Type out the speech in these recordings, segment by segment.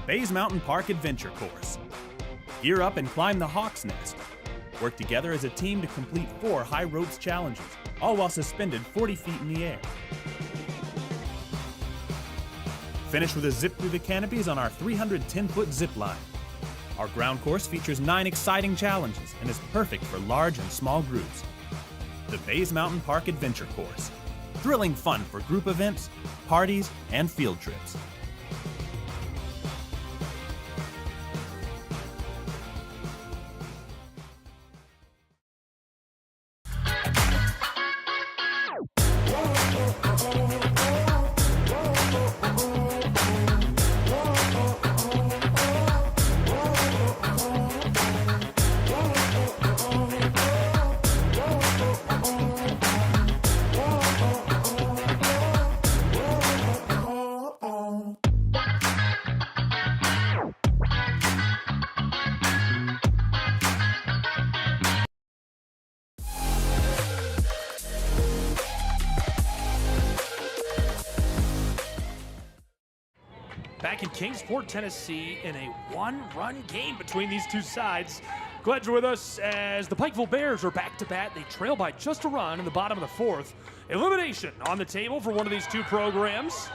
Bays Mountain Park Adventure Course. Gear up and climb the Hawk's Nest. Work together as a team to complete 4 high ropes challenges, all while suspended 40 feet in the air. Finish with a zip through the canopies on our 310-foot zip line. Our ground course features 9 exciting challenges and is perfect for large and small groups. The Bays Mountain Park Adventure Course. Thrilling fun for group events, parties, and field trips. Back in Kingsport, Tennessee, in a one-run game between these two sides. Glad you're with us as the Pikeville Bears are back to bat. They trail by just a run in the bottom of the 4th. Elimination on the table for one of these two programs.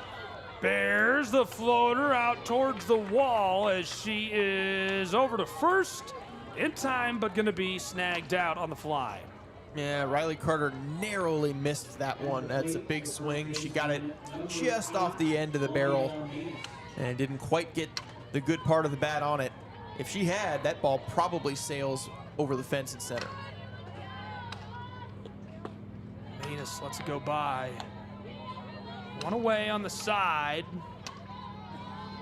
Bears the floater out towards the wall as she is over to first in time, but going to be snagged out on the fly. Yeah, Riley Carter narrowly missed that one. That's a big swing. She got it just off the end of the barrel and didn't quite get the good part of the bat on it. If she had, that ball probably sails over the fence and center. Venus lets it go by. One away on the side.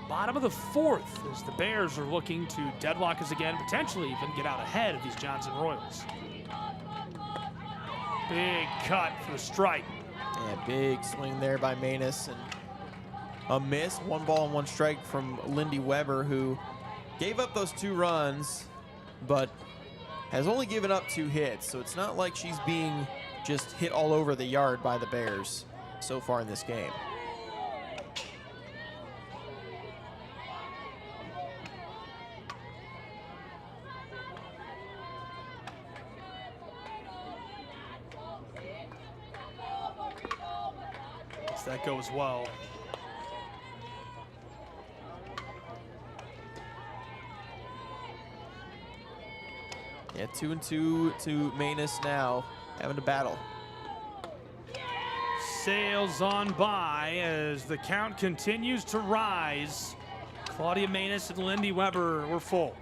Bottom of the 4th as the Bears are looking to deadlock us again, potentially even get out ahead of these Johnson Royals. Big cut for the strike. Yeah, big swing there by Manus, and a miss. 1 ball and 1 strike from Lindy Weber, who gave up those 2 runs, but has only given up 2 hits. So it's not like she's being just hit all over the yard by the Bears so far in this game. That goes well. Yeah, 2-2 to Manus now, having to battle. Sails on by as the count continues to rise. Claudia Manus and Lindy Weber were full.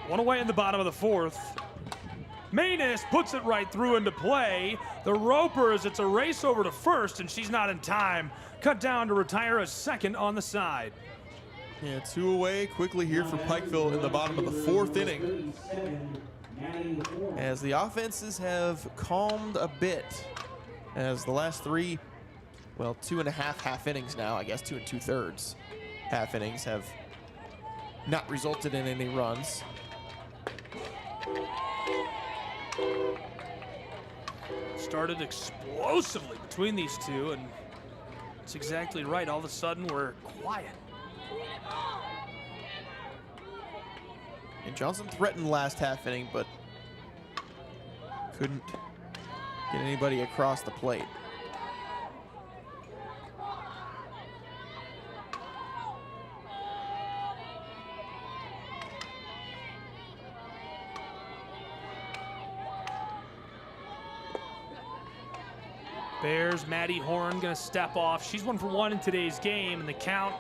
1 away in the bottom of the 4th. Manus puts it right through into play. The Ropers, it's a race over to first, and she's not in time. Cut down to retire a second on the side. Yeah, 2 away quickly here for Pikeville in the bottom of the 4th inning. As the offenses have calmed a bit, as the last 3, well, 2.5 half innings now, I guess 2 2/3 half innings have not resulted in any runs. Started explosively between these two, and it's exactly right. All of a sudden, we're quiet. And Johnson threatened last half inning, but couldn't get anybody across the plate. Bears, Maddie Horn gonna step off. She's 1 for 1 in today's game, and the count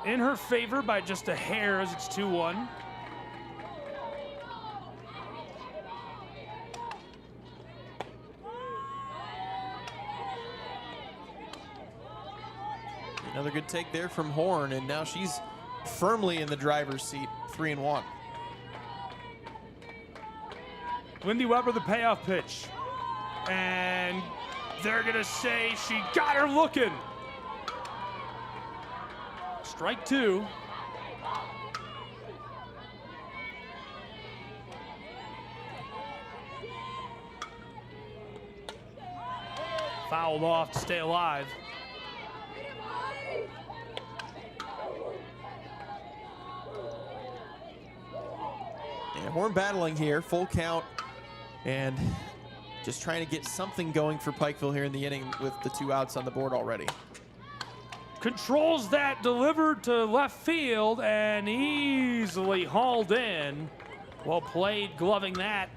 in her favor by just a hair as it's 2-1. Another good take there from Horn, and now she's firmly in the driver's seat, 3-1. Lindy Weber, the payoff pitch. And they're gonna say she got her looking. Strike 2. Fouled off to stay alive. horn battling here, full count, and just trying to get something going for Pikeville here in the inning with the 2 outs on the board already. Controls that, delivered to left field, and easily hauled in. Well played, gloving that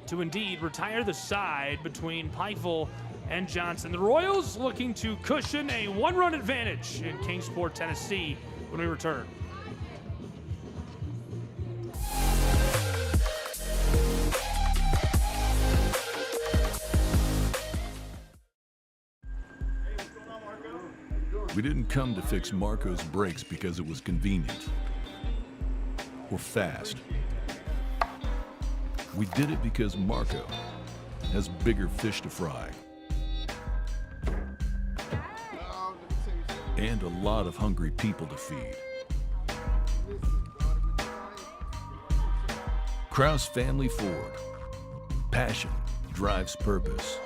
to indeed retire the side between Pikeville and Johnson. The Royals looking to cushion a 1-run advantage in Kingsport, Tennessee when we return. We didn't come to fix Marco's brakes because it was convenient or fast. We did it because Marco has bigger fish to fry and a lot of hungry people to feed. Kraus Family Ford. Passion drives purpose.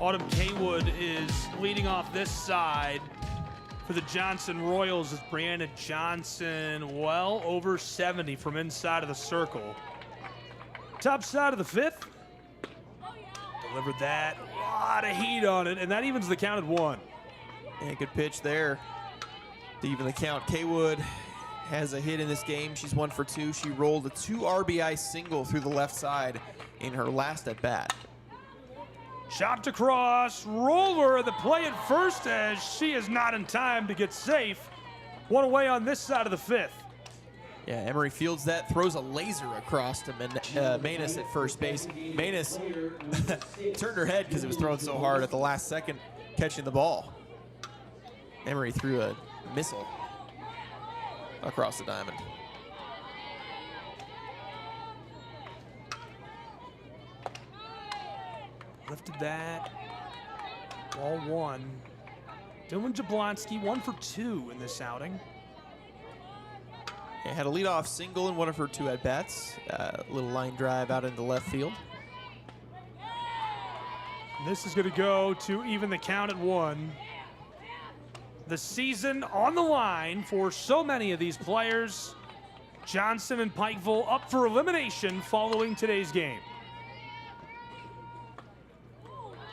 Autumn Kaywood is leading off this side for the Johnson Royals as Brandon Johnson well over 70 from inside of the circle. Top side of the 5th. Delivered that. A lot of heat on it, and that evens the count at 1. Yeah, good pitch there to even the count. Kaywood has a hit in this game. She's 1 for 2. She rolled a 2 RBI single through the left side in her last at bat. Chopped across, roller at the play at first as she is not in time to get safe. 1 away on this side of the 5th. Yeah, Emery fields that, throws a laser across to Manus at first base. Manus turned her head because it was thrown so hard at the last second, catching the ball. Emery threw a missile across the diamond. Lifted that. Ball 1. Dylan Jablonski 1 for 2 in this outing. Yeah, had a leadoff single in one of her 2 at-bats. Little line drive out into left field. This is going to go to even the count at 1. The season on the line for so many of these players. Johnson and Pikeville up for elimination following today's game.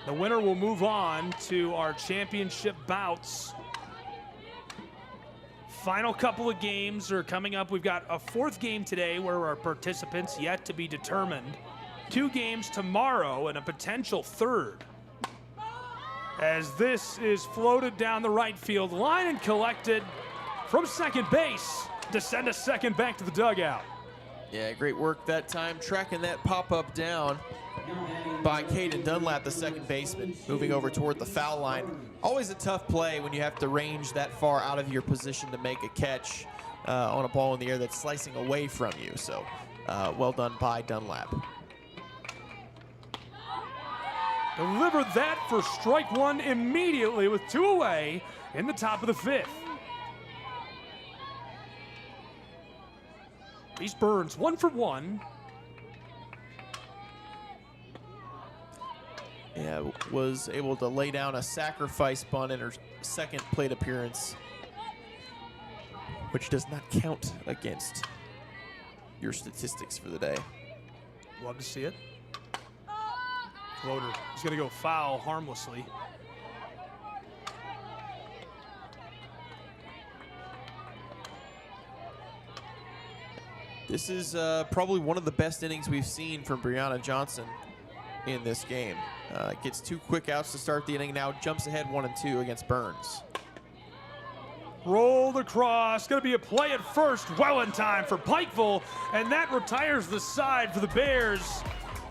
The winner will move on to our championship bouts. Final couple of games are coming up. We've got a 4th game today where our participants yet to be determined. 2 games tomorrow and a potential 3rd. As this is floated down the right field line and collected from second base to send a second back to the dugout. Yeah, great work that time, tracking that pop-up down by Caden Dunlap, the second baseman, moving over toward the foul line. Always a tough play when you have to range that far out of your position to make a catch on a ball in the air that's slicing away from you. So well done by Dunlap. Delivered that for strike 1 immediately with 2 away in the top of the 5th. Reese Burns 1 for 1. Yeah, was able to lay down a sacrifice bunt in her second plate appearance, which does not count against your statistics for the day. Love to see it. Floater is going to go foul harmlessly. This is probably one of the best innings we've seen from Brianna Johnson in this game. Gets 2 quick outs to start the inning, now jumps ahead 1 and 2 against Burns. rolled across. Going to be a play at first, well in time for Pikeville, and that retires the side for the Bears.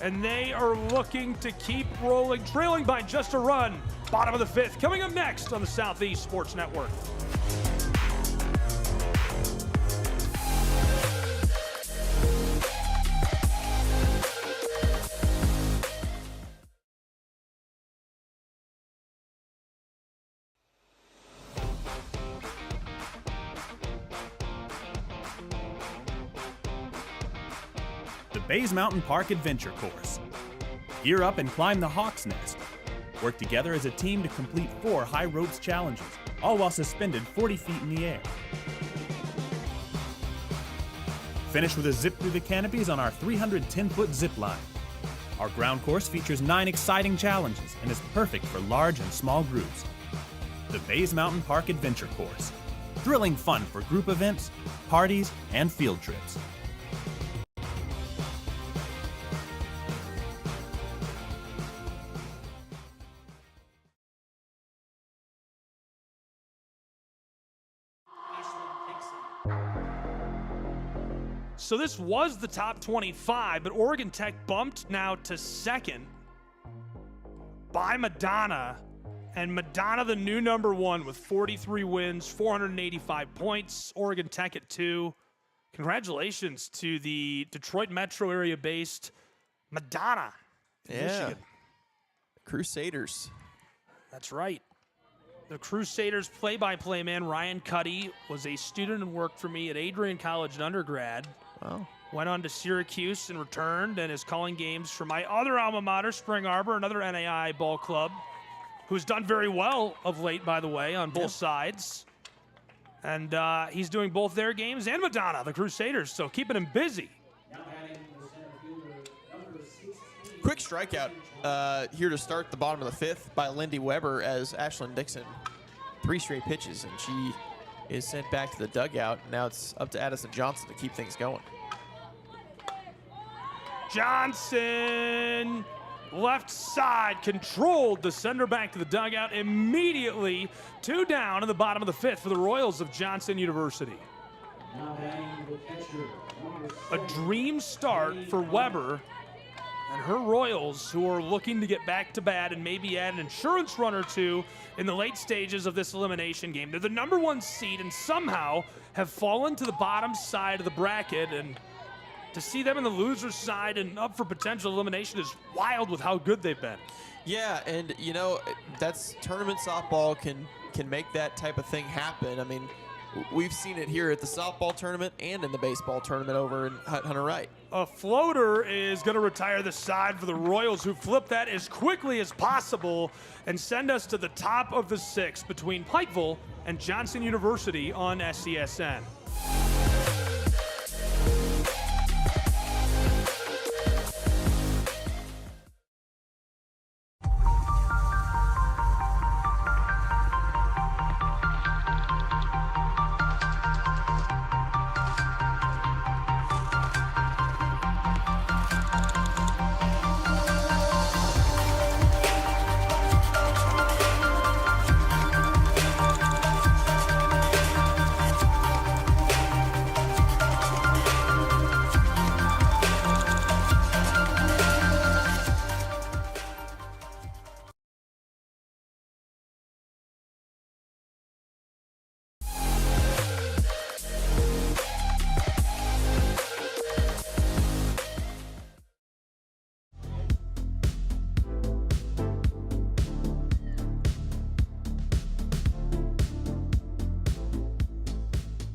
And they are looking to keep rolling, trailing by just a run. Bottom of the fifth, coming up next on the Southeast Sports Network. The Bays Mountain Park Adventure Course. Gear up and climb the Hawk's Nest. Work together as a team to complete 4 high ropes challenges, all while suspended 40 feet in the air. Finish with a zip through the canopies on our 310-foot zip line. Our ground course features 9 exciting challenges and is perfect for large and small groups. The Bays Mountain Park Adventure Course. Thrilling fun for group events, parties, and field trips. So this was the top 25, but Oregon Tech bumped now to second by Madonna. And Madonna, the new number 1 with 43 wins, 485 points. Oregon Tech at 2. Congratulations to the Detroit metro area based Madonna. Michigan. Crusaders. That's right. The Crusaders play-by-play man, Ryan Cuddy, was a student and worked for me at Adrian College in undergrad. Wow. Went on to Syracuse and returned and is calling games for my other alma mater, Spring Arbor, another NAI ball club, who's done very well of late, by the way, on both sides. And he's doing both their games and Madonna, the Crusaders, so keeping him busy. Quick strikeout here to start the bottom of the fifth by Lindy Weber as Ashlyn Dixon. 3 straight pitches, and she is sent back to the dugout. Now it's up to Addison Johnson to keep things going. Johnson, left side, controlled to send her back to the dugout immediately. 2 down in the bottom of the fifth for the Royals of Johnson University. A dream start for Weber and her Royals, who are looking to get back to bat and maybe add an insurance run or 2 in the late stages of this elimination game. They're the number 1 seed and somehow have fallen to the bottom side of the bracket, and to see them in the loser's side and up for potential elimination is wild with how good they've been. Yeah, and you know, that's tournament softball can make that type of thing happen. I mean, we've seen it here at the softball tournament and in the baseball tournament over in Hunter Wright. A floater is going to retire the side for the Royals, who flip that as quickly as possible and send us to the top of the 6th between Pikeville and Johnson University on SCSN.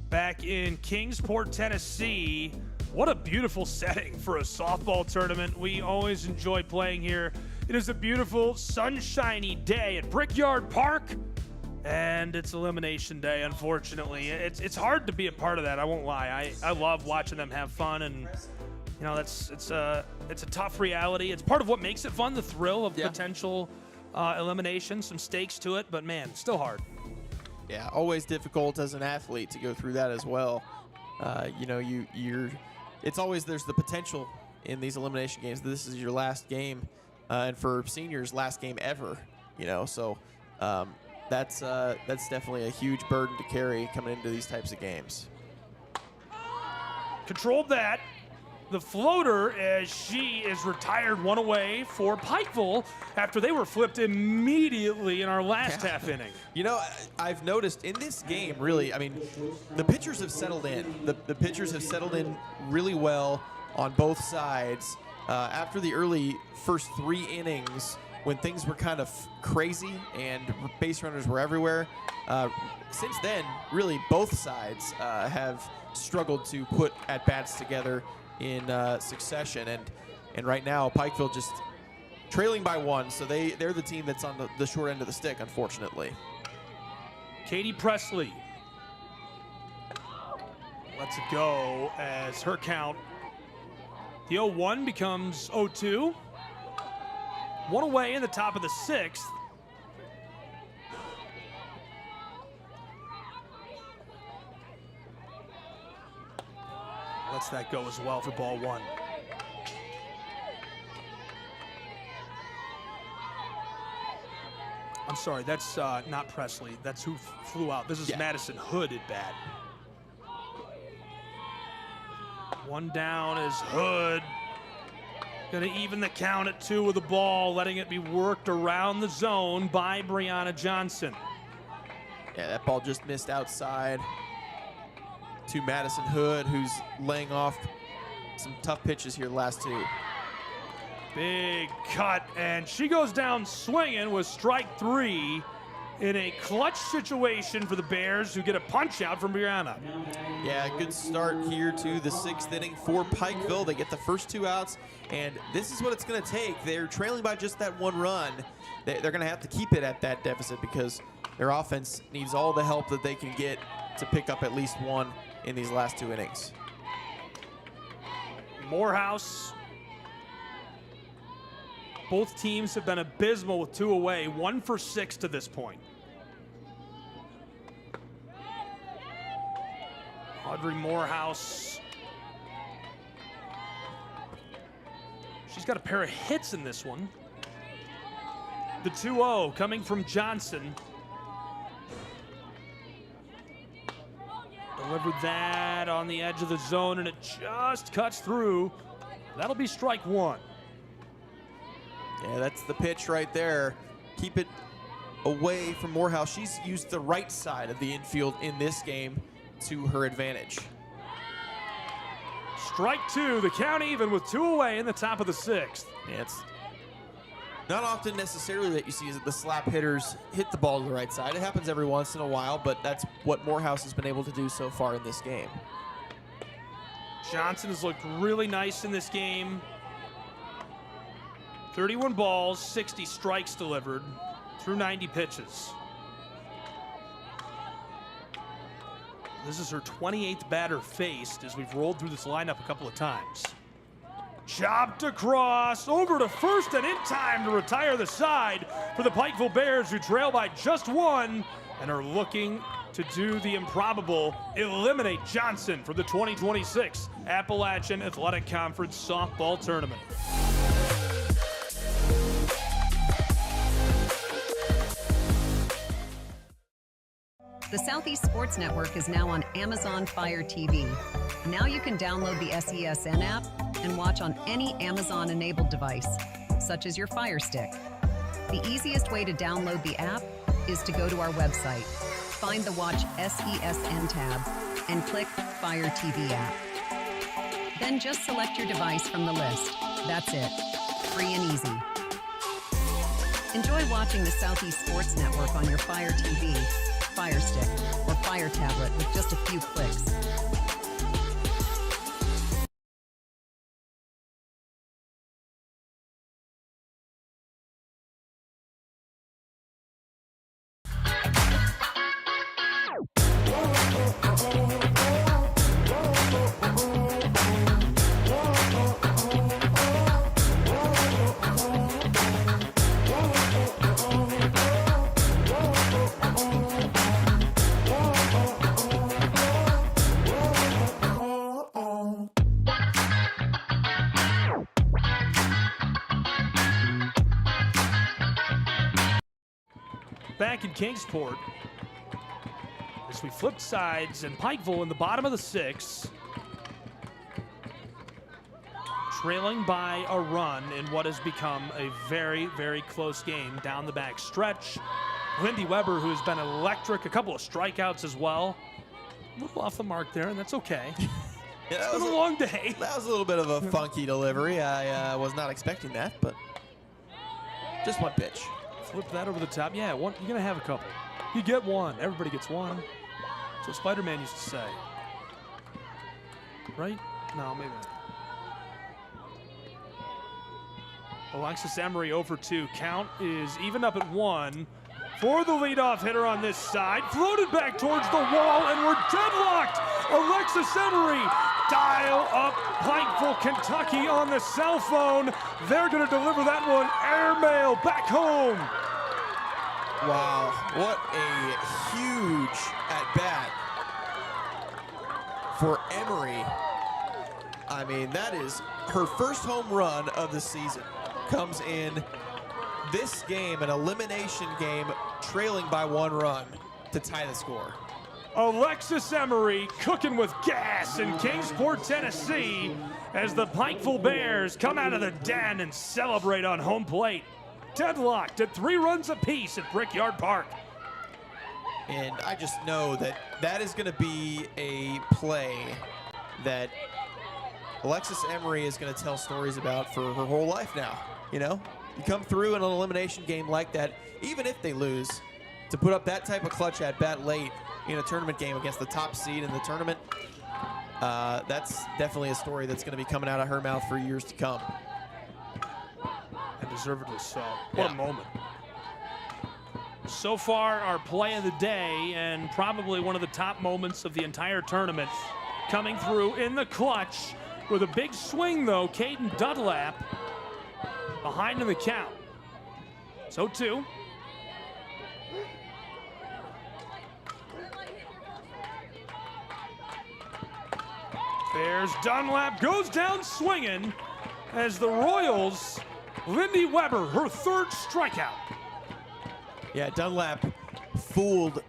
Back in Kingsport, Tennessee. What a beautiful setting for a softball tournament. We always enjoy playing here. It is a beautiful, sunshiny day at Brickyard Park, and it's elimination day, unfortunately. It's hard to be a part of that, I won't lie. I love watching them have fun, and you know, it's a tough reality. It's part of what makes it fun, the thrill of potential elimination, some stakes to it, but man, still hard. Yeah, always difficult as an athlete to go through that as well. You know, it's always, there's the potential in these elimination games that this is your last game, and for seniors, last game ever. You know, so that's definitely a huge burden to carry coming into these types of games. Controlled that. The floater, as she is retired, one away for Pikeville after they were flipped immediately in our last half inning. You know, I've noticed in this game, really, I mean, the pitchers have settled in. The pitchers have settled in really well on both sides. After the early first 3 innings, when things were kind of crazy and base runners were everywhere, since then, really, both sides have struggled to put at-bats together in succession, and right now Pikeville just trailing by 1, so they're the team that's on the short end of the stick, unfortunately. Katie Presley lets it go as her count, the 0-1 becomes 0-2. 1 away in the top of the 6th. Lets that go as well for ball 1. I'm sorry, that's not Presley. That's who flew out. This is Madison Hood at bat. 1 down is Hood. Gonna even the count at 2 with the ball, letting it be worked around the zone by Brianna Johnson. Yeah, that ball just missed outside to Madison Hood, who's laying off some tough pitches here last 2. Big cut, and she goes down swinging with strike 3 in a clutch situation for the Bears, who get a punch out from Brianna. Yeah, good start here to the 6th inning for Pikeville. They get the first 2 outs, and this is what it's going to take. They're trailing by just that 1 run. They're going to have to keep it at that deficit because their offense needs all the help that they can get to pick up at least 1 in these last 2 innings. Morehouse. Both teams have been abysmal with 2 away, 1 for 6 to this point. Audrey Morehouse. She's got a pair of hits in this one. The 2-0 coming from Johnson. Delivered that on the edge of the zone, and it just cuts through. That'll be strike 1. Yeah, that's the pitch right there. Keep it away from Morehouse. She's used the right side of the infield in this game to her advantage. Strike 2, the count even with 2 away in the top of the 6th. Yeah, it's not often necessarily that you see is that the slap hitters hit the ball to the right side. It happens every once in a while, but that's what Morehouse has been able to do so far in this game. Johnson has looked really nice in this game. 31 balls, 60 strikes delivered through 90 pitches. This is her 28th batter faced as we've rolled through this lineup a couple of times. Chopped across, over to first and in time to retire the side for the Pikeville Bears, who trail by just 1 and are looking to do the improbable, eliminate Johnson for the 2026 Appalachian Athletic Conference Softball Tournament. The Southeast Sports Network is now on Amazon Fire TV. Now you can download the SESN app and watch on any Amazon-enabled device, such as your Fire Stick. The easiest way to download the app is to go to our website, find the Watch SESN tab, and click Fire TV app. Then just select your device from the list. That's it. Free and easy. Enjoy watching the Southeast Sports Network on your Fire TV, Fire Stick, or Fire Tablet with just a few clicks. back in Kingsport. As we flipped sides, and Pikeville in the bottom of the 6th. Trailing by a run in what has become a very, very close game down the back stretch. Lindy Weber, who has been electric, a couple of strikeouts as well. A little off the mark there, and that's okay. Yeah, It's been a long day. That was a little bit of a funky delivery. I was not expecting that, but just one pitch. Flip that over the top. Yeah, you're going to have a couple. You get one. Everybody gets one. That's what Spider-Man used to say. Right? No, maybe not. Alexis Emery 0 for 2. Count is even up at 1 for the leadoff hitter on this side. Floated back towards the wall, and we're deadlocked. Alexis Emery, dial up Pikeville, Kentucky on the cell phone. They're going to deliver that one airmail back home. Wow, what a huge at-bat for Emery. I mean, that is her first home run of the season. Comes in this game, an elimination game, trailing by 1 run to tie the score. Alexis Emery cooking with gas in Kingsport, Tennessee, as the Pikeville Bears come out of the den and celebrate on home plate. Deadlocked at 3 runs apiece at Brickyard Park. And I just know that that is going to be a play that Alexis Emery is going to tell stories about for her whole life now. You know, you come through in an elimination game like that, even if they lose, to put up that type of clutch at bat late in a tournament game against the top seed in the tournament, that's definitely a story that's going to be coming out of her mouth for years to come. And deservedly so. What a moment. So far, our play of the day, and probably one of the top moments of the entire tournament, coming through in the clutch with a big swing, though. Caden Dunlap behind in the count. So 2. There's Dunlap, goes down swinging as the Royals, Lindy Weber, her 3rd strikeout. Yeah, Dunlap fooled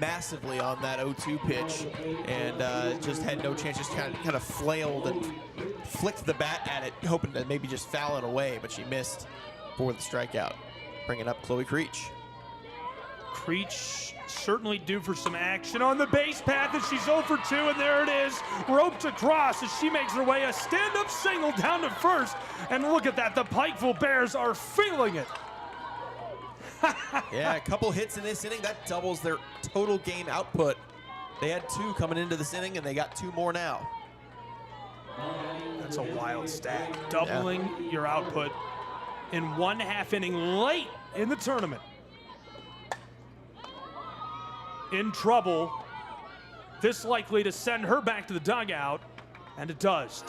massively on that 0-2 pitch and just had no chance, just kind of flailed and flicked the bat at it, hoping to maybe just foul it away, but she missed for the strikeout. Bringing up Chloe Creech. Creech certainly due for some action on the base path as she's 0 for 2, and there it is, roped across as she makes her way a stand-up single down to first, and look at that, the Pikeville Bears are feeling it. Yeah, a couple hits in this inning, that doubles their total game output. They had 2 coming into this inning, and they got 2 more now. That's a wild stat. Doubling your output in 1/2 inning late in the tournament. In trouble. This likely to send her back to the dugout, and it does.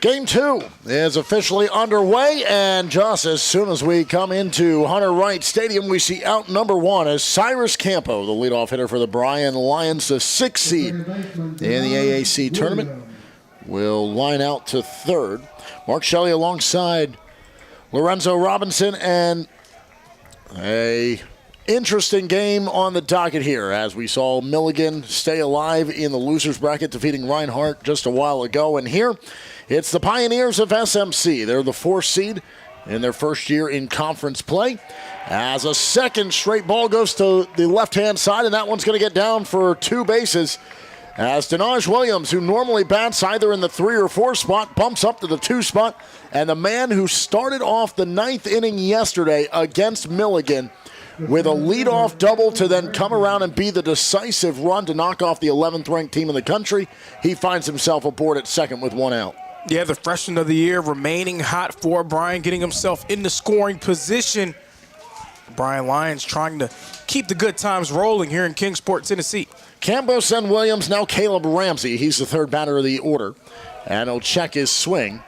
Game 2 is officially underway, and just as soon as we come into Hunter Wright Stadium, we see out number 1 as Cyrus Campo, the leadoff hitter for the Bryan Lions, the 6th seed in the AAC tournament, will line out to third. Mark Shelley alongside Lorenzo Robinson, and a interesting game on the docket here as we saw Milligan stay alive in the loser's bracket, defeating Reinhardt just a while ago. And here, it's the Pioneers of SMC. They're the 4th seed in their first year in conference play. As a second straight ball goes to the left-hand side, and that one's going to get down for 2 bases. As Denaj Williams, who normally bats either in the 3 or 4 spot, bumps up to the 2 spot. And the man who started off the 9th inning yesterday against Milligan with a leadoff double to then come around and be the decisive run to knock off the 11th ranked team in the country, he finds himself aboard at second with 1 out. Yeah, the freshman of the year remaining hot for Bryan, getting himself in the scoring position. Bryan Lions trying to keep the good times rolling here in Kingsport, Tennessee. Campos and Williams, now Caleb Ramsey. He's the 3rd batter of the order. And he'll check his swing.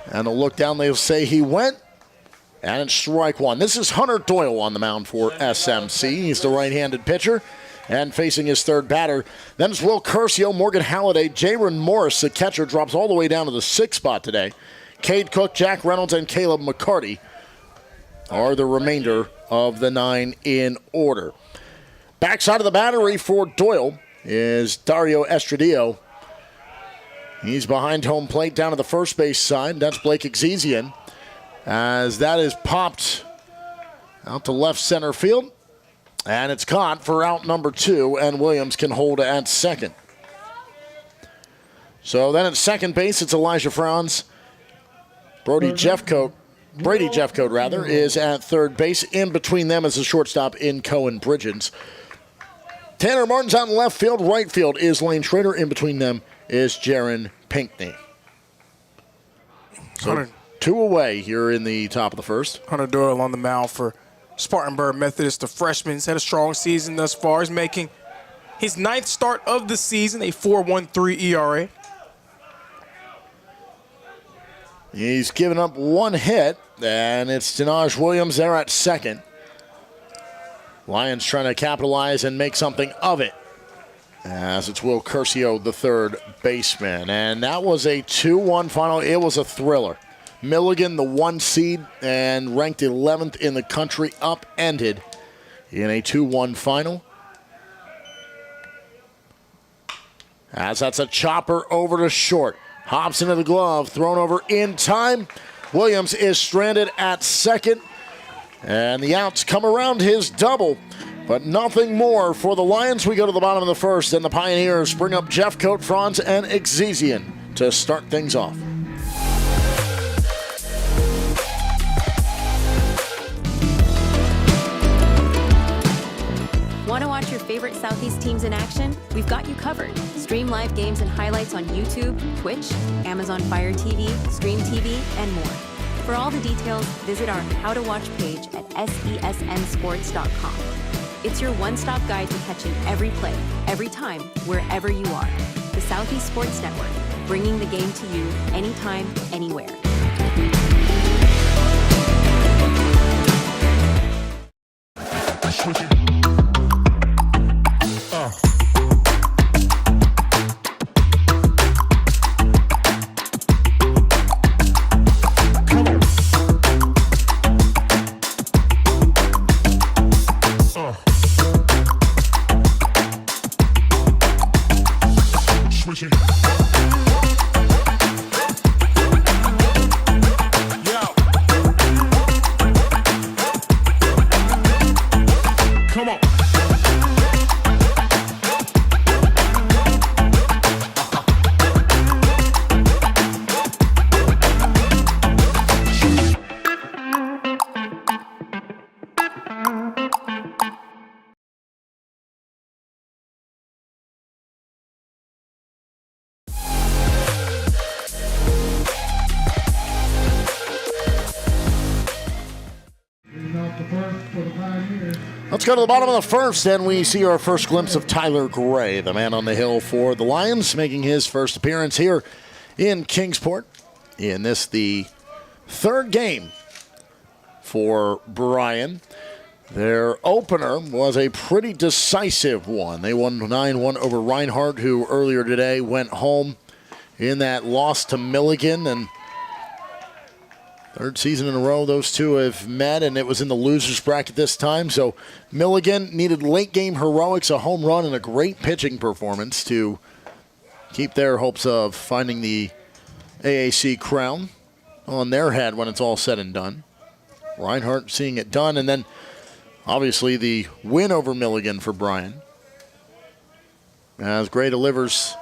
And they'll look down, they'll say he went. And it's strike 1. This is Hunter Doyle on the mound for SMC. He's the right-handed pitcher and facing his 3rd batter. Then it's Will Curcio, Morgan Halliday, Jaron Morris, the catcher, drops all the way down to the 6th spot today. Cade Cook, Jack Reynolds, and Caleb McCarty are the remainder of the 9 in order. Backside of the battery for Doyle is Dario Estradillo. He's behind home plate down to the first base side. That's Blake Exesian. As that is popped out to left center field. And it's caught for out number 2, and Williams can hold at second. So then at second base, it's Elijah Franz. Brady Jeffcoat, is at third base. In between them is the shortstop in Cohen Bridgens. Tanner Martin's out in left field. Right field is Lane Schrader. In between them is Jaron Pinckney. So 2 away here in the top of the first. Hunter Doyle on the mound for Spartanburg Methodist, the freshman. He's had a strong season thus far. He's making his 9th start of the season, a 4.13 ERA. He's given up 1 hit, and it's Denaj Williams there at second. Lions trying to capitalize and make something of it, as it's Will Curcio, the 3rd baseman. And that was a 2-1 final. It was a thriller. Milligan, the 1 seed and ranked 11th in the country, upended in a 2-1 final. As that's a chopper over to short. Hops into the glove, thrown over in time. Williams is stranded at second. And the outs come around his double, but nothing more for the Lions. We go to the bottom of the first, and the Pioneers bring up Jeffcoat, Franz, and Exesian to start things off. Want to watch your favorite Southeast teams in action? We've got you covered. Stream live games and highlights on YouTube, Twitch, Amazon Fire TV, Stream TV, and more. For all the details, visit our How to Watch page at sesnsports.com. It's your one-stop guide to catching every play, every time, wherever you are. The Southeast Sports Network, bringing the game to you anytime, anywhere. Let's go to the bottom of the first, and we see our first glimpse of Tyler Gray, the man on the hill for the Lions, making his first appearance here in Kingsport. in this the third game for Bryan. Their opener was a pretty decisive one. They won 9-1 over Reinhardt, who earlier today went home in that loss to Milligan. And third season in a row, those two have met, and it was in the losers bracket this time. So Milligan needed late game heroics, a home run, and a great pitching performance to keep their hopes of finding the AAC crown on their head when it's all said and done. Reinhardt seeing it done, and then obviously the win over Milligan for Bryan. As Gray delivers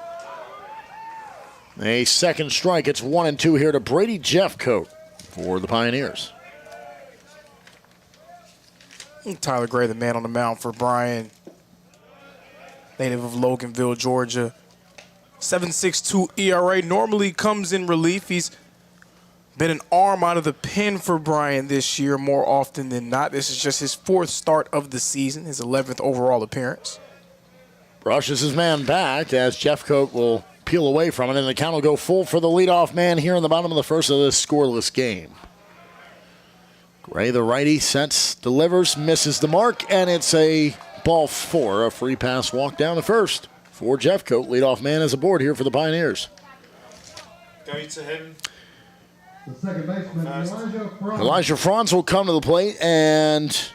a second strike, it's 1-2 here to Brady Jeffcoat for the Pioneers. Tyler Gray, the man on the mound for Bryan, native of Loganville, Georgia. 7.62 ERA, normally comes in relief. He's been an arm out of the pen for Bryan this year more often than not. This is just his fourth start of the season, his 11th overall appearance. Brushes his man back as Jeffcoat will peel away from it, and the count will go full for the leadoff man here in the bottom of the first of this scoreless game. Gray, the righty, sets, delivers, misses the mark, and it's a ball four, a free pass walk down to first for Jeffcoat. Leadoff man is aboard here for the Pioneers. Going to him. The second baseman, Elijah Franz will come to the plate, and,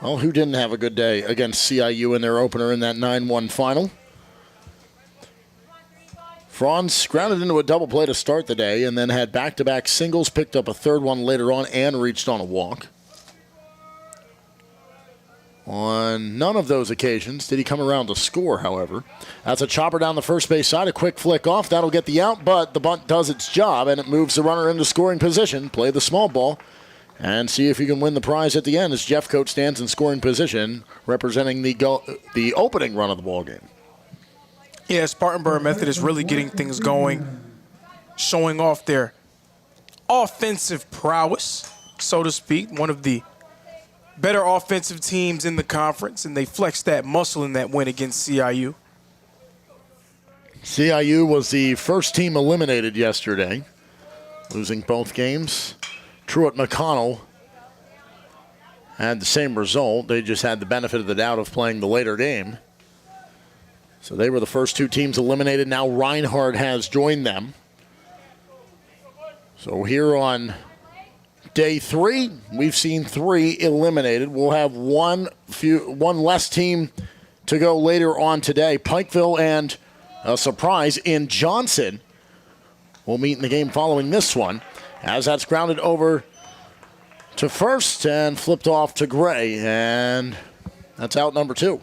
well, who didn't have a good day against CIU in their opener in that 9-1 final? Franz grounded into a double play to start the day and then had back-to-back singles, picked up a third one later on, and reached on a walk. On none of those occasions did he come around to score, however. That's a chopper down the first base side, a quick flick off. That'll get the out, but the bunt does its job, and it moves the runner into scoring position. Play the small ball and see if you can win the prize at the end as Jeffcoat stands in scoring position, representing the opening run of the ballgame. Yeah, Spartanburg Methodist really getting things going, showing off their offensive prowess, so to speak. One of the better offensive teams in the conference, and they flexed that muscle in that win against CIU. CIU was the first team eliminated yesterday, losing both games. Truett McConnell had the same result. They just had the benefit of the doubt of playing the later game. So they were the first two teams eliminated. Now Reinhardt has joined them. So here on day 3, we've seen 3 eliminated. We'll have one less team to go later on today. Pikeville and a surprise in Johnson will meet in the game following this one, as that's grounded over to first and flipped off to Gray, and that's out number 2.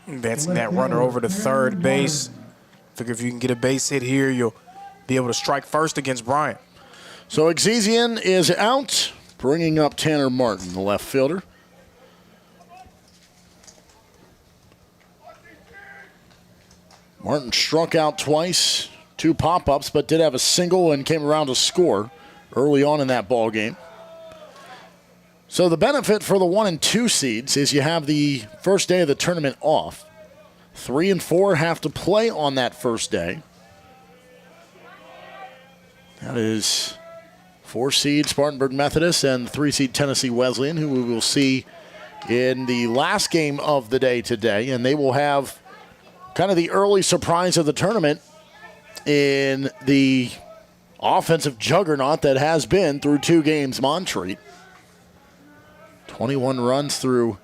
Advancing that runner over to third base. Figure if you can get a base hit here, you'll be able to strike first against Bryan. So Exesian is out, bringing up Tanner Martin, the left fielder. Martin struck out twice, 2 pop-ups, but did have a single and came around to score early on in that ball game. So the benefit for the 1 and 2 seeds is you have the first day of the tournament off. 3 and 4 have to play on that first day. That is 4 seed Spartanburg Methodist and 3 seed Tennessee Wesleyan, who we will see in the last game of the day today. And they will have kind of the early surprise of the tournament in the offensive juggernaut that has been through 2 games Montreat. 21 runs through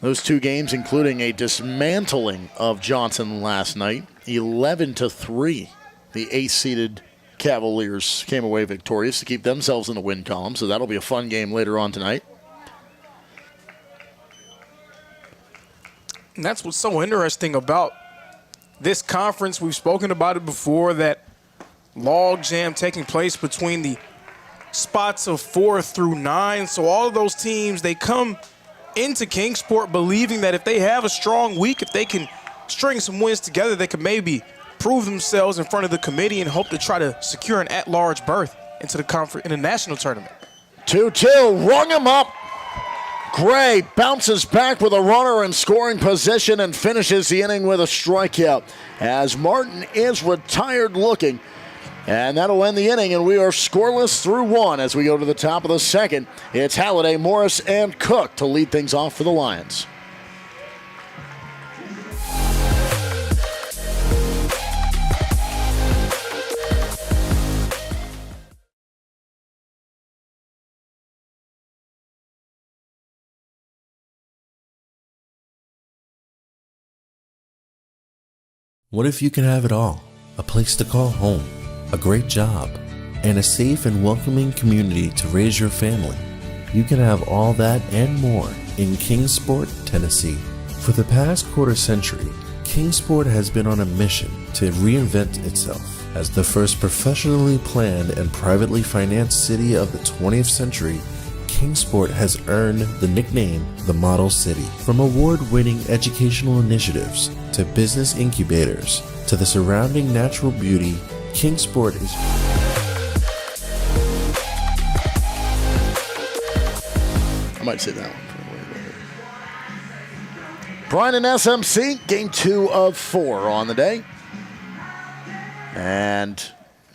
those 2 games, including a dismantling of Johnson last night. 11-3. The 8th-seeded Cavaliers came away victorious to keep themselves in the win column, so that'll be a fun game later on tonight. And that's what's so interesting about this conference. We've spoken about it before, that log jam taking place between the spots of 4 through 9. So all of those teams, they come into Kingsport believing that if they have a strong week, if they can string some wins together, they can maybe prove themselves in front of the committee and hope to try to secure an at-large berth into the national tournament. 2-2, rung him up. Gray bounces back with a runner in scoring position and finishes the inning with a strikeout as Martin is retired looking. And that'll end the inning, and we are scoreless through one as we go to the top of the second. It's Halliday, Morris, and Cook to lead things off for the Lions. What if you can have it all? A place to call home, a great job, and a safe and welcoming community to raise your family. You can have all that and more in Kingsport, Tennessee. For the past quarter century, Kingsport has been on a mission to reinvent itself as the first professionally planned and privately financed city of the 20th century. Kingsport has earned the nickname the Model City. From award-winning educational initiatives to business incubators to the surrounding natural beauty, Kingsport is I might say that one. Bryan and SMC, game 2 of 4 on the day. And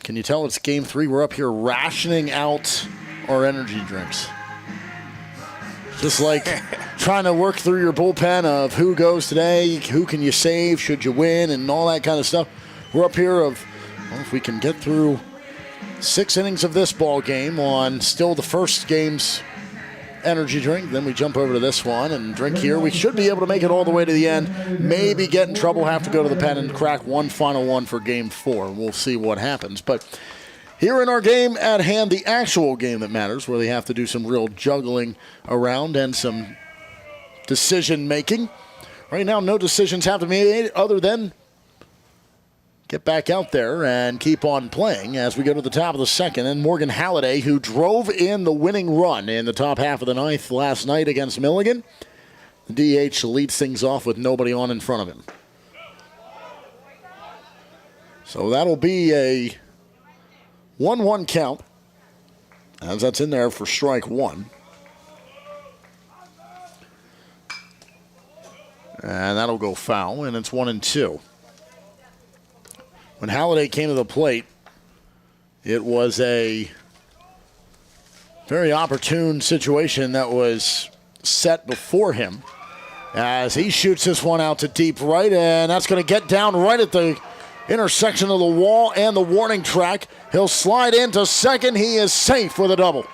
can you tell it's game 3? We're up here rationing out our energy drinks. Just like trying to work through your bullpen of who goes today, who can you save, should you win, and all that kind of stuff. We're up here of, well, if we can get through 6 innings of this ball game on still the first game's energy drink, then we jump over to this one and drink here. We should be able to make it all the way to the end. Maybe get in trouble, have to go to the pen and crack one final one for game 4. We'll see what happens. But here in our game at hand, the actual game that matters, where they have to do some real juggling around and some decision making. Right now, no decisions have to be made other than get back out there and keep on playing as we go to the top of the second. And Morgan Halliday, who drove in the winning run in the top half of the ninth last night against Milligan, the DH leads things off with nobody on in front of him. So that'll be a 1-1 count, as that's in there for strike one. And that'll go foul, and it's 1-2. When Halliday came to the plate, it was a very opportune situation that was set before him as he shoots this one out to deep right, and that's going to get down right at the intersection of the wall and the warning track. He'll slide into second. He is safe with a double.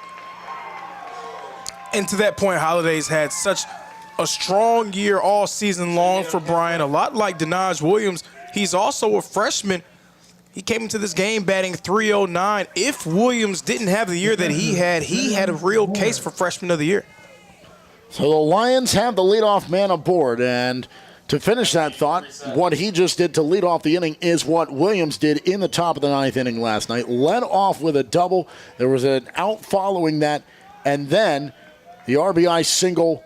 And to that point, Halliday's had such a strong year all season long for Bryan. A lot like Denaj Williams, he's also a freshman. He came into this game batting .309. If Williams didn't have the year that he had a real case for freshman of the year. So the Lions have the leadoff man aboard, and to finish that thought, what he just did to lead off the inning is what Williams did in the top of the ninth inning last night. Led off with a double. There was an out following that, and then the RBI single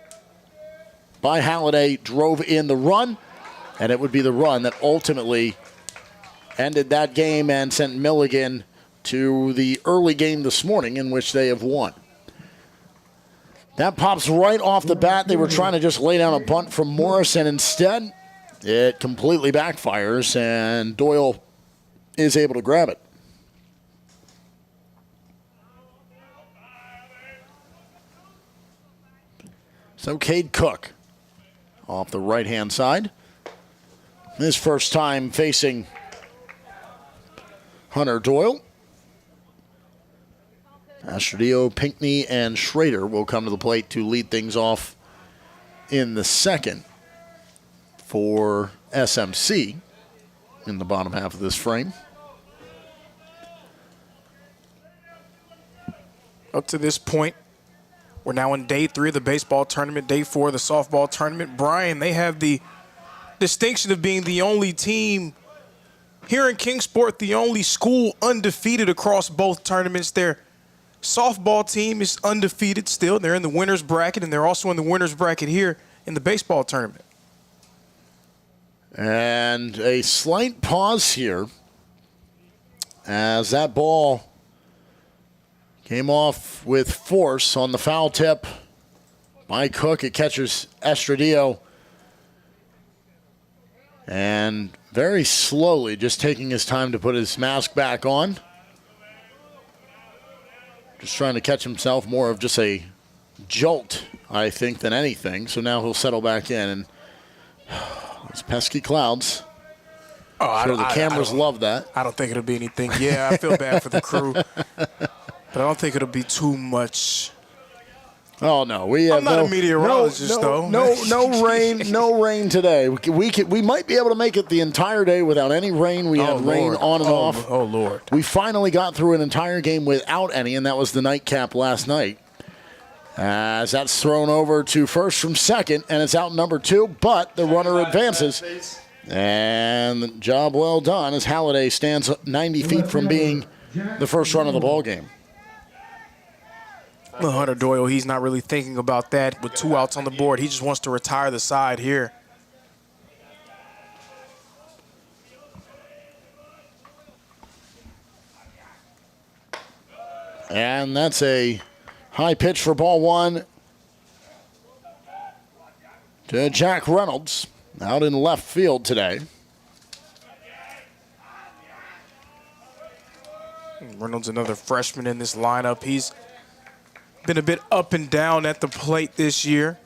by Halliday drove in the run, and it would be the run that ultimately ended that game and sent Milligan to the early game this morning in which they have won. That pops right off the bat. They were trying to just lay down a bunt from Morris, and instead it completely backfires, and Doyle is able to grab it. So Cade Cook off the right-hand side. His first time facing Hunter Doyle. Astrodillo, Pinckney, and Schrader will come to the plate to lead things off in the second for SMC in the bottom half of this frame. Up to this point, we're now in day 3 of the baseball tournament, day 4 of the softball tournament. Bryan, they have the distinction of being the only team here in Kingsport, the only school undefeated across both tournaments. Their softball team is undefeated still. They're in the winner's bracket, and they're also in the winner's bracket here in the baseball tournament. And a slight pause here as that ball came off with force on the foul tip by Cook. It catches Astrodillo. And very slowly, just taking his time to put his mask back on, Just trying to catch himself, more of just a jolt, I think, than anything. So now he'll settle back in. And those pesky clouds. Sure, the cameras love that. I don't think it'll be anything. Yeah, I feel bad for the crew. But I don't think it'll be too much. Oh no, we have I'm not a meteorologist though. No rain today. We might be able to make it the entire day without any rain. We had rain on and off. Oh Lord. We finally got through an entire game without any, and that was the nightcap last night. As that's thrown over to first from second, and it's out number 2, but the runner advances. And the job well done as Halliday stands 90 feet from being the first run of the ball game. Well, Hunter Doyle, he's not really thinking about that with 2 outs on the board. He just wants to retire the side here. And that's a high pitch for ball 1 to Jack Reynolds out in left field today. Reynolds, another freshman in this lineup. He's been a bit up and down at the plate this year.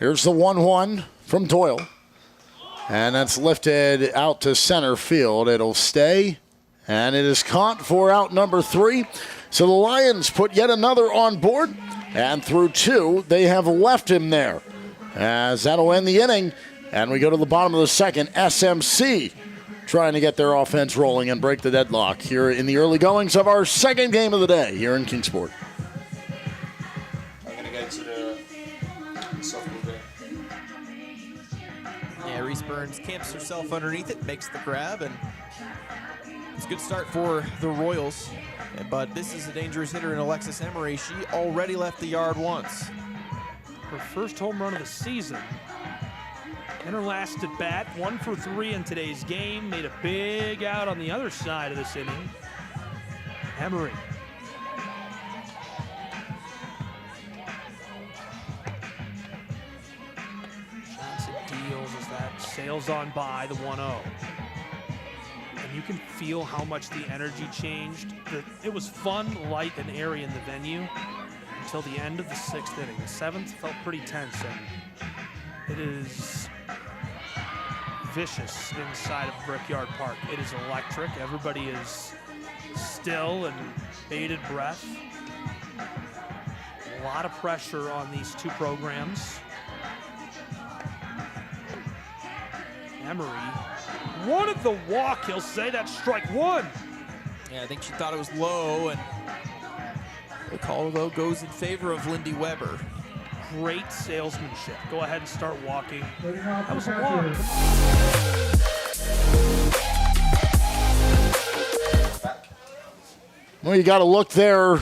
Here's the 1-1 from Doyle. And that's lifted out to center field. It'll stay. And it is caught for out number 3. So the Lions put yet another on board. And through 2, they have left him there. As that'll end the inning. And we go to the bottom of the second. SMC trying to get their offense rolling and break the deadlock here in the early goings of our second game of the day here in Kingsport. I'm going to go to the softball game. Yeah, Reese Burns camps herself underneath it, makes the grab, and it's a good start for the Royals. But this is a dangerous hitter in Alexis Emery. She already left the yard once. Her first home run of the season. In her last at bat, 1 for 3 in today's game. Made a big out on the other side of this inning. Emery. Johnson deals as that sails on by the 1-0. And you can feel how much the energy changed. It was fun, light, and airy in the venue until the end of the 6th inning. The 7th felt pretty tense, and it is vicious inside of Brickyard Park. It is electric. Everybody is still and bated breath. A lot of pressure on these 2 programs. Emery wanted the walk. He'll say that's strike 1. Yeah, I think she thought it was low, and the call, though, goes in favor of Lindy Weber. Great salesmanship. Go ahead and start walking. That was a walk. Well, you got to look there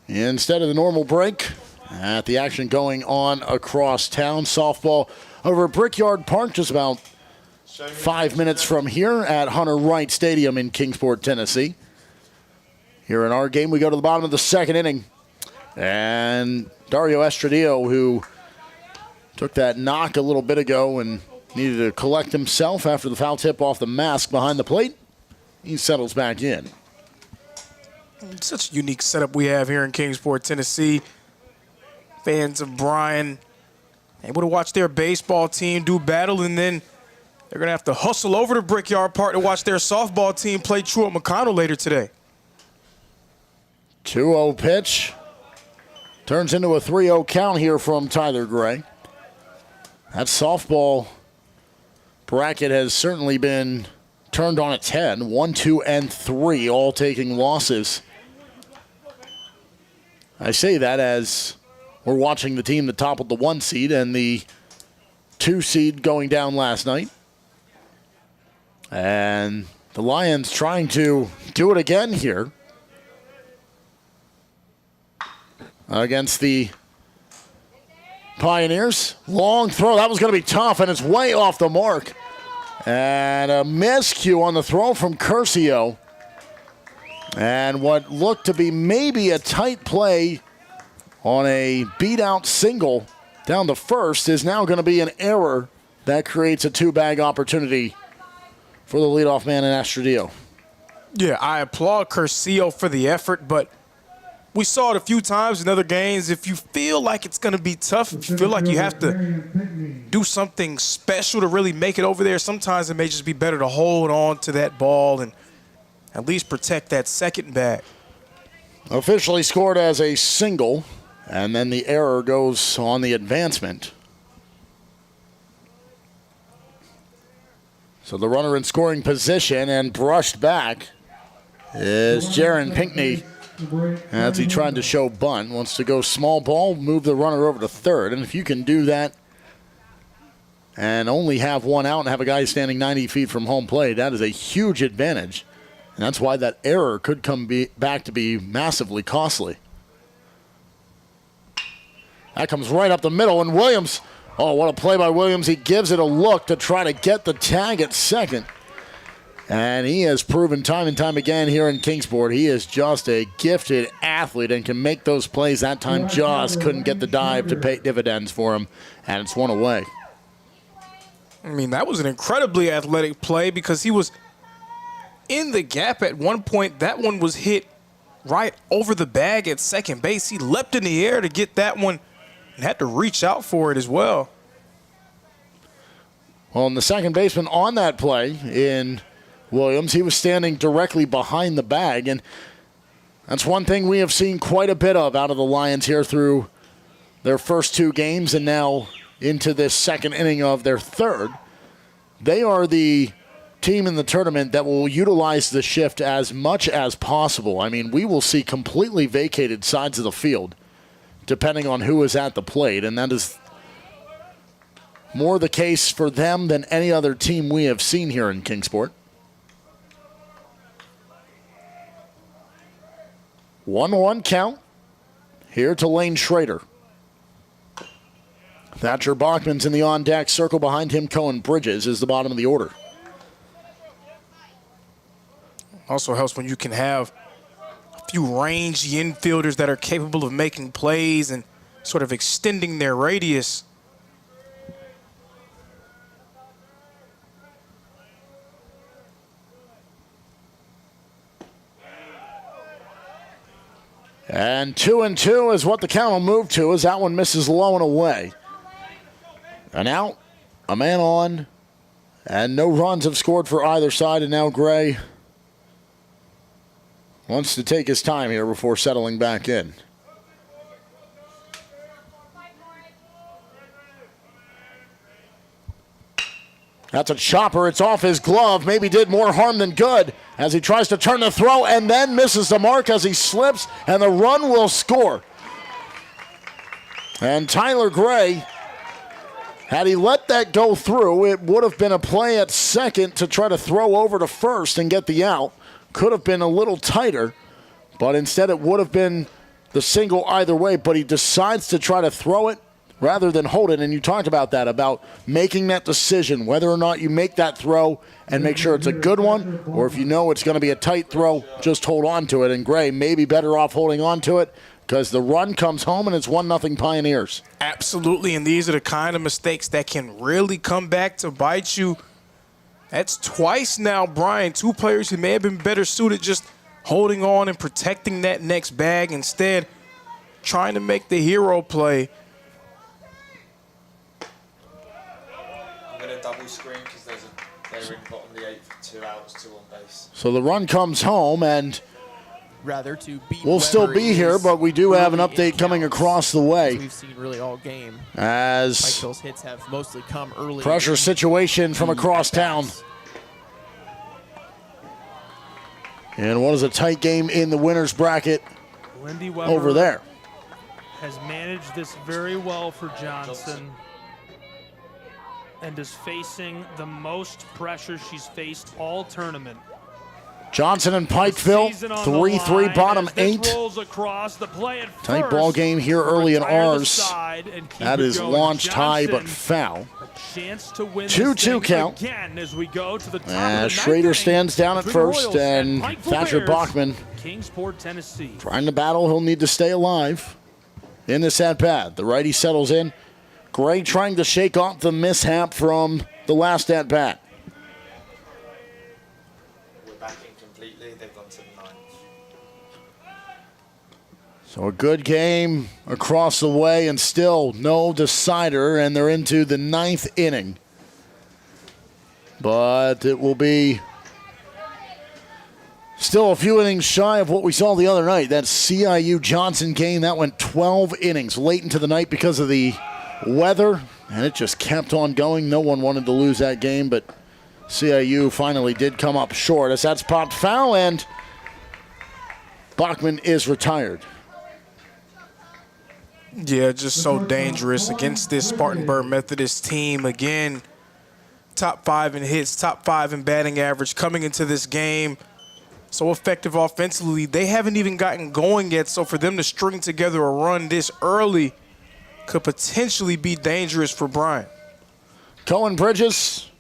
instead of the normal break at the action going on across town. Softball over at Brickyard Park, just about 5 minutes from here at Hunter Wright Stadium in Kingsport, Tennessee. Here in our game, we go to the bottom of the second inning. And Dario Estradillo, who took that knock a little bit ago and needed to collect himself after the foul tip off the mask behind the plate, he settles back in. Such a unique setup we have here in Kingsport, Tennessee. Fans of Bryan able to watch their baseball team do battle, and then they're going to have to hustle over to Brickyard Park to watch their softball team play Truett McConnell later today. 2-0 pitch. Turns into a 3-0 count here from Tyler Gray. That softball bracket has certainly been turned on its head. 1, 2, and 3 all taking losses. I say that as we're watching the team that toppled the 1 seed and the 2 seed going down last night. And the Lions trying to do it again here against the Pioneers. Long throw. That was going to be tough, and it's way off the mark. And a miscue on the throw from Curcio. And what looked to be maybe a tight play on a beat-out single down the first is now going to be an error that creates a two-bag opportunity for the leadoff man in Astrodillo. Yeah, I applaud Curcio for the effort, but we saw it a few times in other games. If you feel like it's going to be tough, if you feel like you have to do something special to really make it over there, sometimes it may just be better to hold on to that ball and at least protect that second bag. Officially scored as a single, and then the error goes on the advancement. So the runner in scoring position and brushed back is Jaron Pinckney as he tried to show bunt. Wants to go small ball, move the runner over to third. And if you can do that and only have one out and have a guy standing 90 feet from home plate, that is a huge advantage. And that's why that error could come back to be massively costly. That comes right up the middle, and Williams, oh, what a play by Williams. He gives it a look to try to get the tag at second. And he has proven time and time again here in Kingsport, he is just a gifted athlete and can make those plays. That time just couldn't get the dive to pay dividends for him, and it's one away. I mean, that was an incredibly athletic play because he was in the gap at one point. That one was hit right over the bag at second base. He leapt in the air to get that one and had to reach out for it as well. Well, and the second baseman on that play in Williams, he was standing directly behind the bag, and that's one thing we have seen quite a bit of out of the Lions here through their first two games and now into this second inning of their third. They are the team in the tournament that will utilize the shift as much as possible. I mean, we will see completely vacated sides of the field depending on who is at the plate, and that is more the case for them than any other team we have seen here in Kingsport. 1-1 count here to Lane Schrader. Thatcher Bachman's in the on-deck. Circle behind him, Cohen Bridges is the bottom of the order. Also helps when you can have a few rangy infielders that are capable of making plays and sort of extending their radius. And 2-2 is what the count will move to as that one misses low and away. An out, a man on, and no runs have scored for either side, and now Gray wants to take his time here before settling back in. That's a chopper. It's off his glove. Maybe did more harm than good as he tries to turn the throw and then misses the mark as he slips, and the run will score. And Tyler Gray, had he let that go through, it would have been a play at second to try to throw over to first and get the out. Could have been a little tighter, but instead it would have been the single either way, but he decides to try to throw it rather than hold it. And you talked about that, about making that decision, whether or not you make that throw and make sure it's a good one, or if you know it's going to be a tight throw, just hold on to it. And Gray may be better off holding on to it because the run comes home and it's 1-0 Pioneers. Absolutely, and these are the kind of mistakes that can really come back to bite you. That's twice now, Bryan. Two players who may have been better suited just holding on and protecting that next bag, instead trying to make the hero play. I'm going to double screen because they're in bottom of the 8th for 2 outs, 2 on base. So the run comes home, and rather to beat we'll still be here, but we do have an update coming across the way. We've seen really all game. As Pikeville's hits have mostly come early. Pressure situation from across town. And what is a tight game in the winner's bracket Lindy Weber over there. Has managed this very well for Johnson and is facing the most pressure she's faced all tournament. Johnson and Pikeville, 3-3 bottom 8. Tight ball game here early in ours. That is launched high but foul. 2-2 count. As Schrader stands down at first, and Thatcher Bachman Kingsport, Tennessee. trying to battle. He'll need to stay alive in this at-bat. The righty settles in Gray trying to shake off the mishap from the last at bat. We're back in completely. They've gone to the ninth. So a good game across the way and still no decider, and they're into the 9th inning. But it will be still a few innings shy of what we saw the other night. That CIU Johnson game, that went 12 innings late into the night because of the weather, and it just kept on going. No one wanted to lose that game, but CIU finally did come up short as that's popped foul, and Bachman is retired. Yeah, just so dangerous against this Spartanburg Methodist team. Again, top 5 in hits, top 5 in batting average coming into this game. So effective offensively. They haven't even gotten going yet, so for them to string together a run this early could potentially be dangerous for Bryan. Cohen Bridges,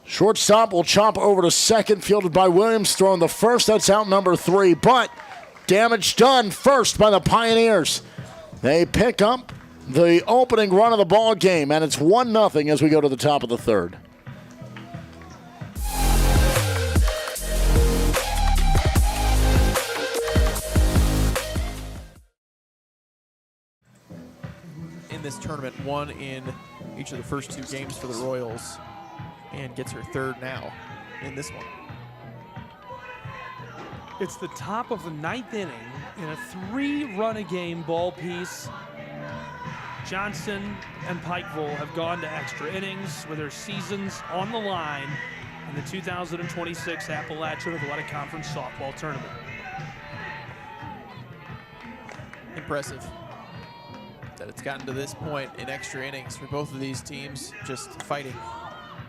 shortstop, will chop over to second, fielded by Williams, throwing the first. That's out number 3, but damage done first by the Pioneers. They pick up the opening run of the ball game, and it's 1-0 as we go to the top of the 3rd. In this tournament, won in each of the first 2 games for the Royals, and gets her 3rd now in this one. It's the top of the 9th inning in a 3-run-a-game ball piece. Johnson and Pikeville have gone to extra innings with their seasons on the line in the 2026 Appalachian Athletic Conference softball tournament. Impressive that it's gotten to this point in extra innings for both of these teams, just fighting.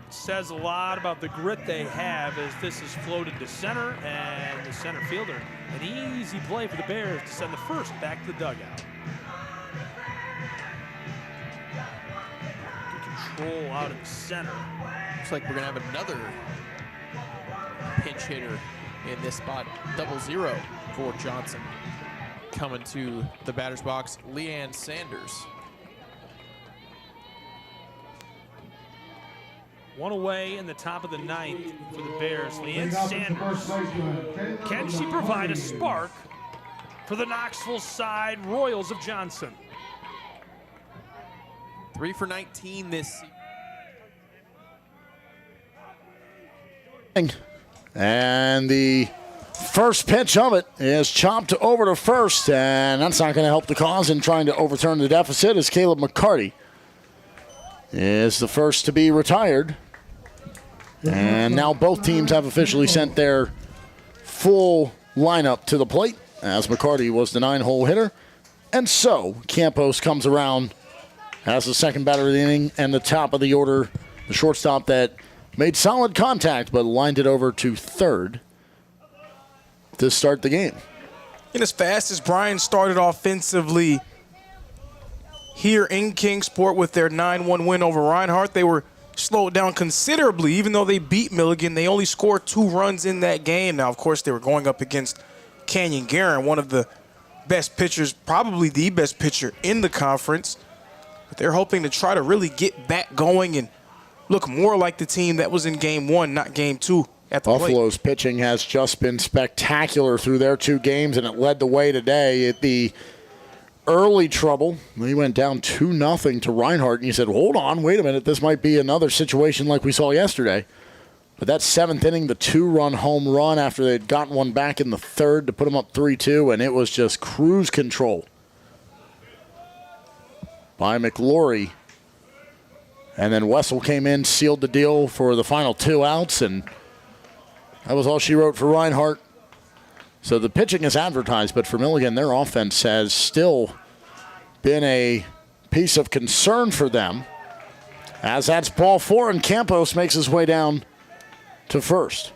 Says a lot about the grit they have as this is floated to center, and the center fielder, an easy play for the Bears to send the first back to the dugout. Good control out of the center. Looks like we're gonna have another pinch hitter in this spot. 0-0 for Johnson. Coming to the batter's box, Leanne Sanders. One away in the top of the 9th for the Bears. Leanne Sanders. Can she provide a spark for the Knoxville side Royals of Johnson? 3 for 19 this season. And the first pitch of it is chopped over to first, and that's not going to help the cause in trying to overturn the deficit as Caleb McCarty is the first to be retired. And now both teams have officially sent their full lineup to the plate, as McCarty was the 9-hole hitter. And so Campos comes around as the second batter of the inning and the top of the order, the shortstop that made solid contact but lined it over to third to start the game. And as fast as Bryan started offensively here in Kingsport with their 9-1 win over Reinhardt, they were slowed down considerably. Even though they beat Milligan, they only scored 2 runs in that game. Now, of course, they were going up against Canyon Guerin, one of the best pitchers, probably the best pitcher in the conference. But they're hoping to try to really get back going and look more like the team that was in Game 1, not Game 2 at the plate. Buffalo's pitching has just been spectacular through their 2 games, and it led the way today. At the early trouble, they went down 2-0 to Reinhardt, and you said, hold on, wait a minute, this might be another situation like we saw yesterday. But that 7th inning, the 2-run home run after they'd gotten one back in the 3rd to put them up 3-2, and it was just cruise control by McLaury. And then Wessel came in, sealed the deal for the final 2 outs, and that was all she wrote for Reinhardt. So the pitching is advertised, but for Milligan, their offense has still been a piece of concern for them. As that's ball 4, and Campos makes his way down to first.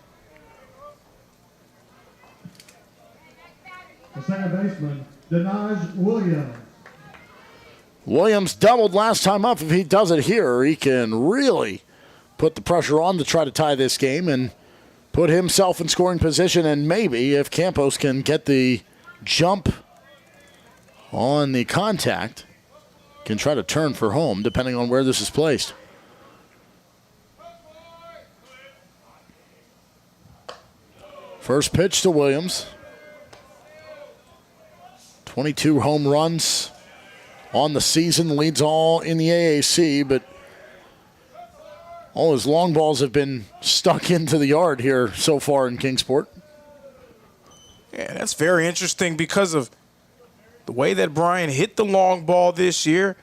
The second baseman, Denaj Williams. Williams doubled last time up. If he does it here, he can really put the pressure on to try to tie this game and put himself in scoring position, and maybe if Campos can get the jump on the contact, can try to turn for home depending on where this is placed. First pitch to Williams. 22 home runs on the season, leads all in the AAC, but all his long balls have been stuck into the yard here so far in Kingsport. Yeah, that's very interesting because of the way that Bryan hit the long ball this year.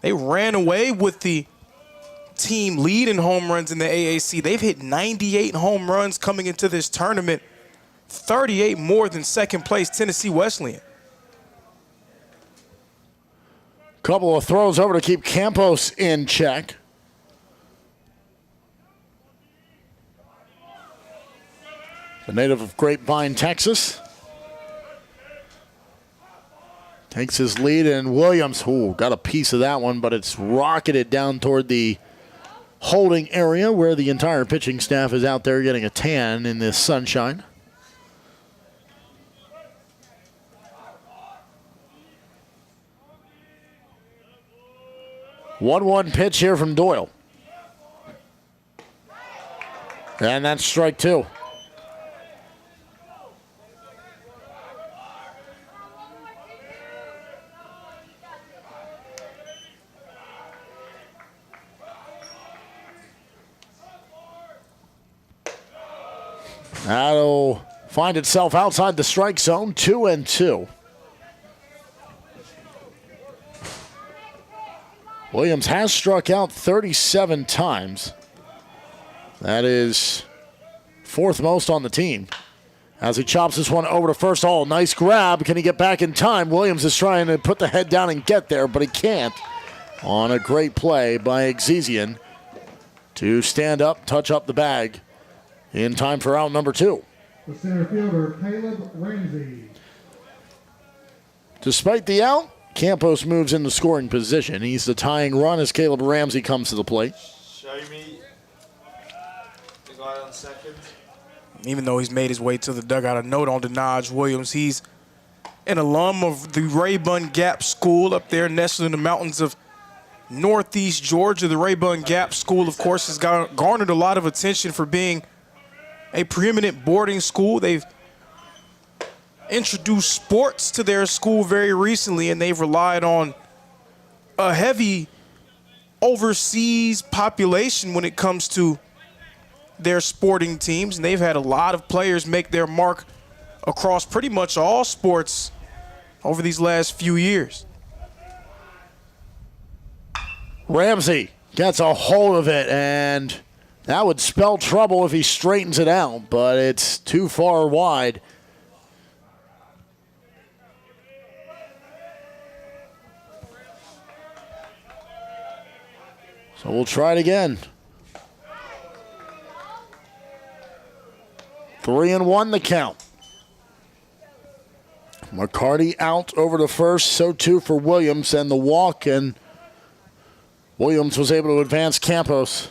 They ran away with the team lead in home runs in the AAC. They've hit 98 home runs coming into this tournament, 38 more than second place Tennessee Wesleyan. Couple of throws over to keep Campos in check. The native of Grapevine, Texas. Takes his lead, and Williams, got a piece of that one, but it's rocketed down toward the holding area where the entire pitching staff is out there getting a tan in this sunshine. One pitch here from Doyle. And that's strike two. That'll find itself outside the strike zone, 2-2. Williams has struck out 37 times. That is fourth most on the team. As he chops this one over to first. Oh, nice grab. Can he get back in time? Williams is trying to put the head down and get there, but he can't. On a great play by Exesian to stand up, touch up the bag in time for out number two. The center fielder, Caleb Ramsey. Despite the out, Campos moves into scoring position. He's the tying run as Caleb Ramsey comes to the plate. Show me the guy on second. Even though he's made his way to the dugout, a note on Denaj Williams. He's an alum of the Rayburn Gap School up there nestled in the mountains of Northeast Georgia. The Rayburn Gap School, of course, has garnered a lot of attention for being a preeminent boarding school. They've introduced sports to their school very recently, and they've relied on a heavy overseas population when it comes to their sporting teams. And they've had a lot of players make their mark across pretty much all sports over these last few years. Ramsey gets a hold of it, and that would spell trouble if he straightens it out, but it's too far wide. So we'll try it again. 3-1 the count. McCarty out over to first, so too for Williams, and the walk, and Williams was able to advance Campos.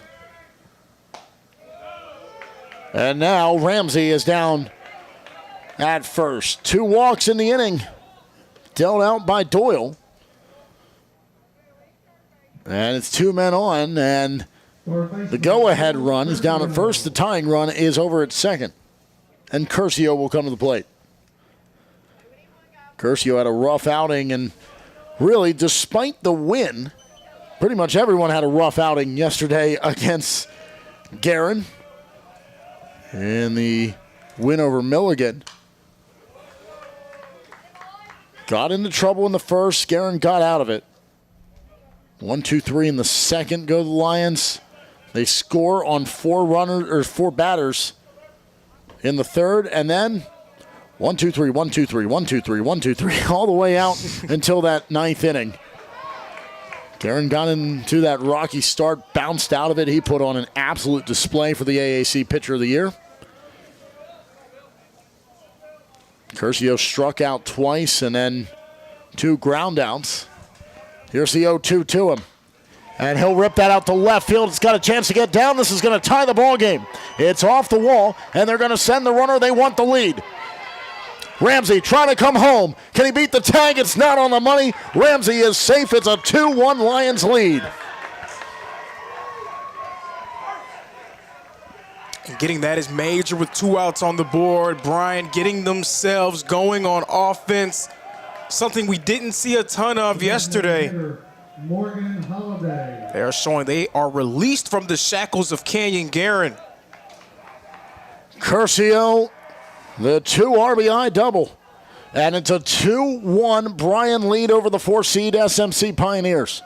And now Ramsey is down at first. 2 walks in the inning, dealt out by Doyle. And it's 2 men on, and the go-ahead run is down at first. The tying run is over at second. And Curcio will come to the plate. Curcio had a rough outing, and really, despite the win, pretty much everyone had a rough outing yesterday against Guerin in the win over Milligan. Got into trouble in the first. Guerin got out of it. 1, 2, 3 in the second go the Lions. They score on 4 batters in the third, and then 1, 2, 3, 1, 2, 3, 1, 2, 3, 1, 2, 3, all the way out until that 9th inning. Guerin got into that rocky start, bounced out of it. He put on an absolute display for the AAC Pitcher of the Year. Curcio struck out twice and then 2 ground outs. Here's the 0-2 to him. And he'll rip that out to left field. It's got a chance to get down. This is going to tie the ball game. It's off the wall, and they're going to send the runner. They want the lead. Ramsey trying to come home. Can he beat the tag? It's not on the money. Ramsey is safe. It's a 2-1 Lions lead. And getting that is major with 2 outs on the board. Bryan getting themselves going on offense. Something we didn't see a ton of yesterday. Morgan Holiday. They are showing they are released from the shackles of Canyon Guerin. Curcio, the 2 RBI double. And it's a 2-1 Bryan lead over the 4-seed SMC Pioneers.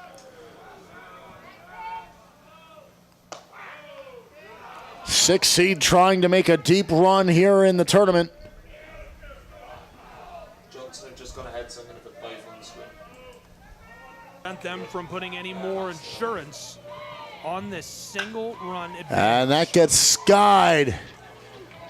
Sixth seed trying to make a deep run here in the tournament. Johnson have just gone ahead, so I'm going to put both on the screen. Prevent them from putting any more insurance on this single run advantage. And that gets skied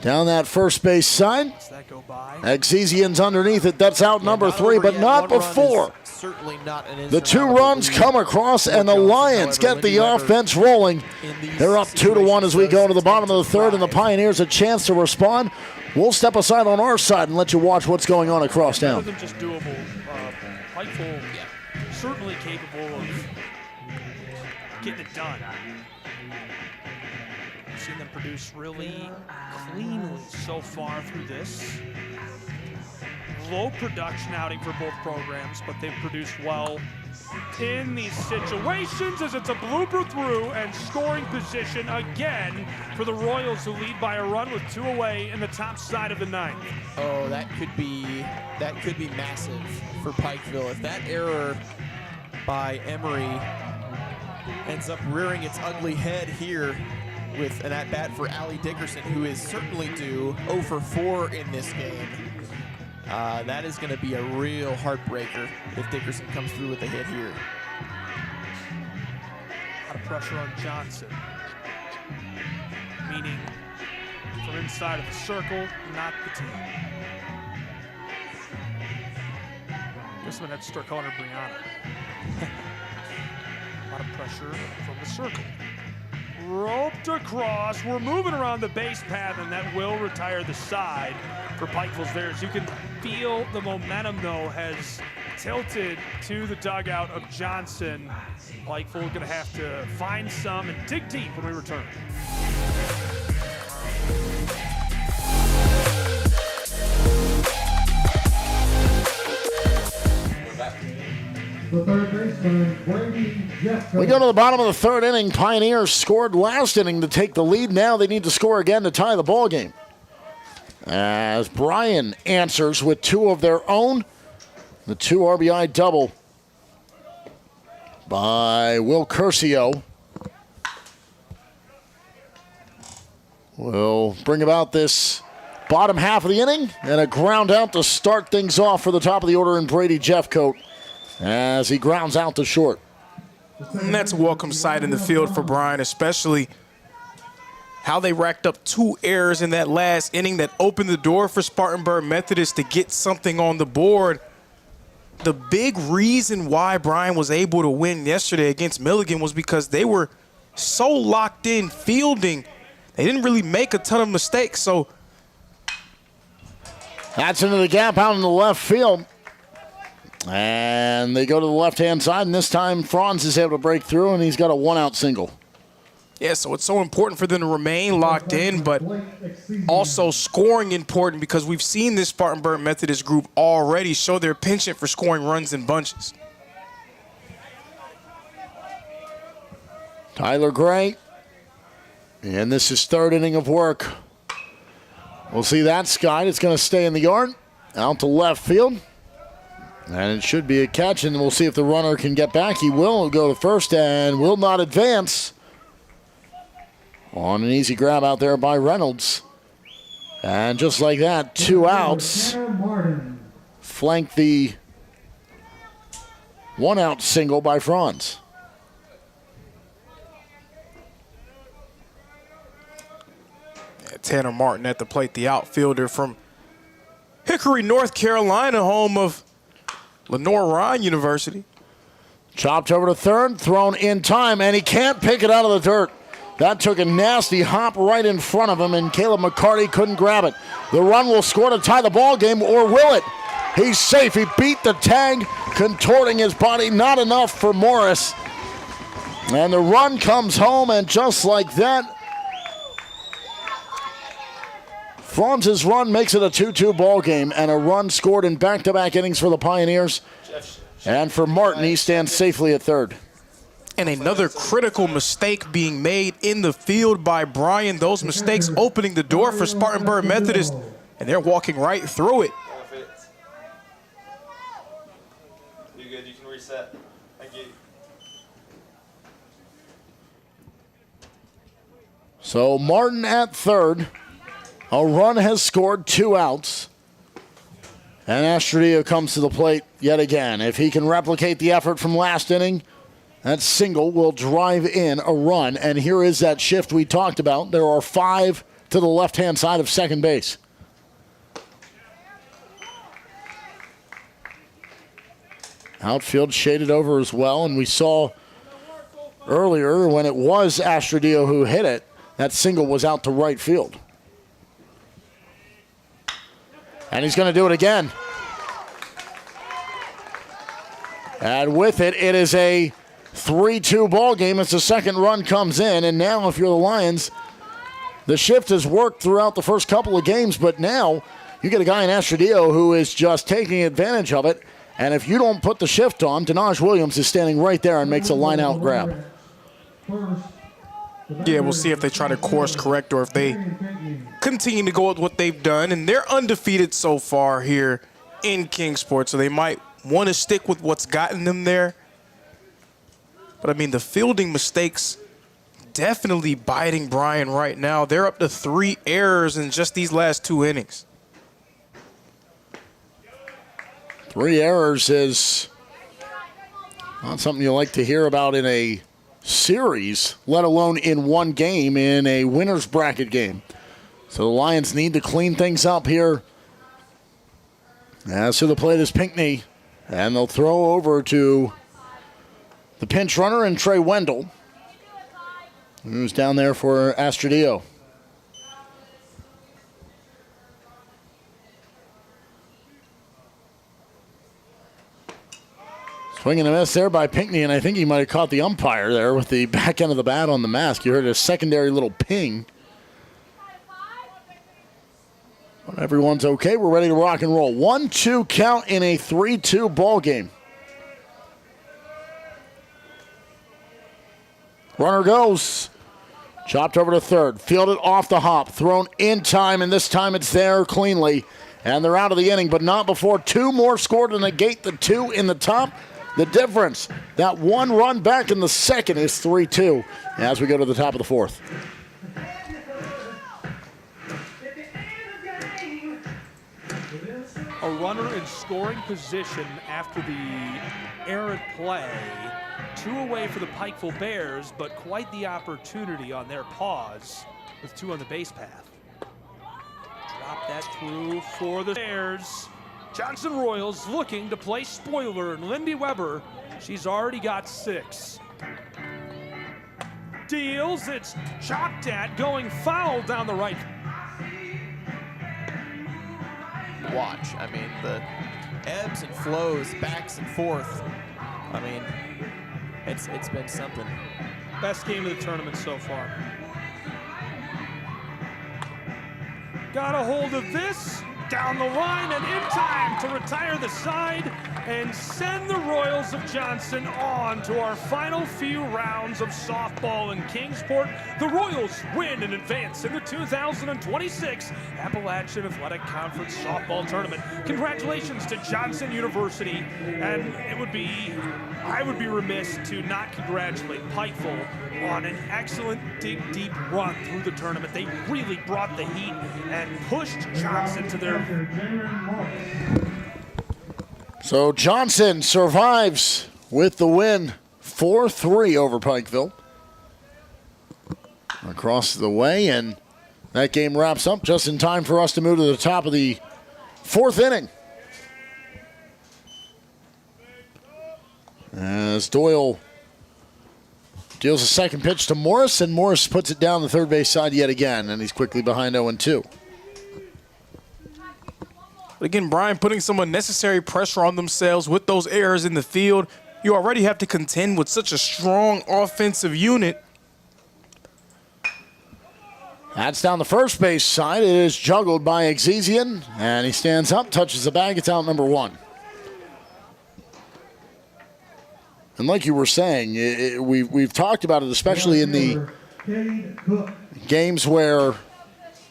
down that first base side. Does that go by? Exesian's underneath it. That's out number 3, but not before. Certainly not an The 2 runs come across, and the Lions get the offense rolling. They're up 2-1 as we go to the bottom of the 3rd, and the Pioneers a chance to respond. We'll step aside on our side and let you watch what's going on across town. More than just doable. Pikeville, certainly capable of getting it done. I've seen them produce really cleanly so far through this. Low production outing for both programs, but they've produced well in these situations as it's a blooper through and scoring position again for the Royals, who lead by a run with 2 away in the top side of the 9th. Oh, that could be massive for Pikeville. If that error by Emory ends up rearing its ugly head here with an at-bat for Allie Dickerson, who is certainly due 0 for 4 in this game. That is going to be a real heartbreaker if Dickerson comes through with a hit here. A lot of pressure on Johnson, meaning from inside of the circle, not the team. Guess I'm going to have to start calling her Brianna. A lot of pressure from the circle. Roped across. We're moving around the base path, and that will retire the side for Pikeville's Bears. You can feel the momentum, though, has tilted to the dugout of Johnson. Pikeville going to have to find some and dig deep when we return. The third baseman, Brady Jeffco. We go to the bottom of the 3rd inning. Pioneers scored last inning to take the lead. Now they need to score again to tie the ball game. As Bryan answers with 2 of their own. The 2 RBI double by Will Curcio will bring about this bottom half of the inning, and a ground out to start things off for the top of the order in Brady Jeffcoat as he grounds out to short. And that's a welcome sight in the field for Bryan, especially how they racked up 2 errors in that last inning that opened the door for Spartanburg Methodist to get something on the board. The big reason why Bryan was able to win yesterday against Milligan was because they were so locked in fielding. They didn't really make a ton of mistakes. So that's into the gap out in the left field. And they go to the left-hand side, and this time Franz is able to break through, and he's got a 1-out single. Yeah, so it's so important for them to remain locked in, but also scoring important, because we've seen this Spartanburg Methodist group already show their penchant for scoring runs in bunches. Tyler Gray, and this is 3rd inning of work. We'll see that skied. It's going to stay in the yard, out to left field. And it should be a catch, and we'll see if the runner can get back. He will. He'll go to first and will not advance. On an easy grab out there by Reynolds. And just like that, 2 outs. Flank the 1-out single by Franz. Yeah, Tanner Martin at the plate, the outfielder from Hickory, North Carolina, home of Lenore Ryan University. Chopped over to 3rd, thrown in time, and he can't pick it out of the dirt. That took a nasty hop right in front of him, and Caleb McCarty couldn't grab it. The run will score to tie the ball game, or will it? He's safe. He beat the tag, contorting his body. Not enough for Morris. And the run comes home, and just like that, Franz's run makes it a 2-2 ball game, and a run scored in back-to-back innings for the Pioneers. And for Martin, he stands safely at third. And another critical mistake being made in the field by Bryan. Those mistakes opening the door for Spartanburg Methodist, and they're walking right through it. Perfect. You're good, you can reset. Thank you. So Martin at third. A run has scored, 2 outs. And Astrodillo comes to the plate yet again. If he can replicate the effort from last inning, that single will drive in a run. And here is that shift we talked about. There are 5 to the left-hand side of second base. Outfield shaded over as well. And we saw earlier when it was Astrodillo who hit it, that single was out to right field. And he's going to do it again. And with it, it is a 3-2 ball game as the second run comes in. And now if you're the Lions, the shift has worked throughout the first couple of games, but now you get a guy in Astrodillo who is just taking advantage of it. And if you don't put the shift on, Denaj Williams is standing right there and makes a line-out grab. Yeah, we'll see if they try to course correct or if they continue to go with what they've done. And they're undefeated so far here in Kingsport, so they might want to stick with what's gotten them there. But, I mean, the fielding mistakes definitely biting Bryan right now. They're up to 3 errors in just these last 2 innings. 3 errors is not something you like to hear about in a series, let alone in one game in a winner's bracket game. So the Lions need to clean things up here. As to the plate is Pinckney, and they'll throw over to the pinch runner and Trey Wendell, who's down there for Astrodillo. Swing and a miss there by Pinckney, and I think he might have caught the umpire there with the back end of the bat on the mask. You heard a secondary little ping. But everyone's okay. We're ready to rock and roll. 1-2 count in a 3-2 ball game. Runner goes. Chopped over to third. Fielded off the hop. Thrown in time, and this time it's there cleanly. And they're out of the inning, but not before 2 more scored to negate the 2 in the top. The difference, that 1 run back in the second is 3-2 as we go to the top of the 4th. A runner in scoring position after the errant play. 2 away for the Pikeville Bears, but quite the opportunity on their pause with 2 on the base path. Drop that through for the Bears. Johnson Royals looking to play spoiler, and Lindy Weber, she's already got 6. Deals, it's chopped at, going foul down the right. Watch, I mean, the ebbs and flows, backs and forth. I mean, it's been something. Best game of the tournament so far. Got a hold of this. Down the line and in time to retire the side and send the Royals of Johnson on to our final few rounds of softball in Kingsport. The Royals win and advance in the 2026 Appalachian Athletic Conference Softball Tournament. Congratulations to Johnson University, and I would be remiss to not congratulate Pikeville on an excellent deep run through the tournament. They really brought the heat and pushed Johnson to their... So Johnson survives with the win, 4-3 over Pikeville. Across the way, and that game wraps up just in time for us to move to the top of the 4th inning. As Doyle Deals a second pitch to Morris, and Morris puts it down the third base side yet again, and he's quickly behind 0-2. But again, Bryan putting some unnecessary pressure on themselves with those errors in the field. You already have to contend with such a strong offensive unit. That's down the first base side. It is juggled by Exesian, and he stands up, touches the bag. It's out number 1. And like you were saying, we've talked about it, especially in the games where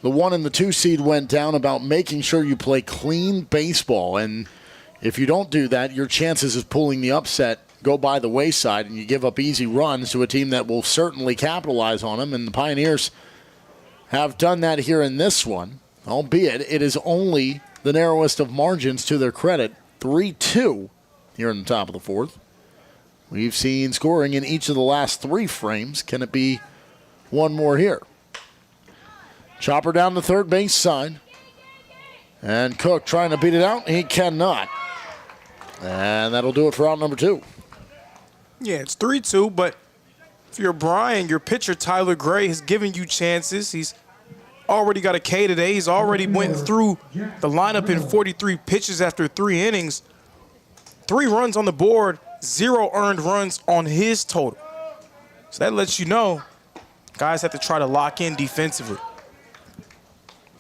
the 1 and the 2 seed went down, about making sure you play clean baseball. And if you don't do that, your chances of pulling the upset go by the wayside, and you give up easy runs to a team that will certainly capitalize on them. And the Pioneers have done that here in this one, albeit it is only the narrowest of margins to their credit. 3-2 here in the top of the 4th. We've seen scoring in each of the last 3 frames. Can it be one more here? Chopper down the third base side. And Cook trying to beat it out. He cannot. And that'll do it for out number 2. Yeah, it's 3-2, but if you're Bryan, your pitcher, Tyler Gray, has given you chances. He's already got a K today. He's already went through the lineup in 43 pitches after 3 innings. 3 runs on the board, 0 earned runs on his total. So that lets you know guys have to try to lock in defensively.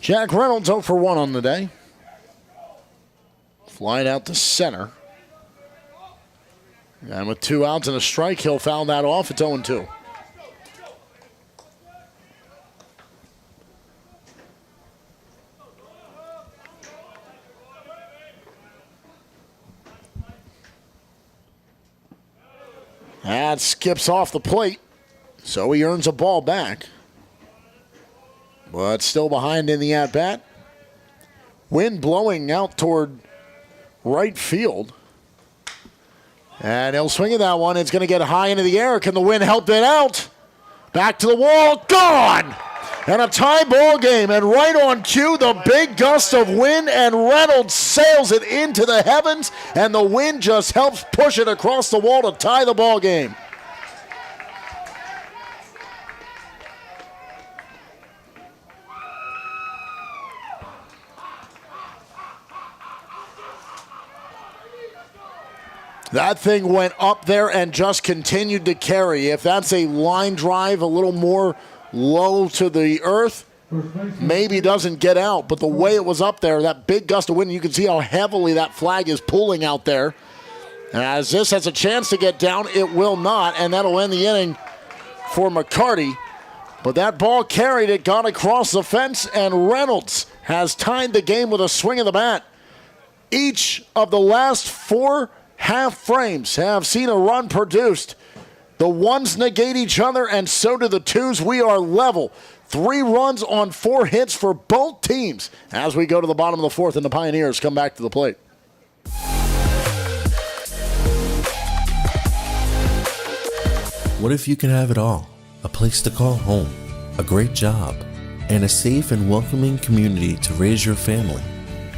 Jack Reynolds 0 for 1 on the day. Flying out to center. And with 2 outs and a strike, he'll foul that off. It's 0-2. That skips off the plate, so he earns a ball back. But still behind in the at-bat. Wind blowing out toward right field. And he'll swing at that one. It's going to get high into the air. Can the wind help it out? Back to the wall. Gone! And a tie ball game. And right on cue, the big gust of wind, and Reynolds sails it into the heavens, and the wind just helps push it across the wall to tie the ball game. That thing went up there and just continued to carry. If that's a line drive a little more low to the earth, maybe doesn't get out. But the way it was up there, that big gust of wind, you can see how heavily that flag is pulling out there. As this has a chance to get down, it will not, and that'll end the inning for McCarty. But that ball carried, it got across the fence, and Reynolds has tied the game with a swing of the bat. Each of the last 4 half frames have seen a run produced. The ones negate each other, and so do the twos. We are level. 3 runs on 4 hits for both teams as we go to the bottom of the 4th, and the Pioneers come back to the plate. What if you can have it all? A place to call home, a great job, and a safe and welcoming community to raise your family.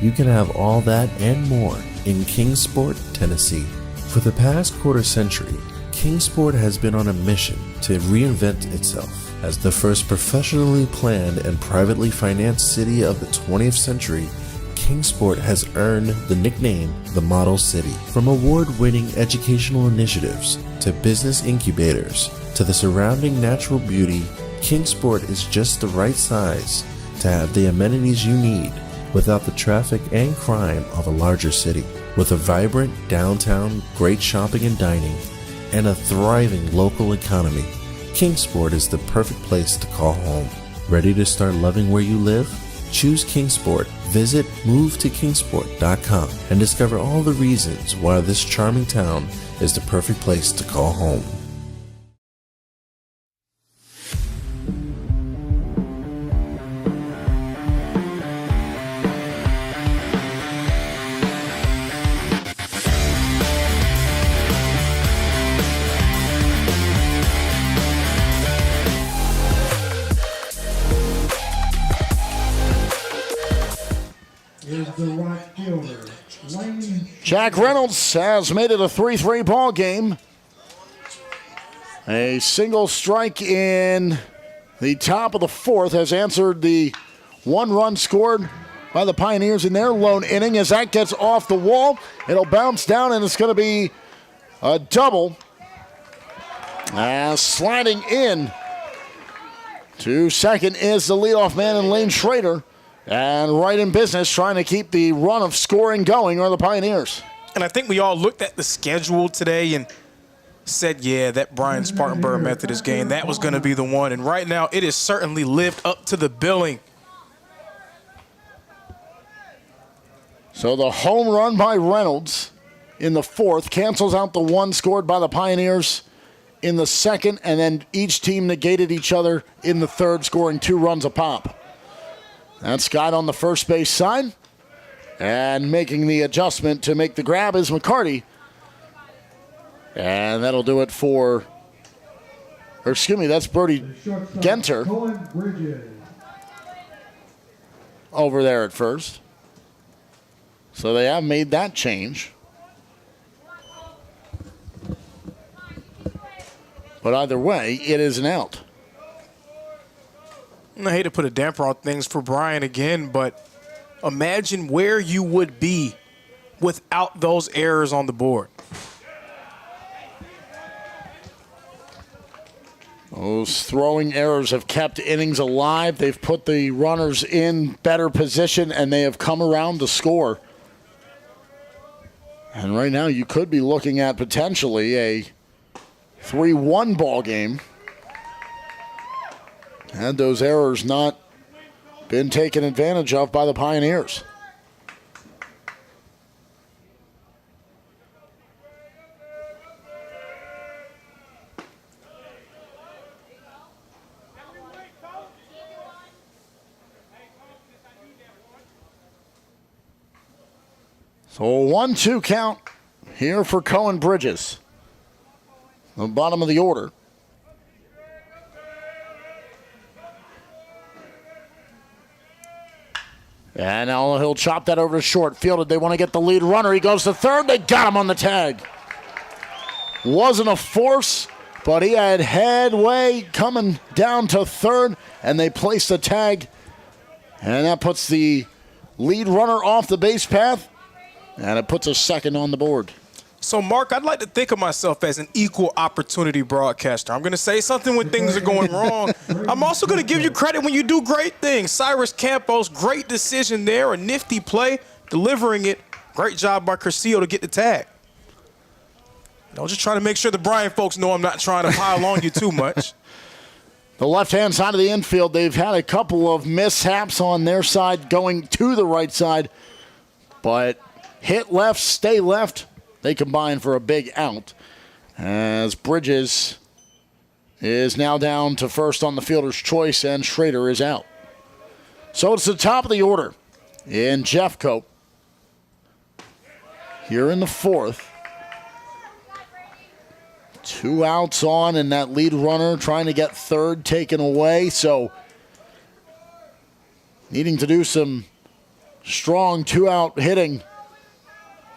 You can have all that and more in Kingsport, Tennessee. For the past quarter century, Kingsport has been on a mission to reinvent itself. As the first professionally planned and privately financed city of the 20th century, Kingsport has earned the nickname the Model City. From award-winning educational initiatives to business incubators to the surrounding natural beauty, Kingsport is just the right size to have the amenities you need without the traffic and crime of a larger city. With a vibrant downtown, great shopping and dining, and a thriving local economy, Kingsport is the perfect place to call home. Ready to start loving where you live? Choose Kingsport. Visit movetokingsport.com and discover all the reasons why this charming town is the perfect place to call home. Jack Reynolds has made it a 3-3 ball game. A single strike in the top of the fourth has answered the 1 run scored by the Pioneers in their lone inning. As that gets off the wall, it'll bounce down, and it's going to be a double. Sliding in to second is the leadoff man in Lane Schrader. And right in business, trying to keep the run of scoring going are the Pioneers. And I think we all looked at the schedule today and said, yeah, that Bryan Spartanburg Methodist game, that was going to be the one. And right now, it has certainly lived up to the billing. So the home run by Reynolds in the fourth cancels out the 1 scored by the Pioneers in the second, and then each team negated each other in the third, scoring 2 runs apop. That's Scott on the first base side. And making the adjustment to make the grab is McCarty. And that'll do it for, or excuse me, that's Brody Genter over there at first. So they have made that change. But either way, it is an out. I hate to put a damper on things for Bryan again, but imagine where you would be without those errors on the board. Those throwing errors have kept innings alive. They've put the runners in better position, and they have come around to score. And right now, you could be looking at potentially a 3-1 ball game. Had those errors not been taken advantage of by the Pioneers. So a 1-2 count here for Cohen Bridges. The bottom of the order. And now he'll chop that over to short. Fielded. They want to get the lead runner. He goes to third. They got him on the tag. Wasn't a force, but he had headway coming down to third, and they placed the tag. And that puts the lead runner off the base path, and it puts a second on the board. So, Mark, I'd like to think of myself as an equal opportunity broadcaster. I'm going to say something when things are going wrong. I'm also going to give you credit when you do great things. Cyrus Campos, great decision there, a nifty play, delivering it. Great job by Curcio to get the tag. I'm just trying to make sure the Bryan folks know I'm not trying to pile on you too much. The left-hand side of the infield, they've had a couple of mishaps on their side going to the right side, but hit left, stay left. They combine for a big out as Bridges is now down to first on the fielder's choice, and Schrader is out. So it's the top of the order in Jeffcoat here in the fourth. 2 outs on, and that lead runner trying to get third taken away. So needing to do some strong 2-out hitting.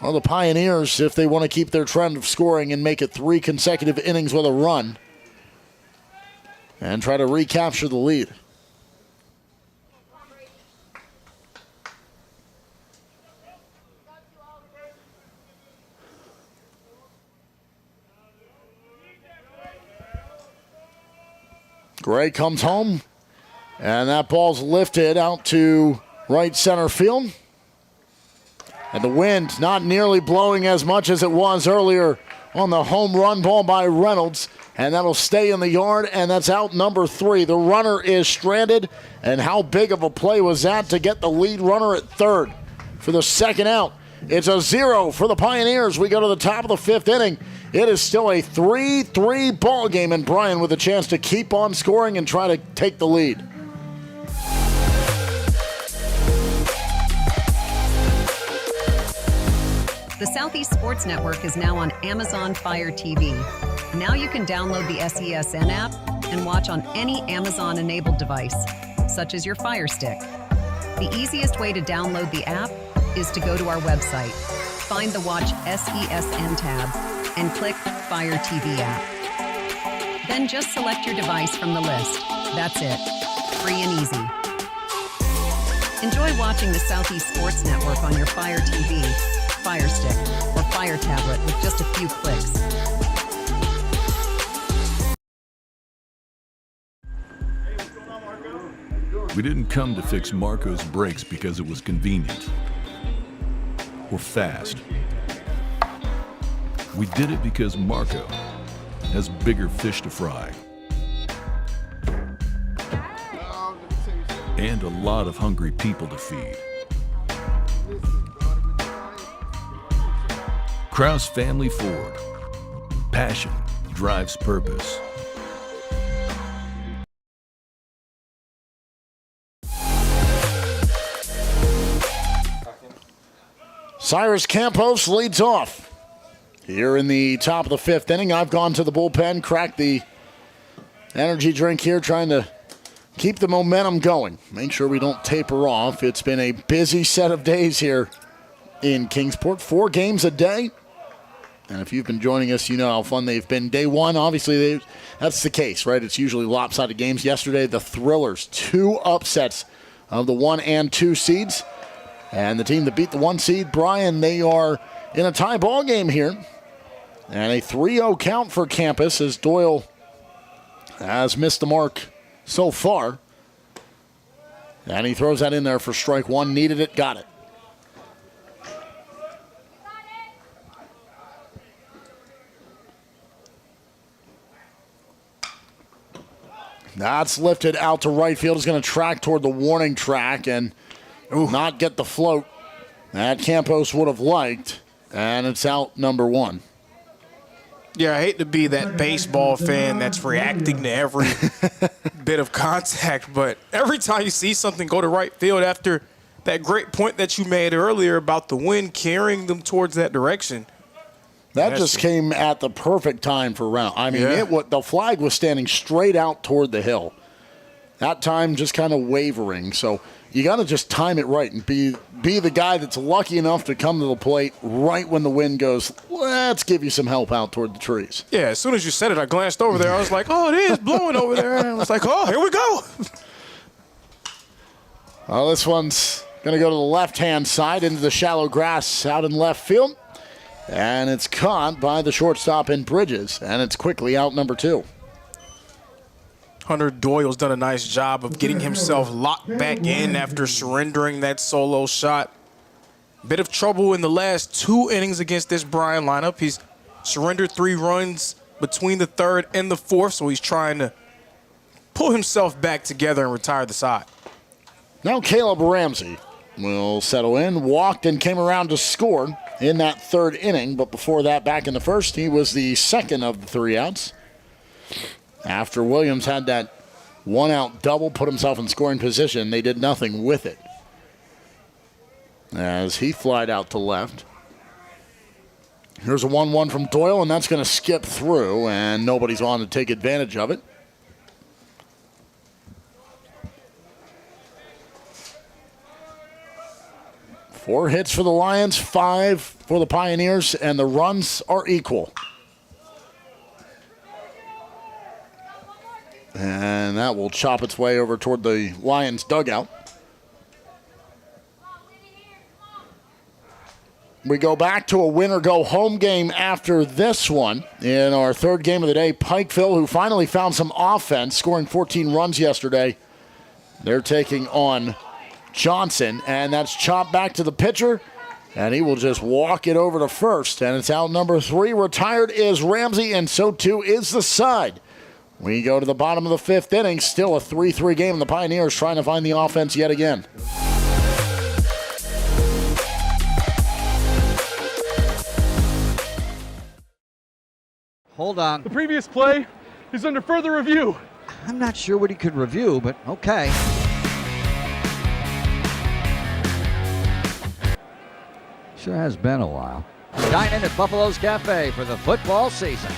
Well, the Pioneers, if they want to keep their trend of scoring and make it 3 consecutive innings with a run and try to recapture the lead. Gray comes home, and that ball's lifted out to right center field. And the wind not nearly blowing as much as it was earlier on the home run ball by Reynolds. And that'll stay in the yard, and that's out number 3. The runner is stranded, and how big of a play was that to get the lead runner at third for the second out. It's a 0 for the Pioneers. We go to the top of the 5th inning. It is still a 3-3 ball game, and Bryan with a chance to keep on scoring and try to take the lead. The Southeast Sports Network is now on Amazon Fire TV. Now you can download the SESN app and watch on any Amazon-enabled device, such as your Fire Stick. The easiest way to download the app is to go to our website, find the Watch SESN tab, and click Fire TV app. Then just select your device from the list. That's it. Free and easy. Enjoy watching the Southeast Sports Network on your Fire TV, Fire Stick, or Fire tablet with just a few clicks. We didn't come to fix Marco's brakes because it was convenient or fast. We did it because Marco has bigger fish to fry and a lot of hungry people to feed. Kraus Family Ford. Passion drives purpose. Cyrus Campos leads off. Here in the top of the fifth inning, I've gone to the bullpen, cracked the energy drink here, trying to keep the momentum going. Make sure we don't taper off. It's been a busy set of days here in Kingsport. 4 games a day. And if you've been joining us, you know how fun they've been. Day one, obviously, that's the case, right? It's usually lopsided games. Yesterday, the Thrillers, 2 upsets of the 1 and 2 seeds. And the team that beat the 1 seed, Bryan, they are in a tie ball game here. And a 3-0 count for Campus as Doyle has missed the mark so far. And he throws that in there for strike 1. Needed it, got it. That's lifted out to right field. Is going to track toward the warning track and not get the float that Campos would have liked. And it's out number 1. Yeah, I hate to be that baseball fan that's reacting to every bit of contact, but every time you see something go to right field after that great point that you made earlier about the wind carrying them towards that direction. That just came at the perfect time for Round. I mean, the flag was standing straight out toward the hill. That time just kind of wavering. So you got to just time it right and be the guy that's lucky enough to come to the plate right when the wind goes, let's give you some help out toward the trees. Yeah, as soon as you said it, I glanced over there. I was like, oh, it is blowing over there. And I was like, oh, here we go. Well, this one's going to go to the left-hand side into the shallow grass out in left field. And it's caught by the shortstop in Bridges, and it's quickly out number 2. Hunter Doyle's done a nice job of getting himself locked back in after surrendering that solo shot. Bit of trouble in the last 2 innings against this Bryan lineup. He's surrendered 3 runs between the 3rd and the 4th, so he's trying to pull himself back together and retire the side. Now Caleb Ramsey will settle in, walked and came around to score in that 3rd inning, but before that, back in the 1st, he was the 2nd of the 3 outs. After Williams had that 1-out double, put himself in scoring position, they did nothing with it. As he flied out to left. Here's a 1-1 from Doyle, and that's going to skip through, and nobody's on to take advantage of it. Four hits for the Lions, 5 for the Pioneers, and the runs are equal. And that will chop its way over toward the Lions dugout. We go back to a win-or-go-home game after this one. In our 3rd game of the day, Pikeville, who finally found some offense, scoring 14 runs yesterday. They're taking on Johnson, and that's chopped back to the pitcher, and he will just walk it over to first, and it's out number 3. Retired is Ramsey, and so too is the side. We go to the bottom of the 5th inning, still a 3-3 game, and the Pioneers trying to find the offense yet again. Hold on. The previous play is under further review. I'm not sure what he could review, but okay. Sure has been a while. Dine in at Buffalo's Cafe for the football season.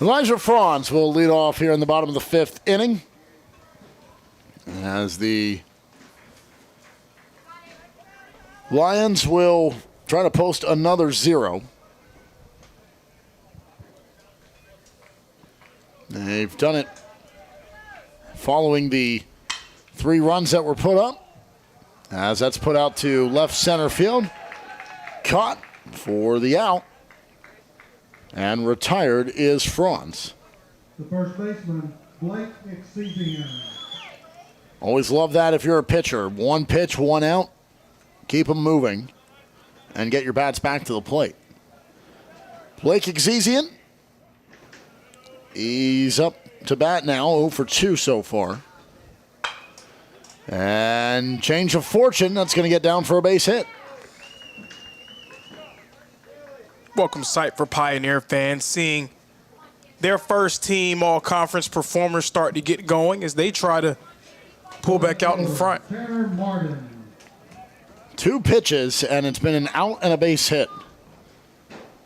Elijah Franz will lead off here in the bottom of the 5th inning as the Lions will try to post another 0. They've done it following the 3 runs that were put up, as that's put out to left center field. Caught for the out, and retired is Franz. The first baseman, Blake Exezian. Always love that if you're a pitcher. 1 pitch, 1 out. Keep them moving and get your bats back to the plate. Blake Exezian, he's up to bat now, 0 for 2 so far. And change of fortune, that's going to get down for a base hit. Welcome sight for Pioneer fans, seeing their first team all-conference performers start to get going as they try to pull back out in front. 2 pitches, and it's been an out and a base hit.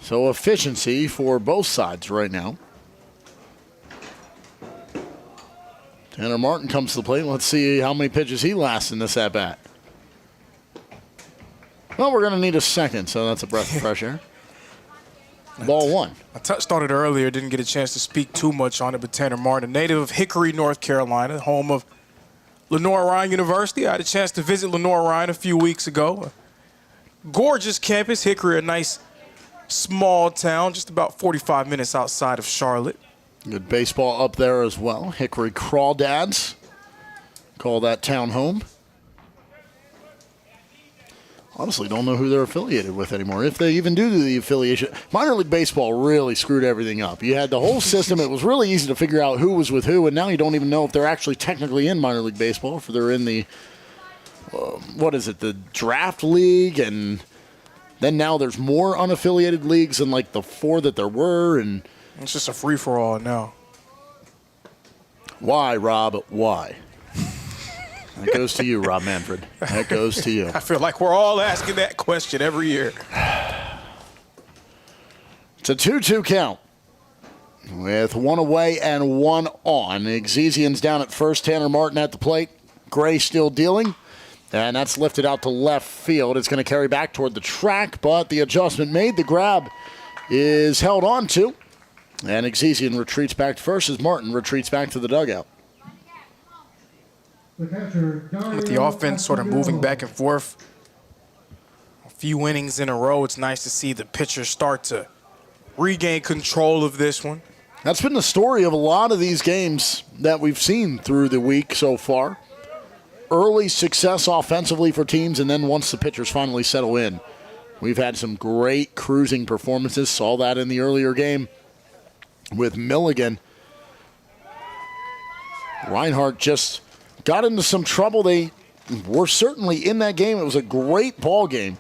So efficiency for both sides right now. Tanner Martin comes to the plate. Let's see how many pitches he lasts in this at-bat. Well, we're going to need a second, so that's a breath of fresh air. Ball 1. I touched on it earlier, didn't get a chance to speak too much on it, but Tanner Martin, a native of Hickory, North Carolina, home of Lenoir-Rhyne University. I had a chance to visit Lenoir-Rhyne a few weeks ago. A gorgeous campus, Hickory, a nice small town, just about 45 minutes outside of Charlotte. Good baseball up there as well. Hickory Crawdads call that town home. Honestly, don't know who they're affiliated with anymore, if they even do the affiliation. Minor League Baseball really screwed everything up. You had the whole system. It was really easy to figure out who was with who, and now you don't even know if they're actually technically in Minor League Baseball, if they're in the, the draft league, and then now there's more unaffiliated leagues than like the 4 that there were, and it's just a free-for-all now. Why, Rob? Why? That goes to you, Rob Manfred. That goes to you. I feel like we're all asking that question every year. It's a 2-2 count with 1 away and 1 on. Exezian's down at first. Tanner Martin at the plate. Gray still dealing. And that's lifted out to left field. It's going to carry back toward the track, but the adjustment made. The grab is held on to. And Exezian retreats back to first as Martin retreats back to the dugout. With the offense sort of moving back and forth a few innings in a row, it's nice to see the pitchers start to regain control of this one. That's been the story of a lot of these games that we've seen through the week so far. Early success offensively for teams, and then once the pitchers finally settle in, we've had some great cruising performances. Saw that in the earlier game with Milligan. Reinhardt just got into some trouble. They were certainly in that game. It was a great ball game.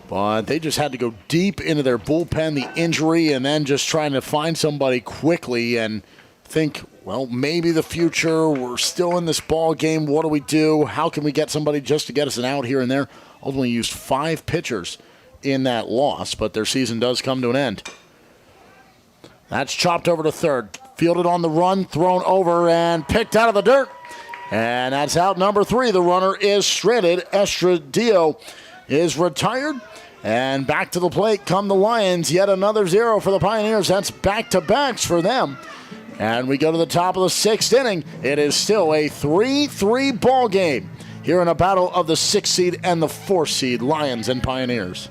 But they just had to go deep into their bullpen, the injury, and then just trying to find somebody quickly and think, well, maybe the future. We're still in this ball game. What do we do? How can we get somebody just to get us an out here and there? Ultimately used 5 pitchers in that loss, but their season does come to an end. That's chopped over to third. Fielded on the run, thrown over, and picked out of the dirt. And that's out number 3. The runner is stranded. Estradio is retired. And back to the plate come the Lions. Yet another 0 for the Pioneers. That's back-to-backs for them. And we go to the top of the 6th inning. It is still a 3-3 ball game here in a battle of the 6th seed and the 4th seed, Lions and Pioneers.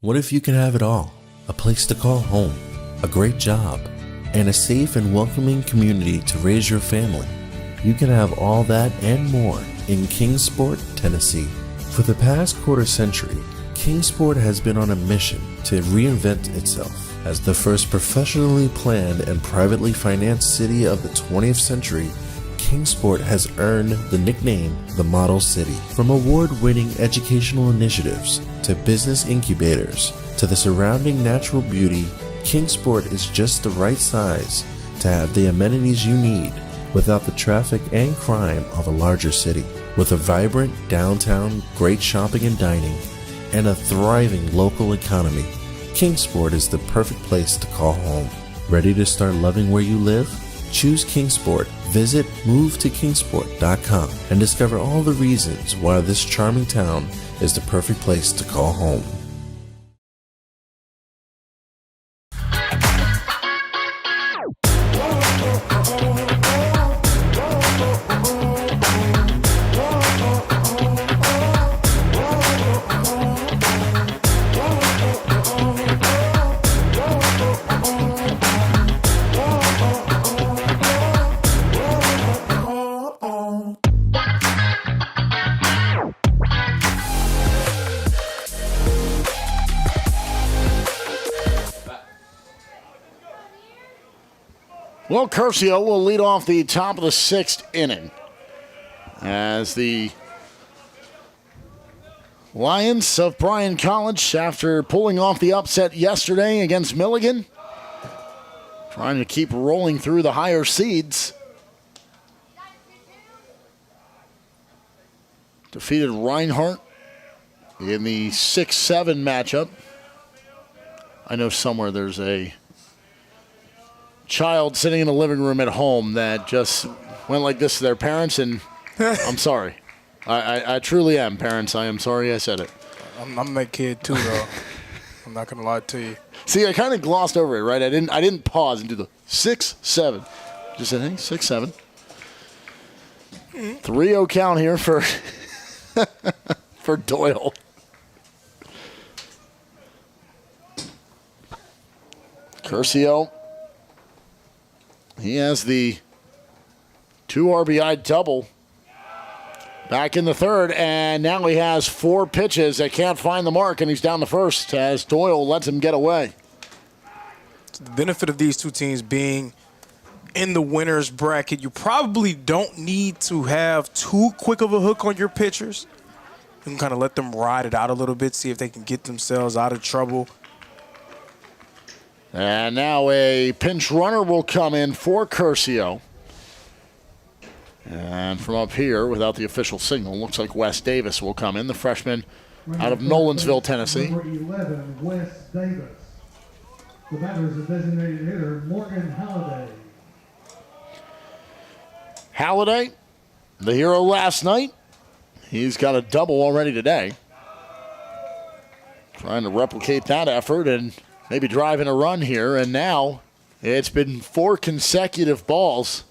What if you could have it all? A place to call home, a great job, and a safe and welcoming community to raise your family. You can have all that and more in Kingsport, Tennessee. For the past quarter century, Kingsport has been on a mission to reinvent itself. As the first professionally planned and privately financed city of the 20th century, Kingsport has earned the nickname the Model City. From award-winning educational initiatives to business incubators to the surrounding natural beauty, Kingsport is just the right size to have the amenities you need without the traffic and crime of a larger city. With a vibrant downtown, great shopping and dining, and a thriving local economy, Kingsport is the perfect place to call home. Ready to start loving where you live? Choose Kingsport. Visit movetokingsport.com and discover all the reasons why this charming town is the perfect place to call home. Well, Curcio will lead off the top of the 6th inning as the Lions of Bryan College, after pulling off the upset yesterday against Milligan, trying to keep rolling through the higher seeds. Defeated Reinhardt in the 6-7 matchup. I know somewhere there's a child sitting in the living room at home that just went like this to their parents, and I'm sorry. I truly am, parents. I am sorry I said it. I'm that kid too, though. I'm not gonna lie to you. See, I kind of glossed over it, right? I didn't pause and do the 6-7. Just said, hey, 6-7. 3-0 count here for for Doyle. Curcio. He has the 2 RBI double back in the 3rd, and now he has 4 pitches that can't find the mark, and he's down the 1st as Doyle lets him get away. The benefit of these two teams being in the winner's bracket, you probably don't need to have too quick of a hook on your pitchers. You can kind of let them ride it out a little bit, see if they can get themselves out of trouble. And now a pinch runner will come in for Curcio. And from up here, without the official signal, looks like Wes Davis will come in, the freshman out of Nolensville, Tennessee. Number 11, Wes Davis. The batter is a designated hitter, Morgan Halliday. Halliday, the hero last night. He's got a double already today. Trying to replicate that effort and maybe driving a run here. And now it's been 4 consecutive balls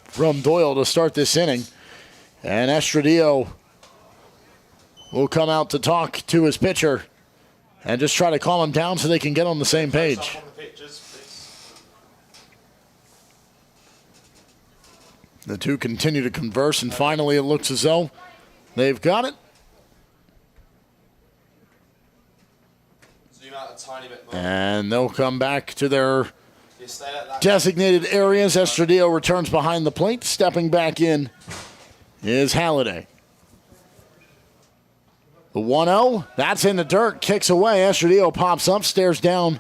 from Doyle to start this inning. And Estradillo will come out to talk to his pitcher and just try to calm him down so they can get on the same page. The two continue to converse, and finally it looks as though they've got it. And they'll come back to their designated areas. Estradillo returns behind the plate. Stepping back in is Halliday. The 1-0, that's in the dirt, kicks away. Estradillo pops up, stares down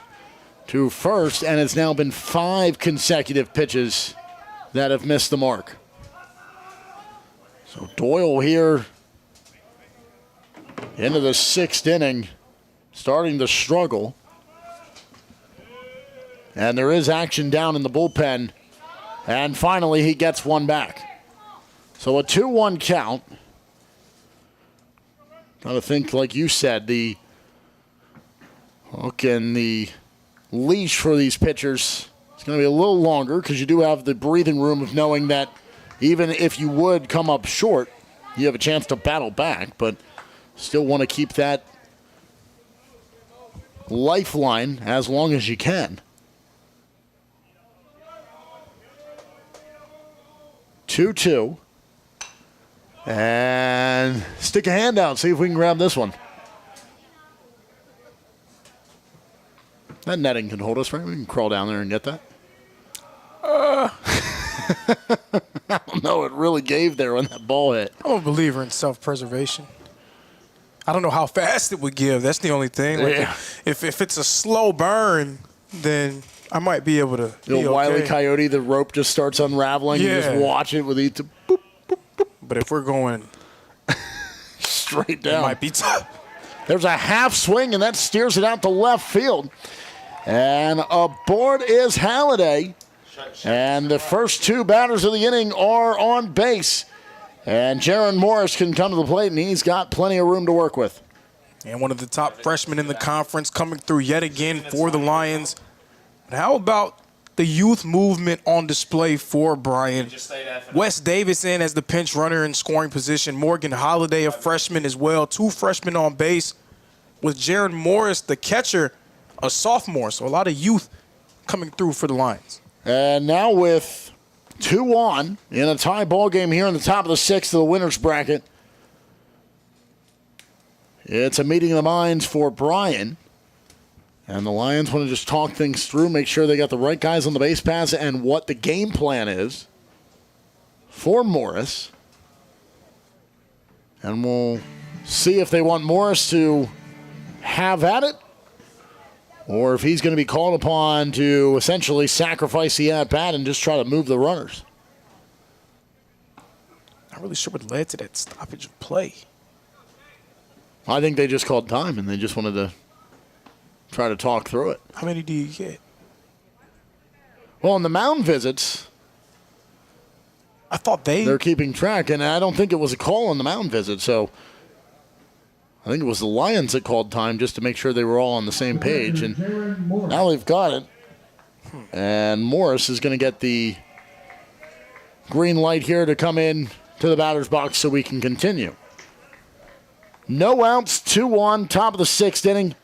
to first, and it's now been 5 consecutive pitches that have missed the mark. So Doyle here into the 6th inning, starting to struggle. And there is action down in the bullpen. And finally he gets one back. So a 2-1 count. Got to think, like you said, the hook and the leash for these pitchers is going to be a little longer because you do have the breathing room of knowing that even if you would come up short, you have a chance to battle back, but still want to keep that lifeline as long as you can. 2-2. And stick a hand out, see if we can grab this one. That netting can hold us, right? We can crawl down there and get that. I don't know. It really gave there when that ball hit. I'm a believer in self-preservation. I don't know how fast it would give. That's the only thing. Like Yeah. if it's a slow burn, then I might be able to The be Wile E. okay. Coyote, the rope just starts unraveling. You Yeah. just watch it with each. but if we're going straight down, it might be tough. There's a half swing, and that steers it out to left field. And aboard is Halliday. And the first two batters of the inning are on base. And Jaron Morris can come to the plate, and he's got plenty of room to work with. And one of the top freshmen in the conference coming through yet again for the Lions. But how about the youth movement on display for Bryan? Wes Davis in as the pinch runner in scoring position. Morgan Holiday, a freshman as well. Two freshmen on base with Jaron Morris, the catcher, a sophomore. So a lot of youth coming through for the Lions. And now with 2 on in a tie ball game here in the top of the 6th of the winner's bracket. It's a meeting of the minds for Bryan. And the Lions want to just talk things through, make sure they got the right guys on the base paths and what the game plan is for Morris. And we'll see if they want Morris to have at it or if he's going to be called upon to essentially sacrifice the at-bat and just try to move the runners. Not really sure what led to that stoppage of play. I think they just called time and they just wanted to try to talk through it. How many do you get? Well, in the mound visits, I thought they're keeping track, and I don't think it was a call on the mound visit, so I think it was the Lions that called time just to make sure they were all on the same page, and now they've got it. And Morris is going to get the green light here to come in to the batter's box so we can continue. No outs, 2 on, top of the 6th inning,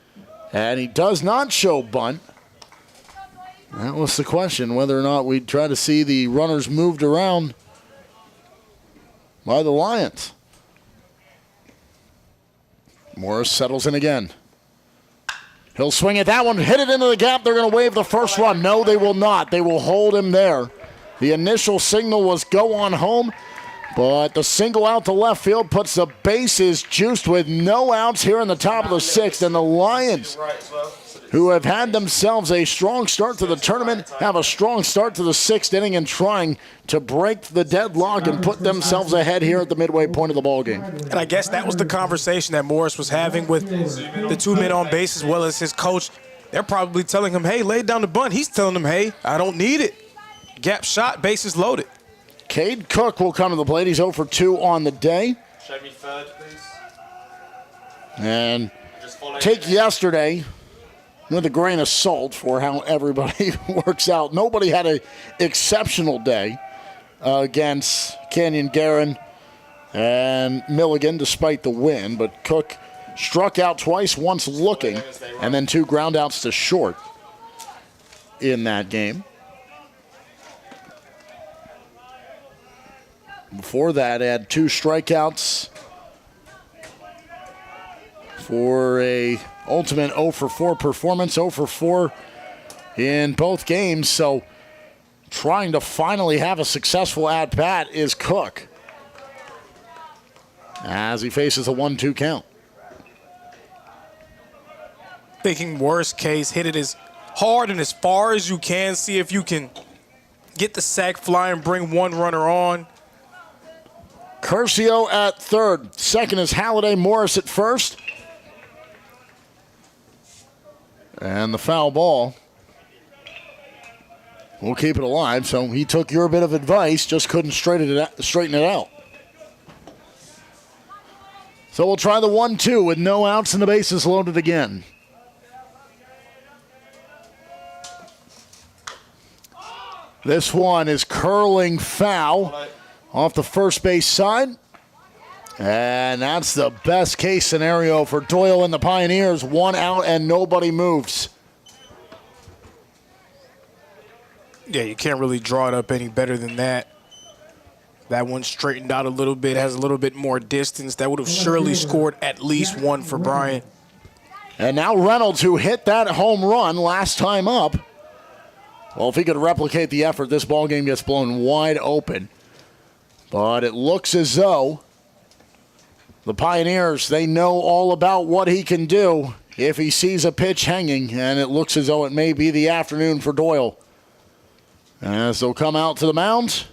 and he does not show bunt. That was the question, whether or not we'd try to see the runners moved around by the Lions. Morris settles in again. He'll swing at that one, hit it into the gap. They're going to wave the first run. No, they will not. They will hold him there. The initial signal was go on home, but the single out to left field puts the bases juiced with no outs here in the top of the 6th. And the Lions, who have had themselves a strong start to the tournament, have a strong start to the 6th inning and trying to break the deadlock and put themselves ahead here at the midway point of the ballgame. And I guess that was the conversation that Morris was having with the 2 men on base as well as his coach. They're probably telling him, hey, lay down the bunt. He's telling them, hey, I don't need it. Gap shot, bases loaded. Cade Cook will come to the plate. He's 0 for 2 on the day. Show me third, please. And take yesterday with a grain of salt for how everybody works out. Nobody had an exceptional day against Canyon Garin and Milligan despite the win, but Cook struck out twice, once looking, and then 2 ground outs to short in that game. Before that, had 2 strikeouts for a ultimate 0 for 4 performance, 0 for 4 in both games. So trying to finally have a successful at-bat is Cook as he faces a 1-2 count. Thinking worst case, hit it as hard and as far as you can. See if you can get the sac fly and bring 1 runner on. Curcio at third. Second is Halliday. Morris at first. And the foul ball will keep it alive. So he took your bit of advice, just couldn't straighten it out. So we'll try the 1-2 with no outs and the bases loaded again. This one is curling foul off the first base side. And that's the best case scenario for Doyle and the Pioneers. 1 out and nobody moves. Yeah, you can't really draw it up any better than that. That one straightened out a little bit, has a little bit more distance. That would have surely scored at least 1 for Bryan. And now Reynolds, who hit that home run last time up. Well, if he could replicate the effort, this ballgame gets blown wide open. But it looks as though the Pioneers, they know all about what he can do if he sees a pitch hanging, and it looks as though it may be the afternoon for Doyle. As they'll come out to the mound.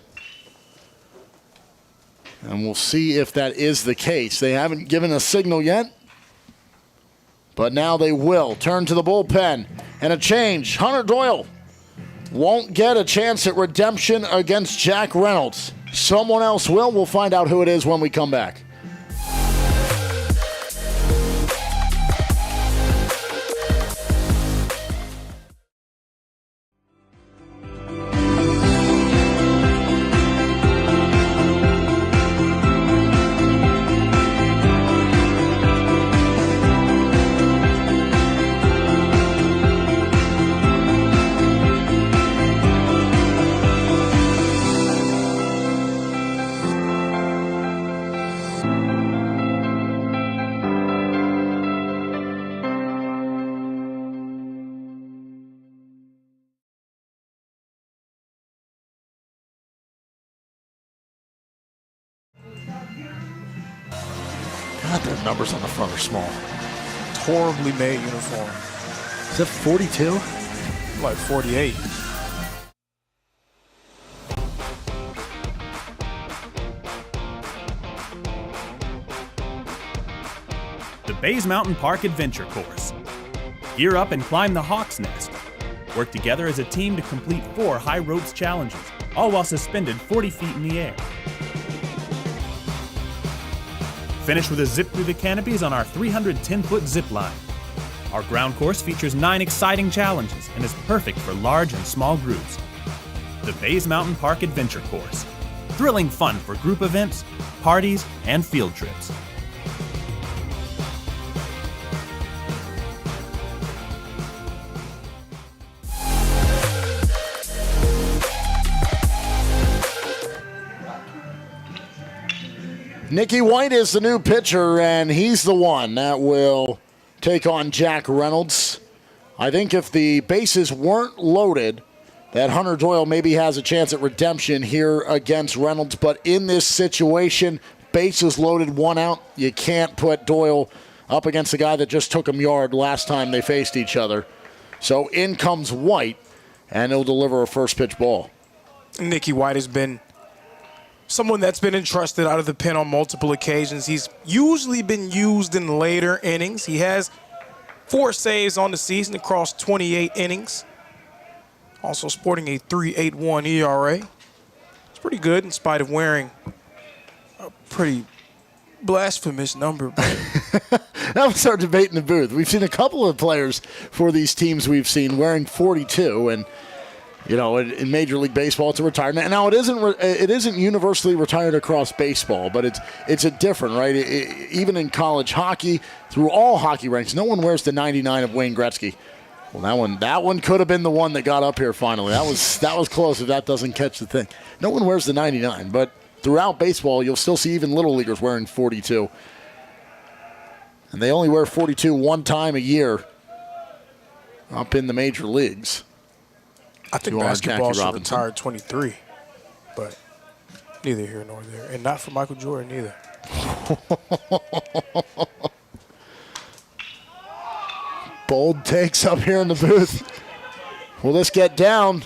And we'll see if that is the case. They haven't given a signal yet, but now they will. Turn to the bullpen, and a change. Hunter Doyle won't get a chance at redemption against Jack Reynolds. Someone else will. We'll find out who it is when we come back. God, their numbers on the front are small. Horribly made uniform. Is that 42? Like 48. The Bays Mountain Park Adventure Course. Gear up and climb the Hawk's Nest. Work together as a team to complete 4 high ropes challenges, all while suspended 40 feet in the air. Finish with a zip through the canopies on our 310-foot zip line. Our ground course features 9 exciting challenges and is perfect for large and small groups. The Bays Mountain Park Adventure Course. Thrilling fun for group events, parties, and field trips. Nicky White is the new pitcher, and he's the one that will take on Jack Reynolds. I think if the bases weren't loaded, that Hunter Doyle maybe has a chance at redemption here against Reynolds. But in this situation, bases loaded, 1 out, you can't put Doyle up against the guy that just took him yard last time they faced each other. So in comes White, and he'll deliver a first pitch ball. Nicky White has been someone that's been entrusted out of the pen on multiple occasions. He's usually been used in later innings. He has 4 saves on the season across 28 innings. Also sporting a 3.81 ERA. It's pretty good in spite of wearing a pretty blasphemous number. That was our debate in the booth. We've seen a couple of players for these teams we've seen wearing 42, and you know, in Major League Baseball, it's a retirement. Now, it isn't universally retired across baseball, but it's a different, right? Even in college hockey, through all hockey ranks, no one wears the 99 of Wayne Gretzky. Well, that one could have been the one that got up here finally. That was close if that doesn't catch the thing. No one wears the 99, but throughout baseball, you'll still see even little leaguers wearing 42. And they only wear 42 one time a year up in the major leagues. I think basketball should retire 23, but neither here nor there. And not for Michael Jordan either. Bold takes up here in the booth. Will this get down?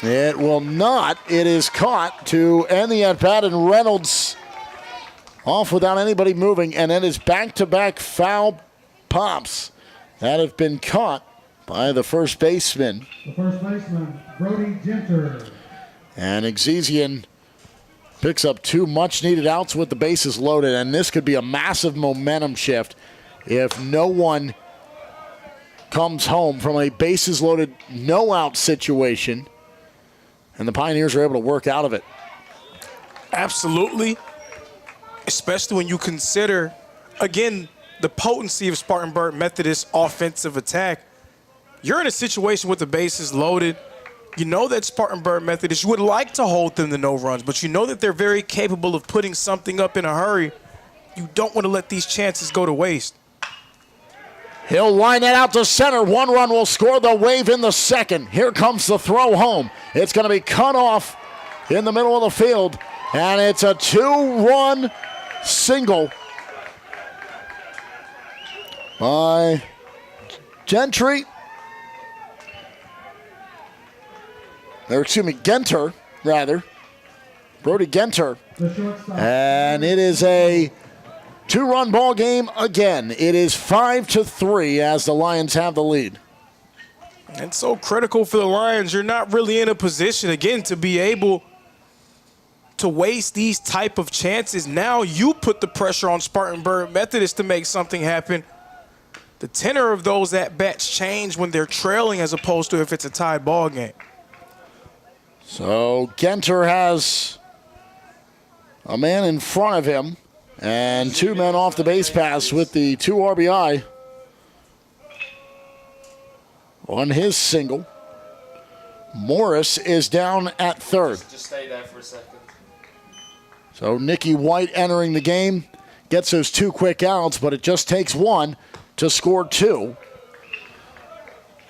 It will not. It is caught to end the at-bat, and Reynolds off without anybody moving, and it is back-to-back foul pops that have been caught by the first baseman. The first baseman, Brody Genter. And Exesian picks up 2 much-needed outs with the bases loaded, and this could be a massive momentum shift if no one comes home from a bases-loaded, no-out situation, and the Pioneers are able to work out of it. Absolutely, especially when you consider, again, the potency of Spartanburg Methodist offensive attack. You're in a situation with the bases loaded. You know that Spartanburg Methodist, you would like to hold them to no runs, but you know that they're very capable of putting something up in a hurry. You don't want to let these chances go to waste. He'll line that out to center. 1 run will score the wave in the second. Here comes the throw home. It's going to be cut off in the middle of the field, and it's a 2-run single by Gentry. Or excuse me, Genter, rather. Brody Genter. And it is a 2-run ball game again. It is 5-3 as the Lions have the lead. It's so critical for the Lions. You're not really in a position, again, to be able to waste these type of chances. Now you put the pressure on Spartanburg Methodist to make something happen. The tenor of those at-bats change when they're trailing as opposed to if it's a tied ball game. So Genter has a man in front of him and 2 men off the base pass with the 2 RBI on his single. Morris is down at third. Just stay there for a second. So Nicky White entering the game, gets those 2 quick outs, but it just takes 1 to score 2.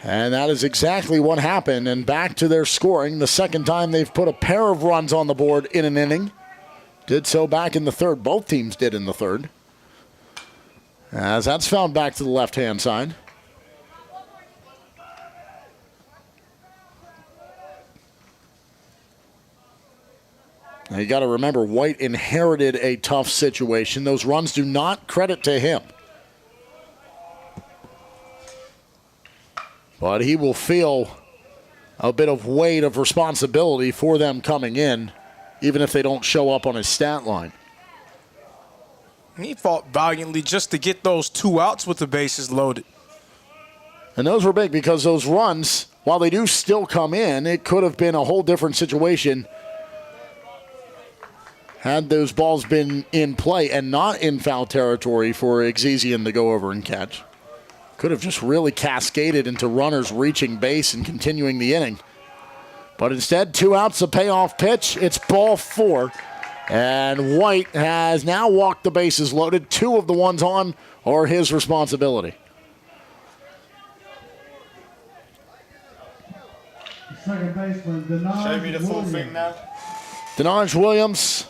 And that is exactly what happened. And back to their scoring. The second time they've put a pair of runs on the board in an inning. Did so back in the third. Both teams did in the third. As that's found back to the left-hand side. Now you got to remember, White inherited a tough situation. Those runs do not credit to him. But he will feel a bit of weight of responsibility for them coming in, even if they don't show up on his stat line. He fought valiantly just to get those 2 outs with the bases loaded. And those were big because those runs, while they do still come in, it could have been a whole different situation had those balls been in play and not in foul territory for Exesian to go over and catch. Could have just really cascaded into runners reaching base and continuing the inning. But instead, 2 outs, a payoff pitch. It's ball 4. And White has now walked the bases loaded. 2 of the ones on are his responsibility. Second baseman, Denaj. Show me the full thing now. Denaj Williams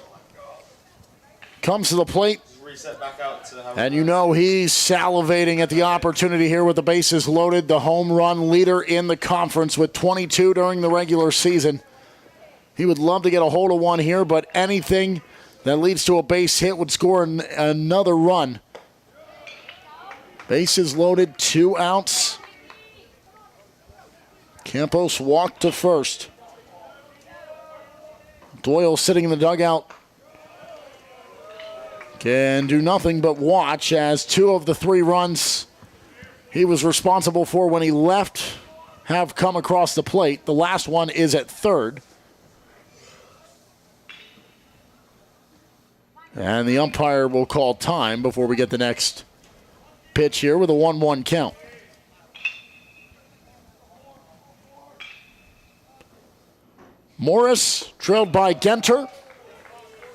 comes to the plate. Reset back out to And you know he's salivating at the opportunity here with the bases loaded. The home run leader in the conference with 22 during the regular season. He would love to get a hold of one here, but anything that leads to a base hit would score another run. Bases loaded, 2 outs. Campos walked to first. Doyle sitting in the dugout can do nothing but watch as 2 of the 3 runs he was responsible for when he left have come across the plate. The last one is at third. And the umpire will call time before we get the next pitch here with a 1-1 count. Morris trailed by Genter.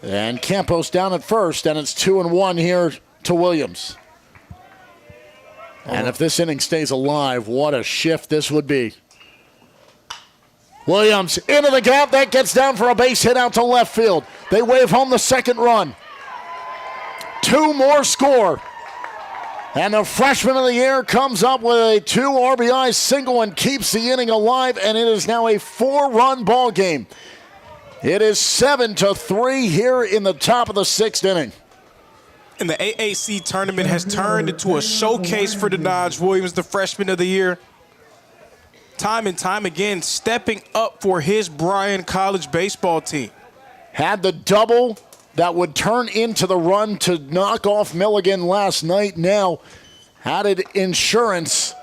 And Campos down at first, and it's 2-1 here to Williams. And if this inning stays alive, what a shift this would be. Williams into the gap. That gets down for a base hit out to left field. They wave home the second run. 2 more score. And the freshman of the year comes up with a 2 RBI single and keeps the inning alive, and it is now a 4-run ball game. It is 7-3 here in the top of the 6th inning. And the AAC tournament has turned into a showcase for Denaj Williams, the freshman of the year. Time and time again, stepping up for his Bryan College baseball team. Had the double that would turn into the run to knock off Milligan last night. Now added insurance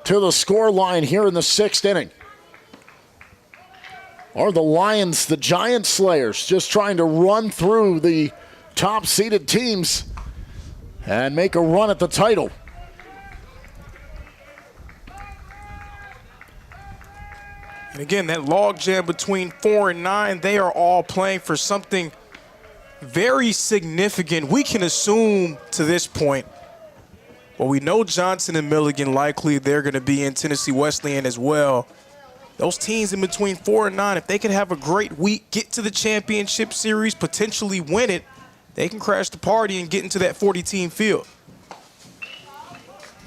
to the score line here in the 6th inning. Are the Lions, the Giant Slayers, just trying to run through the top-seeded teams and make a run at the title? And again, that logjam between 4 and 9, they are all playing for something very significant. We can assume to this point, well, we know Johnson and Milligan likely they're going to be in Tennessee Wesleyan as well. Those teams in between 4 and 9, if they can have a great week, get to the championship series, potentially win it, they can crash the party and get into that 40-team field.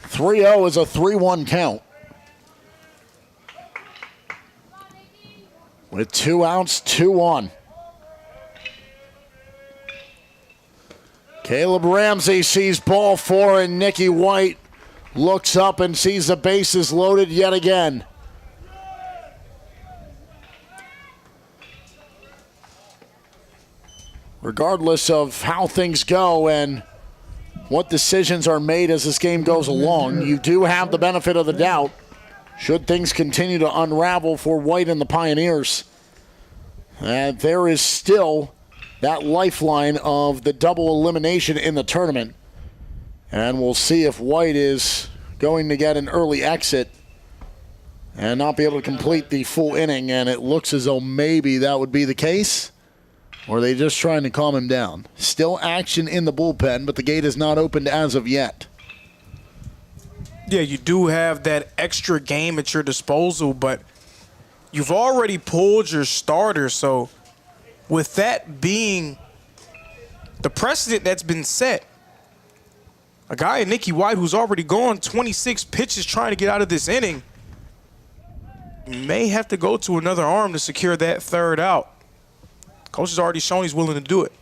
3-0 is a 3-1 count. With 2 outs, 2 on. Caleb Ramsey sees ball 4, and Nicky White looks up and sees the bases loaded yet again. Regardless of how things go and what decisions are made as this game goes along, you do have the benefit of the doubt should things continue to unravel for White and the Pioneers. And there is still that lifeline of the double elimination in the tournament. And we'll see if White is going to get an early exit and not be able to complete the full inning. And it looks as though maybe that would be the case. Or are they just trying to calm him down? Still action in the bullpen, but the gate is not opened as of yet. Yeah, you do have that extra game at your disposal, but you've already pulled your starter. So with that being the precedent that's been set, a guy in Nicky White who's already gone 26 pitches trying to get out of this inning may have to go to another arm to secure that third out. Coach has already shown he's willing to do it.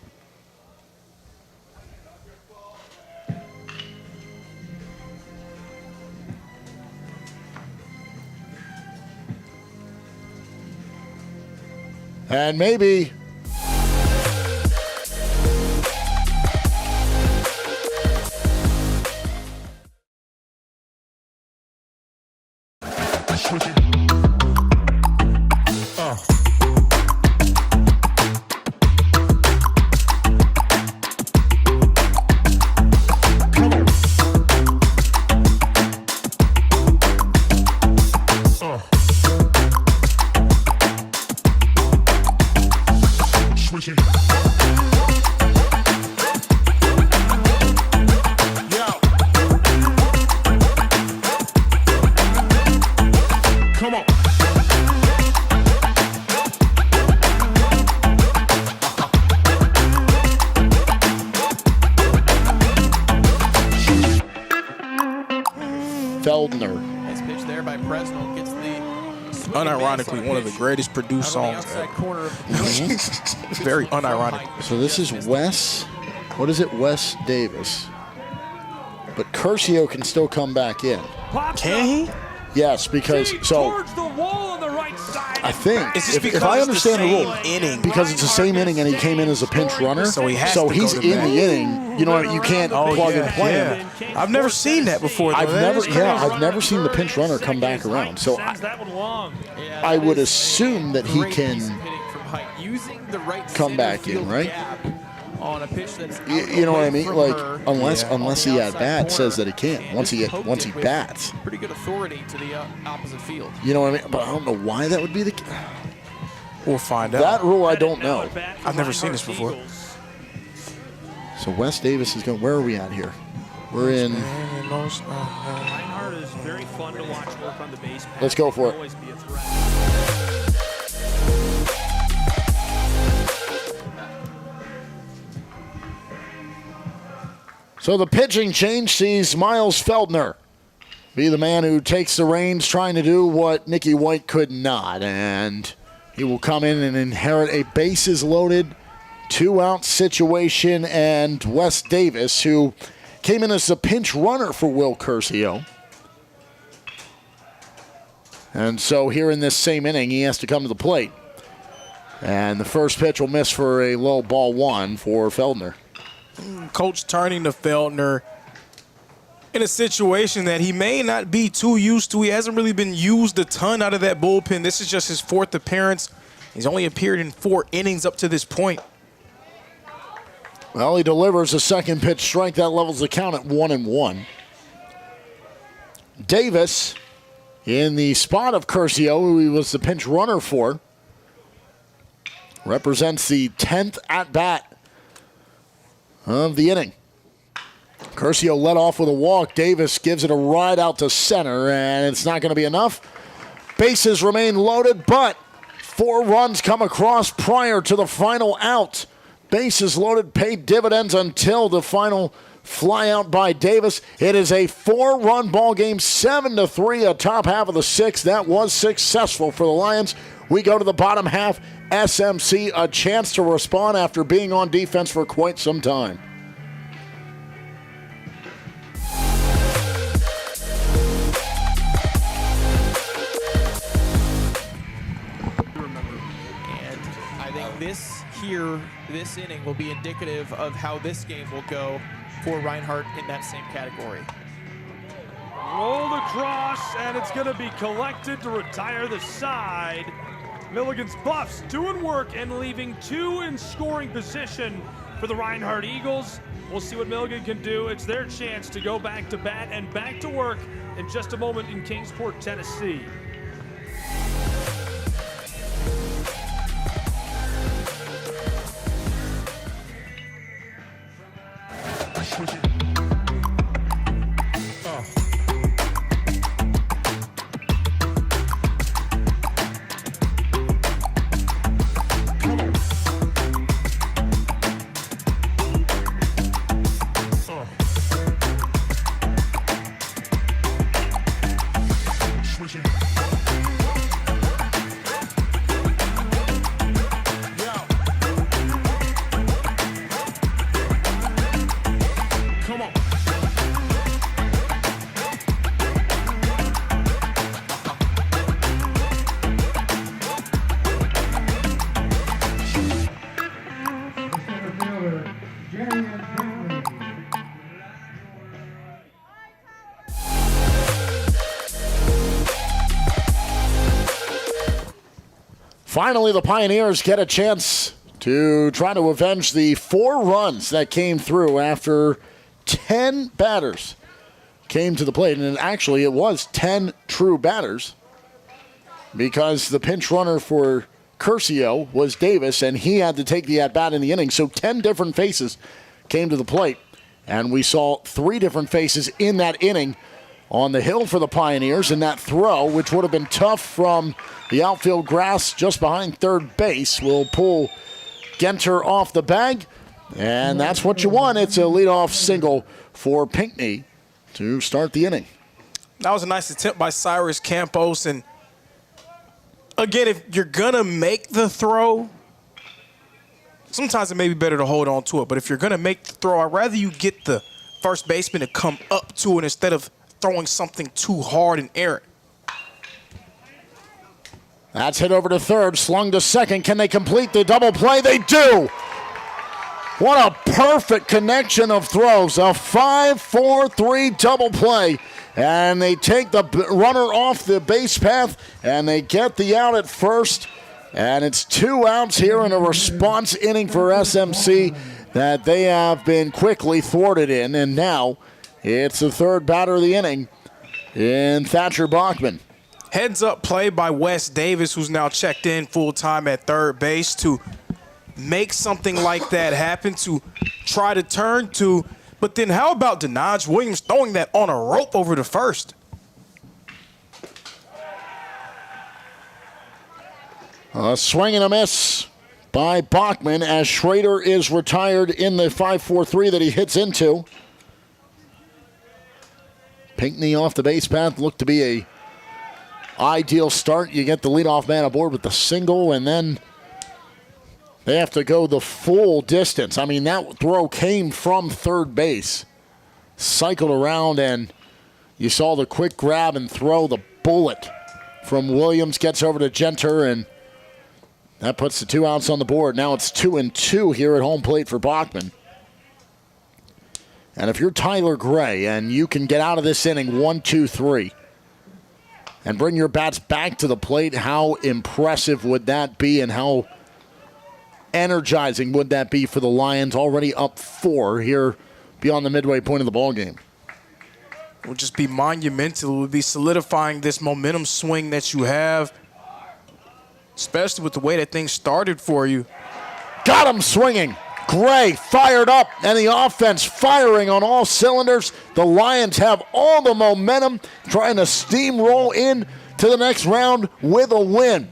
And maybe Feldner. Nice pitch there by Presnell. Gets the unironically one of the greatest produced songs ever. Corner of the It's very unironic. So this is Wes. What is it? Wes Davis. But Curcio can still come back in. Can he? Yes, because towards the wall on the right side. I think if I understand the rule, because it's the same inning and he came in as a pinch runner, so he's in the inning. You know, you can't plug and play him. I've never seen that before. I've never seen the pinch runner come back around. So I would assume that he can come back in, right? On a pitch that's you know what I mean? Like unless he at bat says that he can't. Once he bats. Pretty good authority to the opposite field. You know what I mean? But I don't know why that would be the case. We'll find out. That rule I don't know. I've never seen this before. So Wes Davis is going. Where are we at here? We're in. Reinhardt is very fun to watch work on the base. Let's go for it. Always be a threat. So the pitching change sees Miles Feldner be the man who takes the reins, trying to do what Nicky White could not. And he will come in and inherit a bases-loaded, 2-out situation. And Wes Davis, who came in as a pinch runner for Will Curcio. And so here in this same inning, he has to come to the plate. And the first pitch will miss for a low ball 1 for Feldner. Coach turning to Feldner in a situation that he may not be too used to. He hasn't really been used a ton out of that bullpen. This is just his 4th appearance. He's only appeared in 4 innings up to this point. Well, he delivers a second pitch strike. That levels the count at 1-1. Davis in the spot of Curcio, who he was the pinch runner for, represents the 10th at-bat of the inning. Curcio led off with a walk. Davis gives it a ride out to center, and it's not going to be enough. Bases remain loaded, but 4 runs come across prior to the final out. Bases loaded, paid dividends until the final fly out by Davis. It is a 4-run ball game, 7-3, a top half of the 6th. That was successful for the Lions. We go to the bottom half. SMC a chance to respond after being on defense for quite some time. here this inning will be indicative of how this game will go for Reinhardt in that same category. Rolled across, and it's going to be collected to retire the side. Milligan's Buffs doing work and leaving 2 in scoring position for the Reinhardt Eagles. We'll see what Milligan can do. It's their chance to go back to bat and back to work in just a moment in Kingsport, Tennessee. Finally, the Pioneers get a chance to try to avenge the 4 runs that came through after 10 batters came to the plate. And actually, it was 10 true batters because the pinch runner for Curcio was Davis, and he had to take the at-bat in the inning. So 10 different faces came to the plate, and we saw 3 different faces in that inning on the hill for the Pioneers, and that throw, which would have been tough from the outfield grass just behind third base, will pull Genter off the bag, and that's what you want. It's a leadoff single for Pinckney to start the inning. That was a nice attempt by Cyrus Campos, and again, if you're going to make the throw, sometimes it may be better to hold on to it, but if you're going to make the throw, I'd rather you get the first baseman to come up to it instead of throwing something too hard and errant. That's hit over to third, slung to second. Can they complete the double play? They do! What a perfect connection of throws. A 5-4-3 double play. And they take the runner off the base path, and they get the out at first. And it's 2 outs here in a response inning for SMC that they have been quickly thwarted in. And now it's the third batter of the inning in Thatcher Bachman. Heads up play by Wes Davis, who's now checked in full time at third base, to make something like that happen, to try to turn to. But then how about Denaj Williams throwing that on a rope over to first? A swing and a miss by Bachman as Schrader is retired in the 5-4-3 that he hits into. Pinckney off the base path looked to be a ideal start. You get the leadoff man aboard with the single, and then they have to go the full distance. I mean, that throw came from third base, cycled around, and you saw the quick grab and throw. The bullet from Williams gets over to Genter, and that puts the 2 outs on the board. Now it's 2-2 here at home plate for Bachman. And if you're Tyler Gray and you can get out of this inning 1-2-3 and bring your bats back to the plate, how impressive would that be, and how energizing would that be for the Lions, already up 4 here beyond the midway point of the ballgame? It would just be monumental. It would be solidifying this momentum swing that you have, especially with the way that things started for you. Got him swinging. Gray fired up, and the offense firing on all cylinders. The Lions have all the momentum, trying to steamroll in to the next round with a win.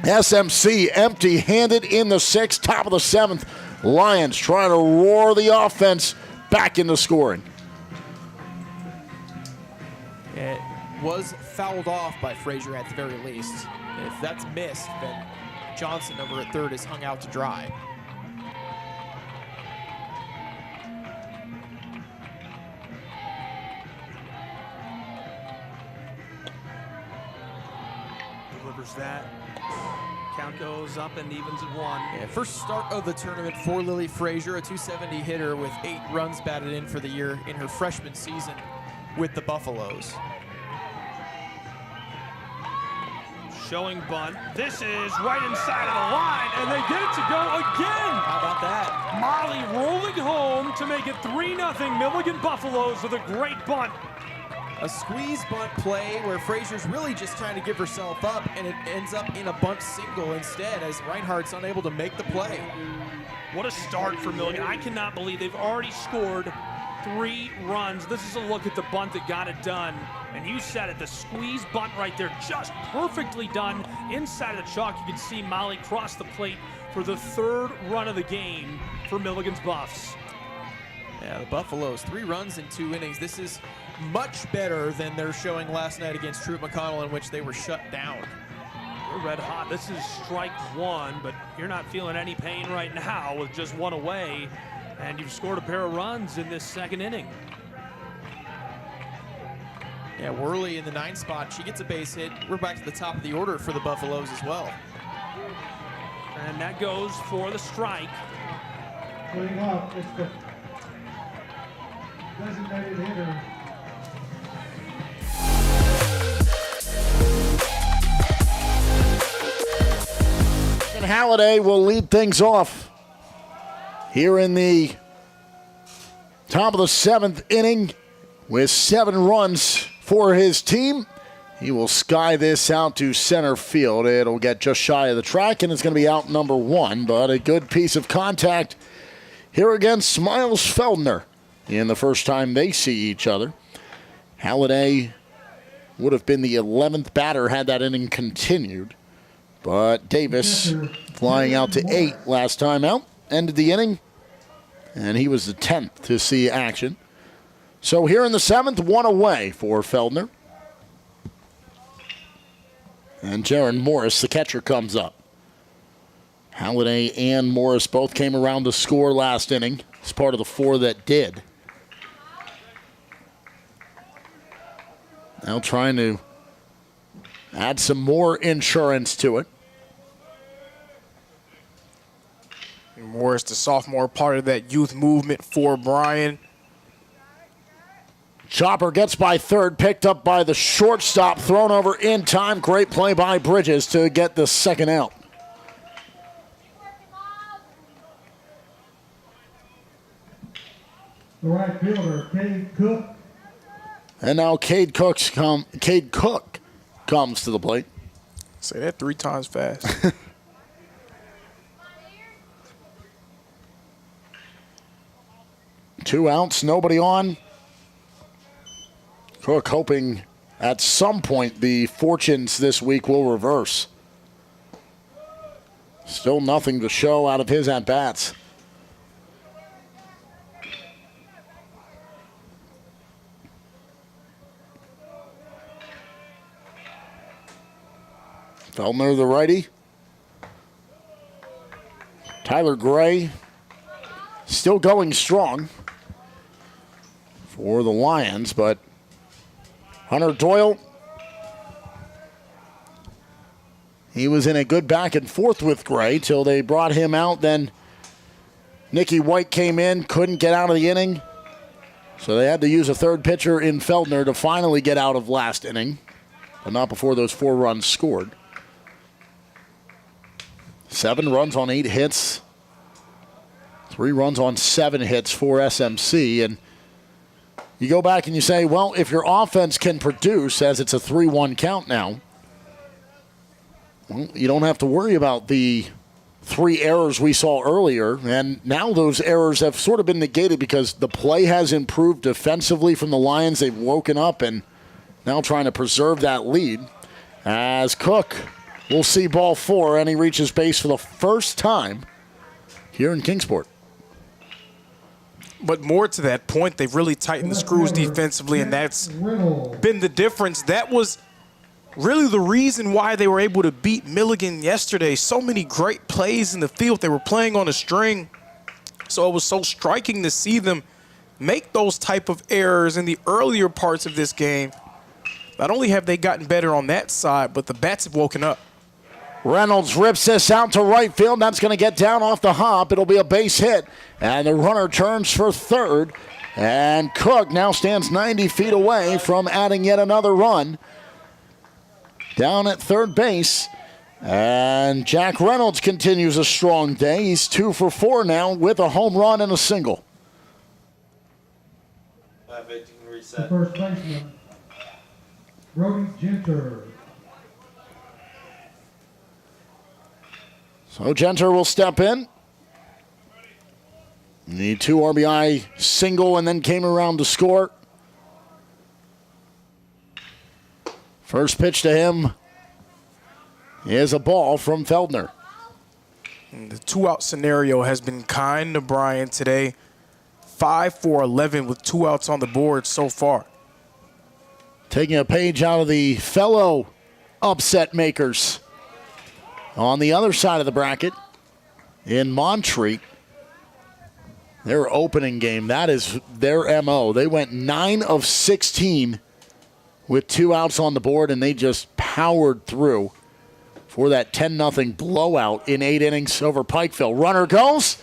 SMC empty-handed in the 6th, top of the 7th. Lions trying to roar the offense back into scoring. It was fouled off by Frazier at the very least. If that's missed, then Johnson over at third is hung out to dry. Delivers that. Count goes up and evens at 1. Yeah, first start of the tournament for Lily Frazier, a 270 hitter with 8 runs batted in for the year in her freshman season with the Buffaloes. Showing bunt. This is right inside of the line, and they get it to go again. How about that? Molly rolling home to make it 3-0 Milligan Buffaloes with a great bunt. A squeeze bunt play where Frazier's really just trying to give herself up, and it ends up in a bunt single instead as Reinhardt's unable to make the play. What a start for Milligan. I cannot believe they've already scored 3 runs. This is a look at the bunt that got it done. And you said it, the squeeze bunt right there, just perfectly done. Inside of the chalk, you can see Molly cross the plate for the 3rd run of the game for Milligan's Buffs. Yeah, the Buffaloes, 3 runs in 2 innings. This is much better than their showing last night against Troop McConnell, in which they were shut down. We're red hot. This is strike 1, but you're not feeling any pain right now with just 1 away. And you've scored a pair of runs in this 2nd inning. Yeah, Worley in the 9th spot. She gets a base hit. We're back to the top of the order for the Buffaloes as well. And that goes for the strike. Leading off is the designated hitter. And Halliday will lead things off here in the top of the 7th inning with 7 runs for his team. He will sky this out to center field. It'll get just shy of the track, and it's going to be out number 1, but a good piece of contact here against Miles Feldner in the first time they see each other. Halliday would have been the 11th batter had that inning continued, but Davis flying out to 8 last time out, ended the inning, and he was the 10th to see action. So here in the 7th, 1 away for Feldner. And Jaron Morris, the catcher, comes up. Halliday and Morris both came around to score last inning. It's part of the 4 that did. Now trying to add some more insurance to it. Morris, the sophomore, part of that youth movement for Bryan. Chopper gets by 3rd, picked up by the shortstop, thrown over in time. Great play by Bridges to get the 2nd out. The right fielder, Cade Cook. And now Cade Cook comes to the plate. Say that 3 times fast. 2 outs, nobody on. Cook hoping at some point the fortunes this week will reverse. Still nothing to show out of his at-bats. Feldner, the righty. Tyler Gray still going strong for the Lions, but Hunter Doyle, he was in a good back and forth with Gray till they brought him out. Then Nikki White came in, couldn't get out of the inning. So they had to use a 3rd pitcher in Feldner to finally get out of last inning, but not before those 4 runs scored. 7 runs on 8 hits. 3 runs on 7 hits for SMC. And you go back and you say, well, if your offense can produce, as it's a 3-1 count now, well, you don't have to worry about the 3 errors we saw earlier. And now those errors have sort of been negated because the play has improved defensively from the Lions. They've woken up and now trying to preserve that lead. As Cook will see ball 4, and he reaches base for the first time here in Kingsport. But more to that point, they've really tightened the screws defensively, and that's been the difference. That was really the reason why they were able to beat Milligan yesterday. So many great plays in the field. They were playing on a string. So it was so striking to see them make those type of errors in the earlier parts of this game. Not only have they gotten better on that side, but the bats have woken up. Reynolds rips this out to right field. That's going to get down off the hop. It'll be a base hit. And the runner turns for third. And Cook now stands 90 feet away from adding yet another run down at third base. And Jack Reynolds continues a strong day. He's 2 for 4 now with a home run and a single. The first baseman, Brody Genter. So Genter will step in. The 2 RBI single and then came around to score. First pitch to him is a ball from Feldner. The 2-out scenario has been kind to Bryan today. 5 for 11 with 2 outs on the board so far. Taking a page out of the fellow upset makers. On the other side of the bracket, in Montreat, their opening game, that is their MO. They went 9 of 16 with 2 outs on the board, and they just powered through for that 10-0 blowout in 8 innings over Pikeville. Runner goes.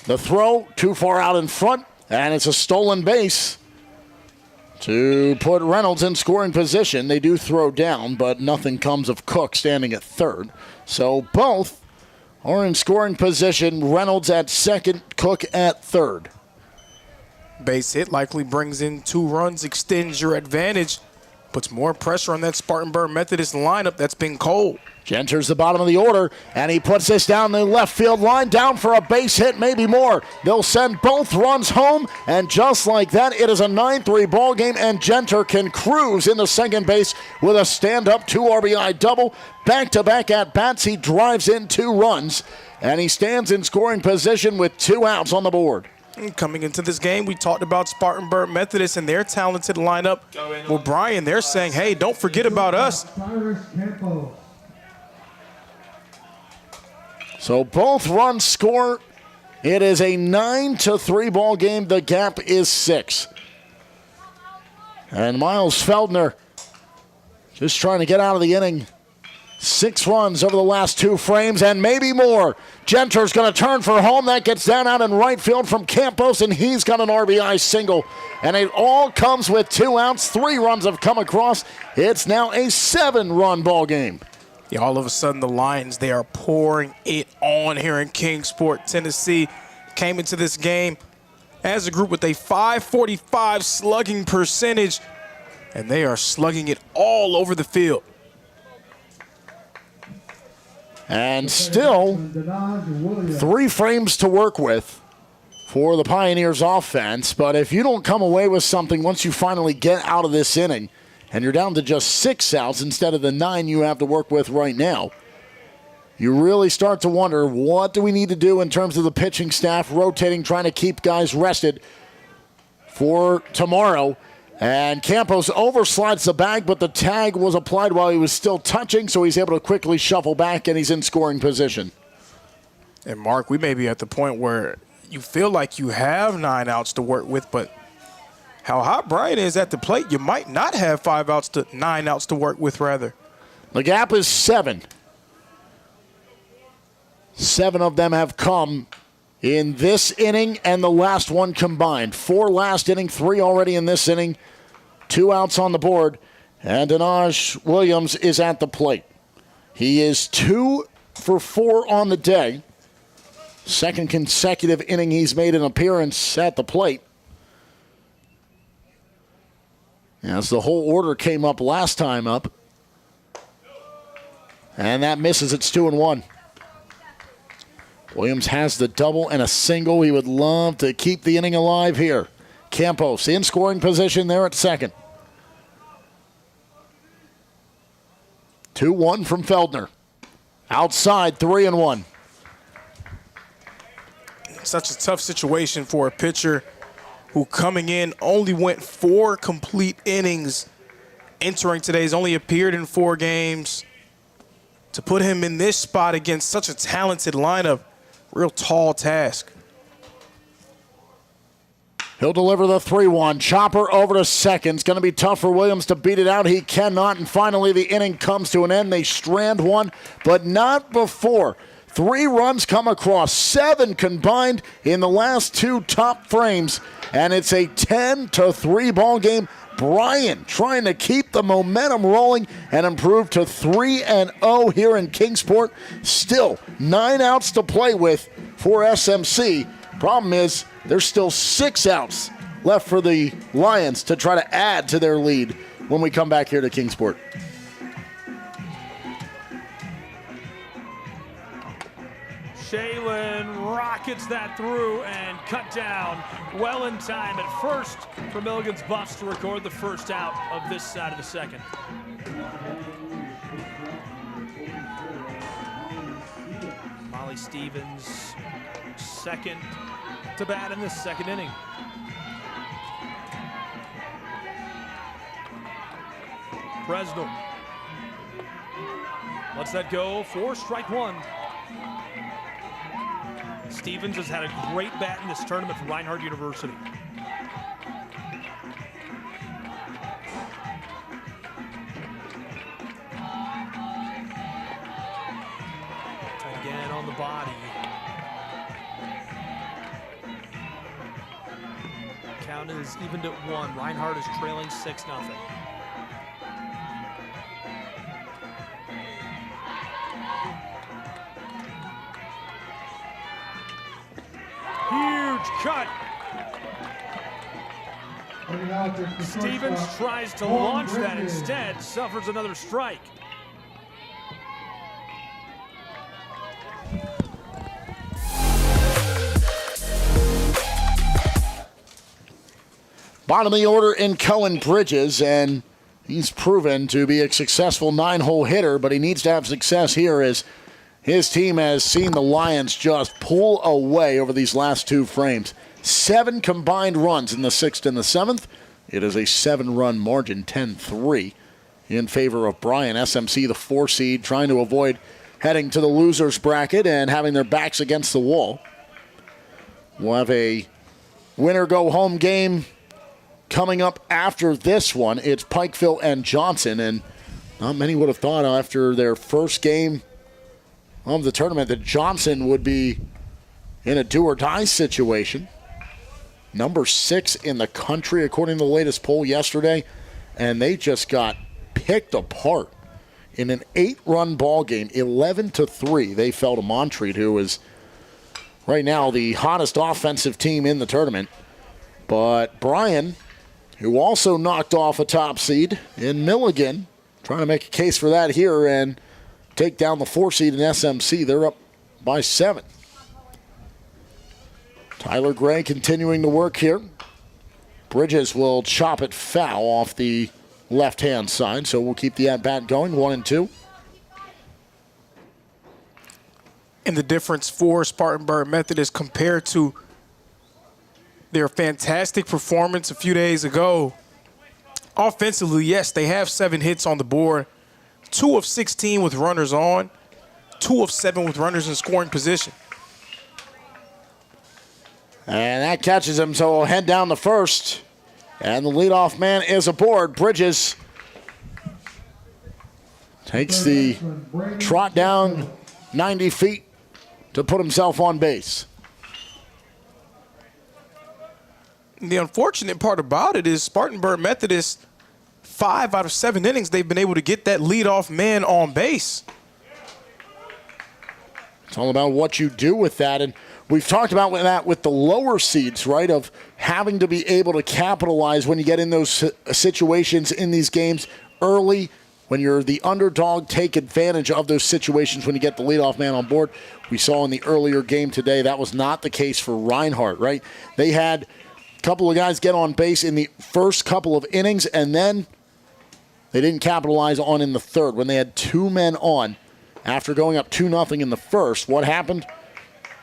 The throw too far out in front, and it's a stolen base to put Reynolds in scoring position. They do throw down, but nothing comes of Cook standing at third. So both are in scoring position. Reynolds at second, Cook at third. Base hit likely brings in 2 runs, extends your advantage, puts more pressure on that Spartanburg Methodist lineup that's been cold. Genter's the bottom of the order, and he puts this down the left field line, down for a base hit, maybe more. They'll send both runs home, and just like that, it is a 9-3 ball game, and Genter can cruise into second base with a stand-up 2 RBI double. Back-to-back at-bats, he drives in 2 runs, and he stands in scoring position with 2 outs on the board. And coming into this game, we talked about Spartanburg Methodist and their talented lineup. Well, Bryan, they're saying, hey, don't forget about us. So both runs score. It is a 9-3 ball game. The gap is 6. And Miles Feldner just trying to get out of the inning. 6 runs over the last 2 frames and maybe more. Genter's going to turn for home. That gets down out in right field from Campos, and he's got an RBI single. And it all comes with 2 outs. 3 runs have come across. It's now a 7-run ball game. Yeah, all of a sudden the Lions, they are pouring it on here in Kingsport, Tennessee. Came into this game as a group with a .545 slugging percentage, and they are slugging it all over the field. And still 3 frames to work with for the Pioneers offense. But if you don't come away with something once you finally get out of this inning, and you're down to just 6 outs instead of the 9 you have to work with right now, you really start to wonder, what do we need to do in terms of the pitching staff, rotating, trying to keep guys rested for tomorrow. And Campos overslides the bag, but the tag was applied while he was still touching, so he's able to quickly shuffle back, and he's in scoring position. And, Mark, we may be at the point where you feel like you have 9 outs to work with, but how hot Bryan is at the plate, you might not have 9 outs to work with, rather. The gap is 7. 7 of them have come in this inning and the last one combined. 4 last inning, 3 already in this inning. 2 outs on the board, and Denaj Williams is at the plate. He is 2 for 4 on the day. Second consecutive inning he's made an appearance at the plate. As the whole order came up last time up. And that misses. It's 2-1. Williams has the double and a single. He would love to keep the inning alive here. Campos in scoring position there at second. 2-1 from Feldner. Outside, 3-1. Such a tough situation for a pitcher who coming in only went 4 complete innings entering today. He's only appeared in 4 games. To put him in this spot against such a talented lineup, real tall task. He'll deliver the 3-1. Chopper over to second. It's going to be tough for Williams to beat it out. He cannot. And finally, the inning comes to an end. They strand one, but not before 3 runs come across. 7 combined in the last 2 top frames. And it's a 10-3 ball game. Bryan trying to keep the momentum rolling and improve to 3-0 here in Kingsport. Still 9 outs to play with for SMC. Problem is, there's still 6 outs left for the Lions to try to add to their lead when we come back here to Kingsport. Shaylin rockets that through and cut down well in time at first for Milligan's Buffs to record the first out of this side of the second. Molly Stevens, second to bat in this second inning. Presnell lets that go for strike 1. Stevens has had a great bat in this tournament for Reinhardt University. Again on the body. Count is evened at 1. Reinhardt is trailing 6-0. Huge cut. Stevens tries to launch that instead, suffers another strike. Bottom of the order in Cohen Bridges, and he's proven to be a successful 9-hole hitter, but he needs to have success here as his team has seen the Lions just pull away over these last 2 frames. 7 combined runs in the 6th and the 7th. It is a 7-run margin, 10-3 in favor of Bryan. SMC, the 4 seed, trying to avoid heading to the losers bracket and having their backs against the wall. We'll have a winner-go-home game coming up after this one. It's Pikeville and Johnson, and not many would have thought after their first game of the tournament that Johnson would be in a do-or-die situation. Number 6 in the country, according to the latest poll yesterday, and they just got picked apart in an 8-run ball game, 11-3. They fell to Montreat, who is right now the hottest offensive team in the tournament. But Bryan, who also knocked off a top seed in Milligan, trying to make a case for that here and take down the 4 seed in SMC. They're up by 7. Tyler Gray continuing to work here. Bridges will chop it foul off the left-hand side, so we'll keep the at-bat going, 1-2. And the difference for Spartanburg Methodist compared to their fantastic performance a few days ago. Offensively, yes, they have 7 hits on the board, 2 of 16 with runners on, 2 of 7 with runners in scoring position. And that catches him, so we'll head down the first. And the leadoff man is aboard. Bridges takes the trot down 90 feet to put himself on base. The unfortunate part about it is Spartanburg Methodist, 5 out of 7 innings, they've been able to get that leadoff man on base. It's all about what you do with that. And we've talked about that with the lower seeds, right, of having to be able to capitalize when you get in those situations in these games early. When you're the underdog, take advantage of those situations when you get the leadoff man on board. We saw in the earlier game today that was not the case for Reinhardt, right? They had a couple of guys get on base in the first couple of innings, and then they didn't capitalize on in the third when they had 2 men on. After going up 2-0 in the first, what happened?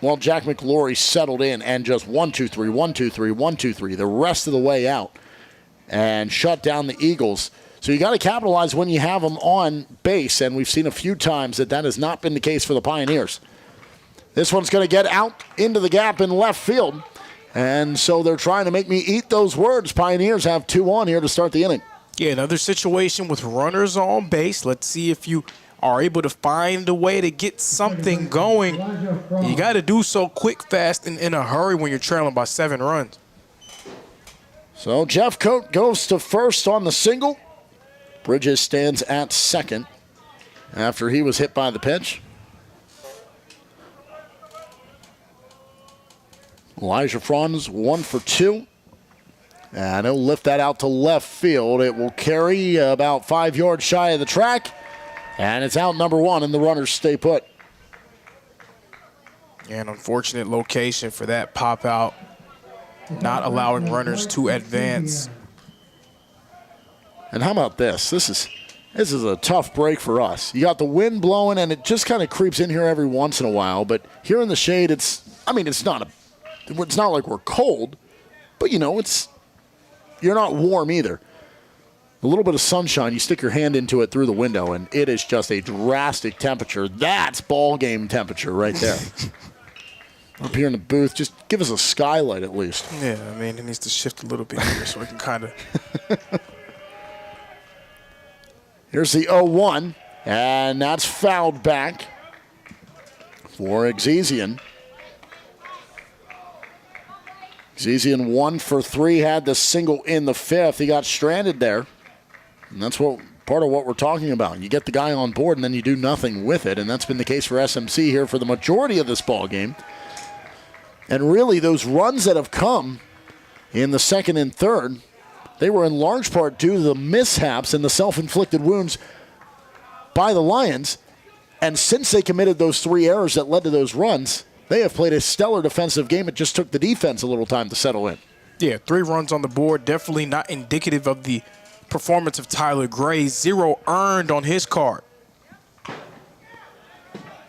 Well, Jack McLaury settled in and just 1-2-3, 1-2-3, 1-2-3 the rest of the way out and shut down the Eagles. So you got to capitalize when you have them on base, and we've seen a few times that has not been the case for the Pioneers. This one's going to get out into the gap in left field, And so they're trying to make me eat those words. Pioneers have 2 on here to start the inning. Yeah, another situation with runners on base. Let's see if you are able to find a way to get something going. You got to do so quick, fast, and in a hurry when you're trailing by 7 runs. So Jeff Coate goes to first on the single. Bridges stands at second after he was hit by the pitch. Elijah Franz 1 for 2. And he'll lift that out to left field. It will carry about 5 yards shy of the track. And it's out number 1, and the runners stay put. An unfortunate location for that pop out, not allowing runners to advance. And how about this? This is a tough break for us. You got the wind blowing, and it just kind of creeps in here every once in a while. But here in the shade, it's not like we're cold, but you're not warm either. A little bit of sunshine, you stick your hand into it through the window, and it is just a drastic temperature. That's ball game temperature right there. Up here in the booth, just give us a skylight at least. Yeah, it needs to shift a little bit here so we can kind of. Here's the 0-1, and that's fouled back for Exesian. Exesian 1 for 3, had the single in the 5th. He got stranded there. And that's part of what we're talking about. You get the guy on board and then you do nothing with it, and that's been the case for SMC here for the majority of this ball game. And really, those runs that have come in the second and third, they were in large part due to the mishaps and the self-inflicted wounds by the Lions. And since they committed those 3 errors that led to those runs, they have played a stellar defensive game. It just took the defense a little time to settle in. Yeah, 3 runs on the board, definitely not indicative of the performance of Tyler Gray. 0 earned on his card.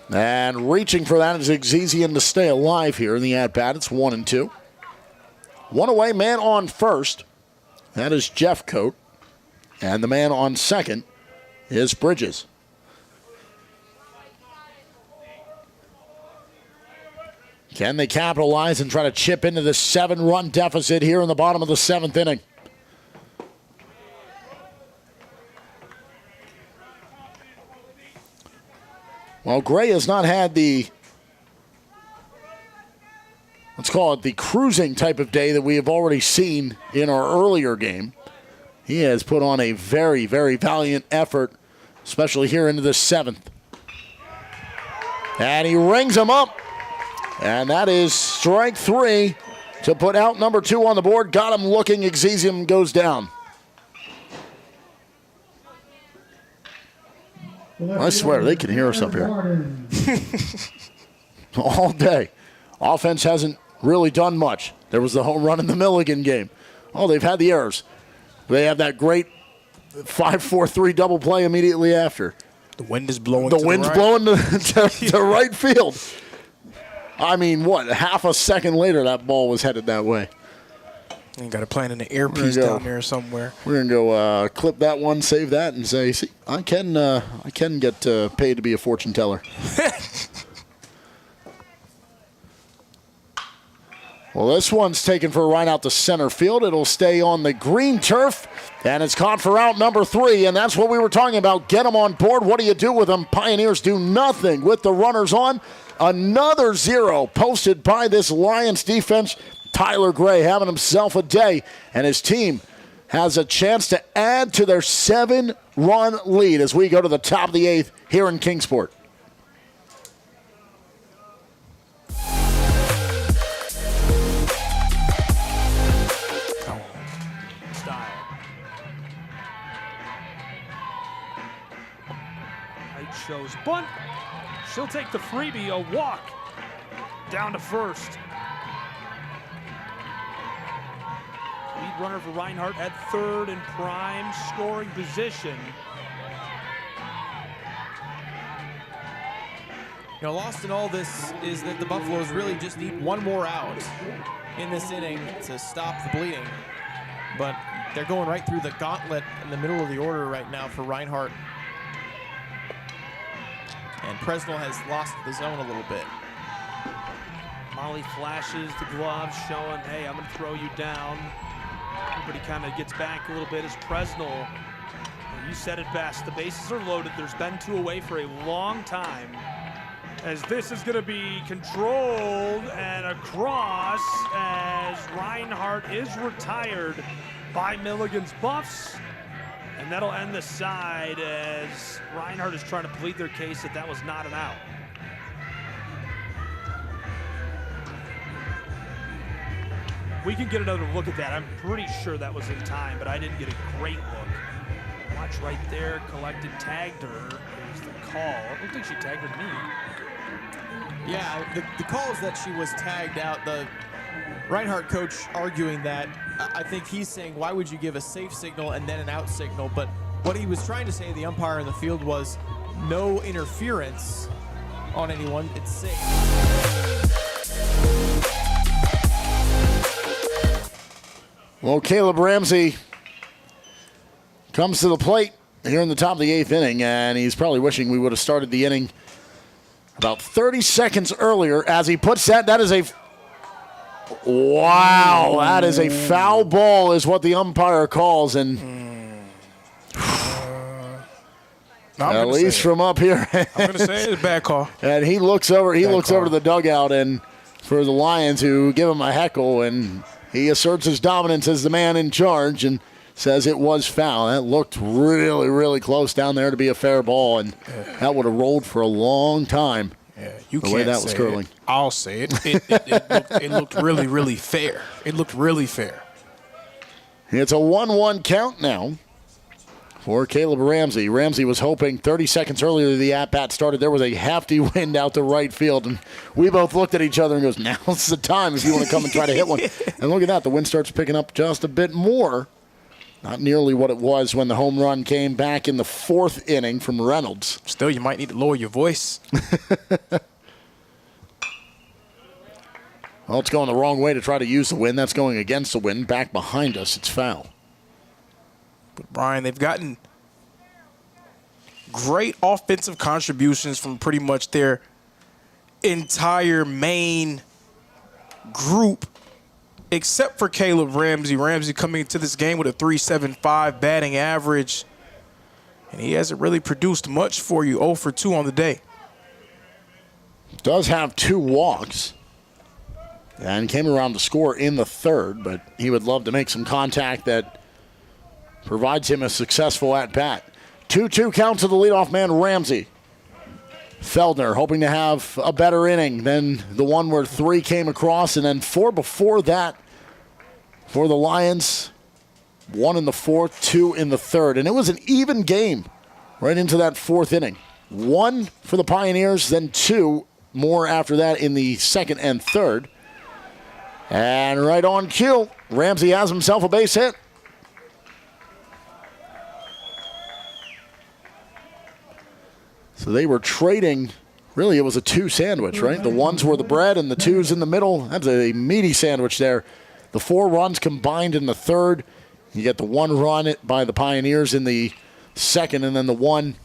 And reaching for that is Exesian to stay alive here in the at-bat. It's 1-2. 1 away, man on first. That is Jeff Coate. And the man on second is Bridges. Can they capitalize and try to chip into the 7-run deficit here in the bottom of the 7th inning? Well, Gray has not had the, let's call it the cruising type of day that we have already seen in our earlier game. He has put on a very, very valiant effort, especially here into the 7th. And he rings him up. And that is strike 3 to put out number 2 on the board. Got him looking. Exesian goes down. I swear, they can hear us up here. All day. Offense hasn't really done much. There was the home run in the Milligan game. Oh, they've had the errors. They have that great 5-4-3 double play immediately after. The wind is blowing blowing to right field. Half a second later, that ball was headed that way. You got to plant an earpiece down there somewhere. We're going to go clip that one, save that, and say, see, I can get paid to be a fortune teller. Well, this one's taken for a ride out to center field. It'll stay on the green turf, and it's caught for out number 3, and that's what we were talking about. Get them on board. What do you do with them? Pioneers do nothing with the runners on. Another 0 posted by this Lions defense. Tyler Gray having himself a day, and his team has a chance to add to their 7-run lead as we go to the top of the 8th here in Kingsport. Right shows bunt. She'll take the freebie, a walk down to first. Lead runner for Reinhardt at third in prime scoring position. Lost in all this is that the Buffaloes really just need one more out in this inning to stop the bleeding. But they're going right through the gauntlet in the middle of the order right now for Reinhardt. And Presnell has lost the zone a little bit. Molly flashes the gloves, showing, hey, I'm going to throw you down. Everybody kind of gets back a little bit as Presnell. You said it best. The bases are loaded. There's been 2 away for a long time. As this is going to be controlled and across as Reinhardt is retired by Milligan's Buffs. And that'll end the side as Reinhardt is trying to plead their case that was not an out. We can get another look at that. I'm pretty sure that was in time, but I didn't get a great look. Watch right there, collected, tagged her. There's the call. I don't think she tagged her knee. Yeah, the call is that she was tagged out. The Reinhardt coach arguing that. I think he's saying, why would you give a safe signal and then an out signal? But what he was trying to say to the umpire in the field was no interference on anyone. It's safe. Well, Caleb Ramsey comes to the plate here in the top of the 8th inning, and he's probably wishing we would have started the inning about 30 seconds earlier as he puts that. That is a... Wow, that is a foul ball is what the umpire calls, and at least from up here. I'm going to say it's a bad call. And he looks over over to the dugout and for the Lions who give him a heckle, and he asserts his dominance as the man in charge and says it was foul. That looked really, really close down there to be a fair ball, and that would have rolled for a long time. Yeah, you the can't way that say was curling. It. I'll say it. It looked really, really fair. It looked really fair. It's a 1-1 count now for Caleb Ramsey. Ramsey was hoping 30 seconds earlier the at-bat started. There was a hefty wind out to right field, and we both looked at each other and goes, now's the time if you want to come and try to hit one. And look at that. The wind starts picking up just a bit more. Not nearly what it was when the home run came back in the 4th inning from Reynolds. Still, you might need to lower your voice. Well, it's going the wrong way to try to use the wind. That's going against the wind. Back behind us, it's foul. But, Bryan, they've gotten great offensive contributions from pretty much their entire main group, except for Caleb Ramsey. Ramsey coming into this game with a .375 batting average, and he hasn't really produced much for you. 0 for 2 on the day. Does have 2 walks and came around to score in the 3rd, but he would love to make some contact that provides him a successful at-bat. 2-2 count to the leadoff man, Ramsey. Feldner hoping to have a better inning than the one where 3 came across, and then 4 before that for the Lions. 1 in the 4th, 2 in the 3rd. And it was an even game right into that 4th inning. 1 for the Pioneers, then 2 more after that in the 2nd and 3rd. And right on cue, Ramsey has himself a base hit. So they were trading, really it was a 2 sandwich, right? The 1s were the bread and the 2s in the middle. That's a meaty sandwich there. The 4 runs combined in the 3rd. You get the 1 run by the Pioneers in the 2nd, and then the 1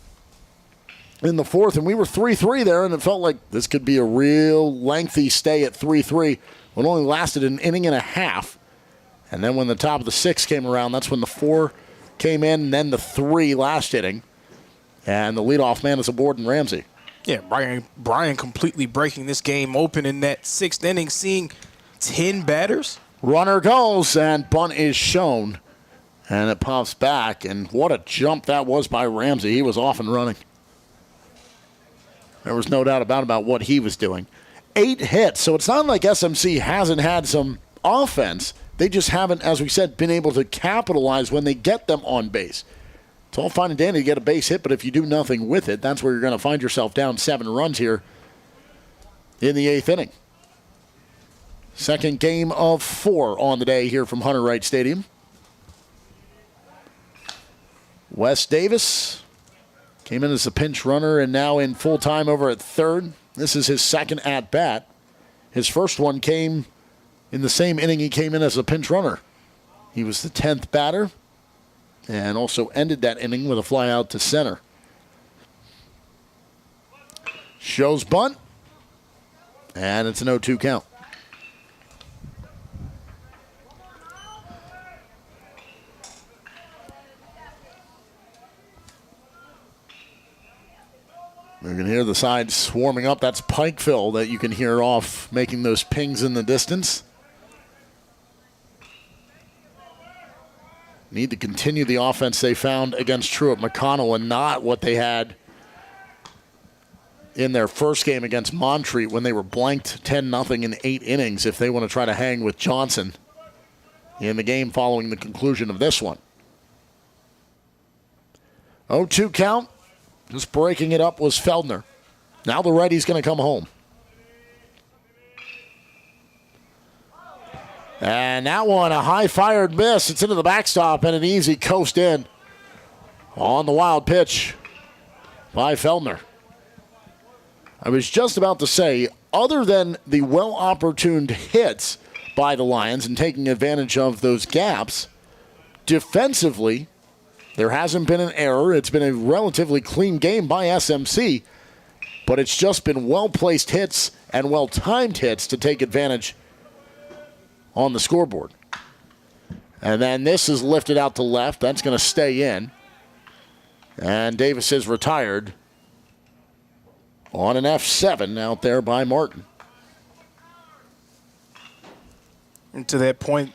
in the 4th. And we were 3-3 there, and it felt like this could be a real lengthy stay at 3-3. It only lasted an inning and a half. And then when the top of the 6th came around, that's when the 4 came in, and then the 3 last inning. And the leadoff man is aboard in Ramsey. Yeah, Bryan completely breaking this game open in that 6th inning, seeing 10 batters. Runner goes, and bunt is shown. And it pops back, and what a jump that was by Ramsey. He was off and running. There was no doubt about what he was doing. 8 hits, so it's not like SMC hasn't had some offense. They just haven't, as we said, been able to capitalize when they get them on base. It's all fine and dandy to get a base hit, but if you do nothing with it, that's where you're going to find yourself down 7 runs here in the 8th inning. Second game of 4 on the day here from Hunter Wright Stadium. Wes Davis came in as a pinch runner and now in full time over at 3rd. This is his 2nd at-bat. His first one came in the same inning he came in as a pinch runner. He was the 10th batter and also ended that inning with a fly out to center. Shows bunt, and it's an 0-2 count. You can hear the sides swarming up. That's Pikeville that you can hear off making those pings in the distance. Need to continue the offense they found against Truett McConnell and not what they had in their first game against Montreat when they were blanked 10-0 in 8 innings if they want to try to hang with Johnson in the game following the conclusion of this one. 0-2 count. Just breaking it up was Feldner. Now the righty's going to come home. And that one, a high-fired miss. It's into the backstop and an easy coast in on the wild pitch by Feldner. I was just about to say, other than the well-opportuned hits by the Lions and taking advantage of those gaps, defensively, there hasn't been an error. It's been a relatively clean game by SMC, but it's just been well-placed hits and well-timed hits to take advantage on the scoreboard. And then this is lifted out to left. That's going to stay in. And Davis is retired on an F7 out there by Martin. And to that point,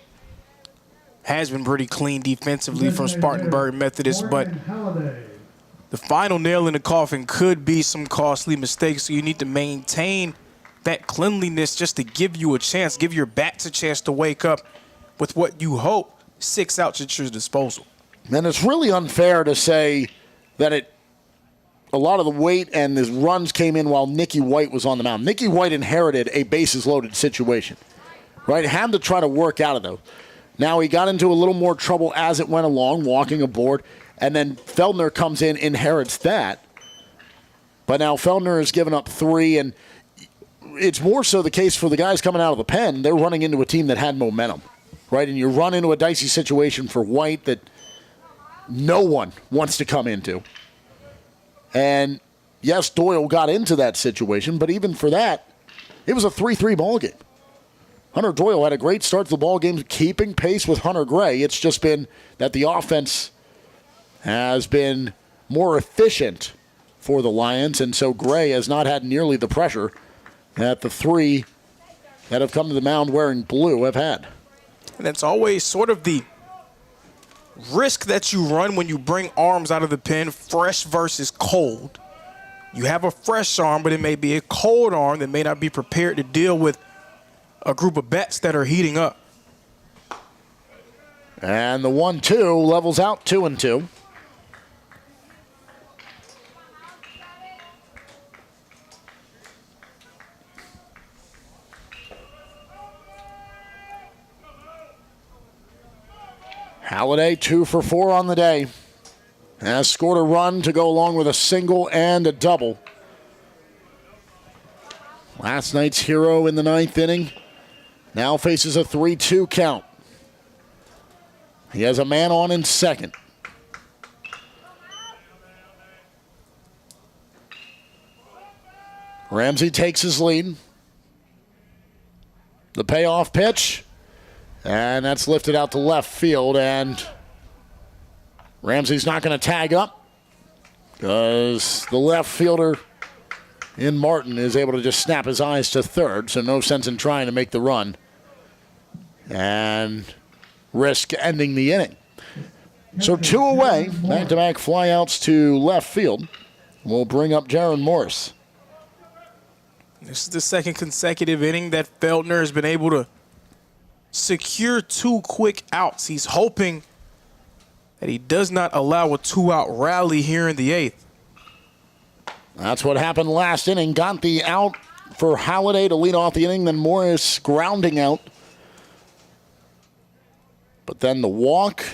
has been pretty clean defensively from Spartanburg Methodist, but the final nail in the coffin could be some costly mistakes. So you need to maintain that cleanliness just to give you a chance, give your bats a chance to wake up with what you hope 6 outs at your disposal. And it's really unfair to say that a lot of the weight and his runs came in while Nicky White was on the mound. Nicky White inherited a bases-loaded situation, right? Had to try to work out of those. Now he got into a little more trouble as it went along, walking aboard, and then Feldner comes in, inherits that. But now Feldner has given up 3, and it's more so the case for the guys coming out of the pen. They're running into a team that had momentum, right? And you run into a dicey situation for White that no one wants to come into. And yes, Doyle got into that situation, but even for that, it was a 3-3 ball game. Hunter Doyle had a great start to the ball game, keeping pace with Hunter Gray. It's just been that the offense has been more efficient for the Lions, and so Gray has not had nearly the pressure that the 3 that have come to the mound wearing blue have had. And that's always sort of the risk that you run when you bring arms out of the pen, fresh versus cold. You have a fresh arm, but it may be a cold arm that may not be prepared to deal with a group of bats that are heating up. And the 1-2 levels out 2-2. Halliday 2 for 4 on the day. Has scored a run to go along with a single and a double. Last night's hero in the 9th inning now faces a 3-2 count. He has a man on in second. Ramsey takes his lead. The payoff pitch. And that's lifted out to left field, and Ramsey's not going to tag up because the left fielder in Martin is able to just snap his eyes to third, so no sense in trying to make the run and risk ending the inning. So 2 away, back-to-back flyouts to left field. We'll bring up Jaron Morris. This is the second consecutive inning that Feldner has been able to secure 2 quick outs. He's hoping that he does not allow a 2-out rally here in the 8th. That's what happened last inning. Got the out for Halliday to lead off the inning, then Morris grounding out. But then the walk,